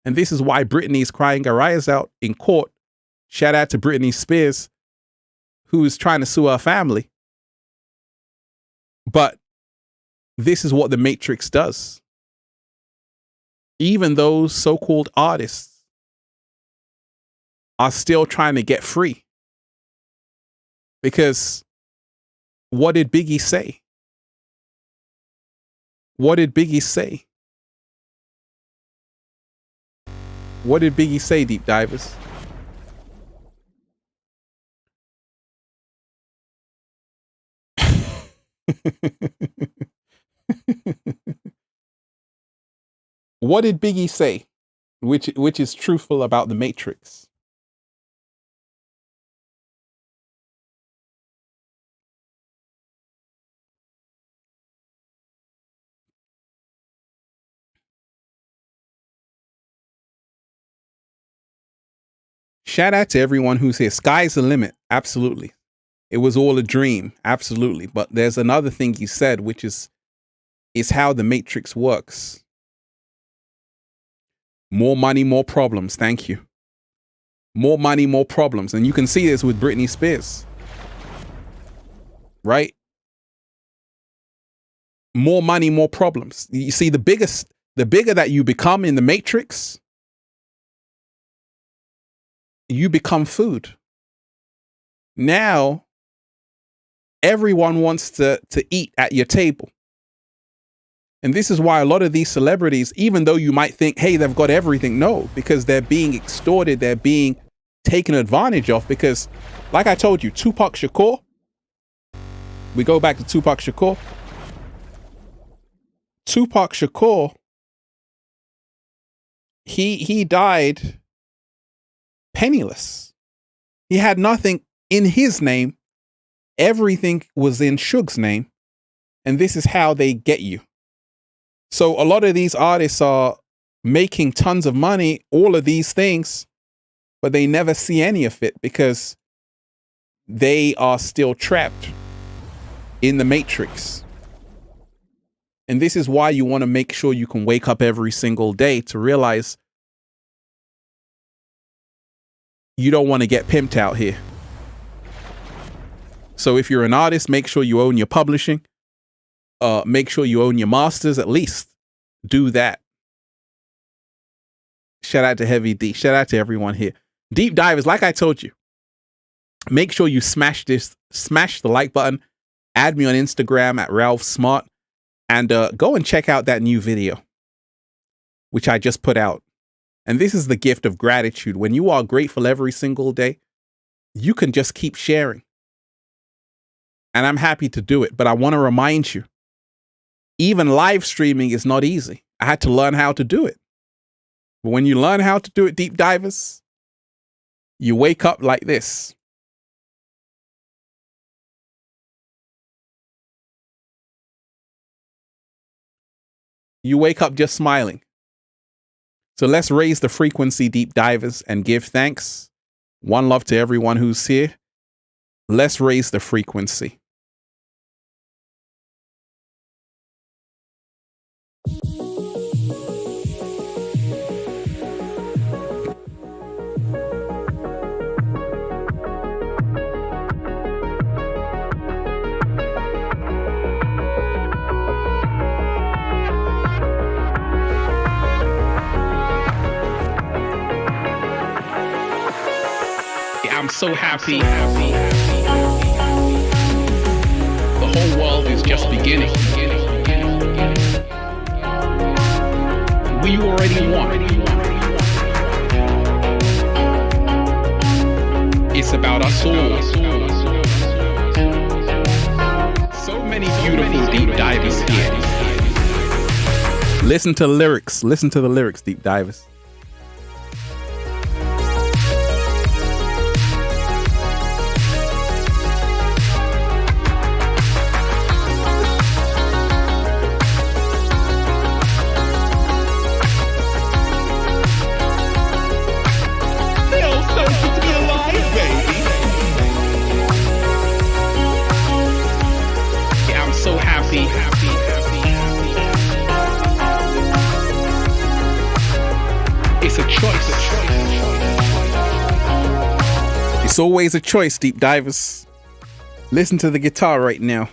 And this is why Britney is crying her eyes out in court. Shout out to Britney Spears, who is trying to sue her family. But this is what the matrix does. Even those so-called artists are still trying to get free. Because What did Biggie say? What did Biggie say? What did Biggie say, deep divers? What did Biggie say, which is truthful about the Matrix? Shout out to everyone who's here. Sky's the limit. Absolutely. It was all a dream. Absolutely. But there's another thing he said, which is how the Matrix works. More money, more problems. Thank you. More money, more problems. And you can see this with Britney Spears. Right? More money, more problems. You see, the bigger that you become in the Matrix, you become food. Now, everyone wants to eat at your table. And this is why a lot of these celebrities, even though you might think, hey, they've got everything, no, because they're being extorted, they're being taken advantage of. Because, like I told you, Tupac Shakur, we go back to Tupac Shakur. Tupac Shakur, he died penniless. He had nothing in his name. Everything was in Suge's name. And this is how they get you. So a lot of these artists are making tons of money, all of these things, but they never see any of it because they are still trapped in the Matrix. And this is why you want to make sure you can wake up every single day to realize you don't want to get pimped out here. So if you're an artist, make sure you own your publishing. Make sure you own your masters, at least. Do that. Shout out to Heavy D. Shout out to everyone here. Deep divers, like I told you, make sure you smash the like button. Add me on Instagram at Ralph Smart. And go and check out that new video, which I just put out. And this is the gift of gratitude. When you are grateful every single day, you can just keep sharing. And I'm happy to do it. But I want to remind you, even live streaming is not easy. I had to learn how to do it. But when you learn how to do it, deep divers, you wake up like this. You wake up just smiling. So let's raise the frequency, deep divers, and give thanks. One love to everyone who's here. Let's raise the frequency. I'm so happy. The whole world is just beginning. We already won. It's about us all. So many beautiful deep divers here. Listen to the lyrics. Listen to the lyrics, deep divers. It's a choice. It's always a choice, deep divers. Listen to the guitar right now.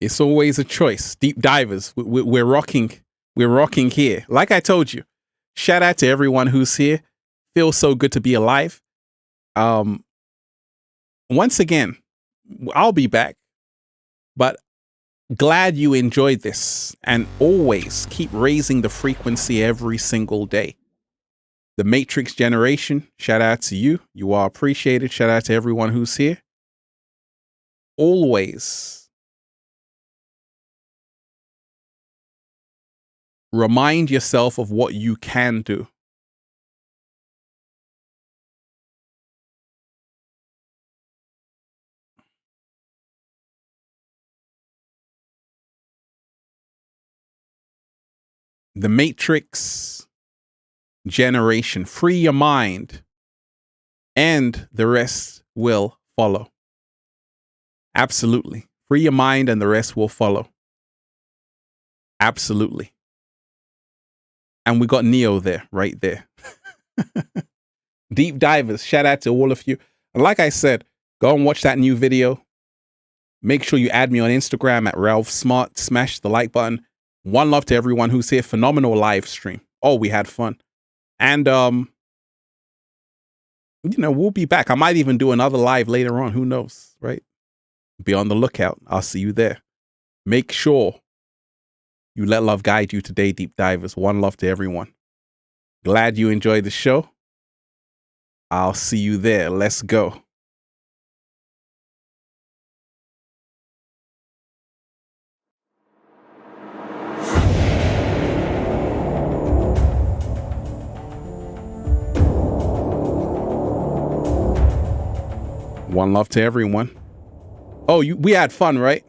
It's always a choice. Deep divers, we're rocking. We're rocking here. Like I told you, shout out to everyone who's here. Feels so good to be alive. Once again, I'll be back, but glad you enjoyed this, and always keep raising the frequency every single day. The Matrix generation, shout out to you. You are appreciated. Shout out to everyone who's here. Always remind yourself of what you can do. The Matrix generation. Free your mind, and the rest will follow. Absolutely. Free your mind, and the rest will follow. Absolutely. And we got Neo there, right there. Deep divers, shout out to all of you. And like I said, go and watch that new video. Make sure you add me on Instagram at Ralph Smart. Smash the like button. One love to everyone who's here. Phenomenal live stream. Oh, we had fun. And, we'll be back. I might even do another live later on. Who knows, right? Be on the lookout. I'll see you there. Make sure you let love guide you today, deep divers. One love to everyone. Glad you enjoyed the show. I'll see you there. Let's go. One love to everyone. Oh, we had fun, right?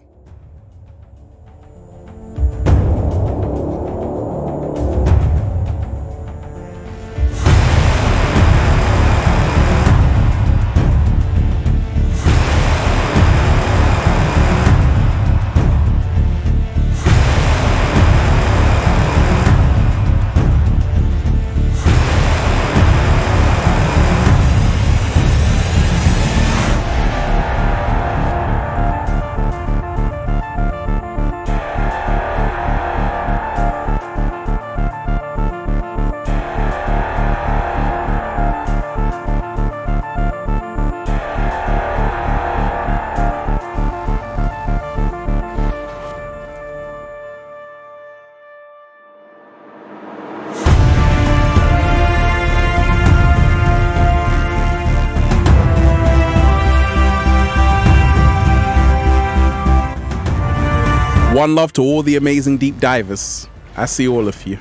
One love to all the amazing deep divers. I see all of you.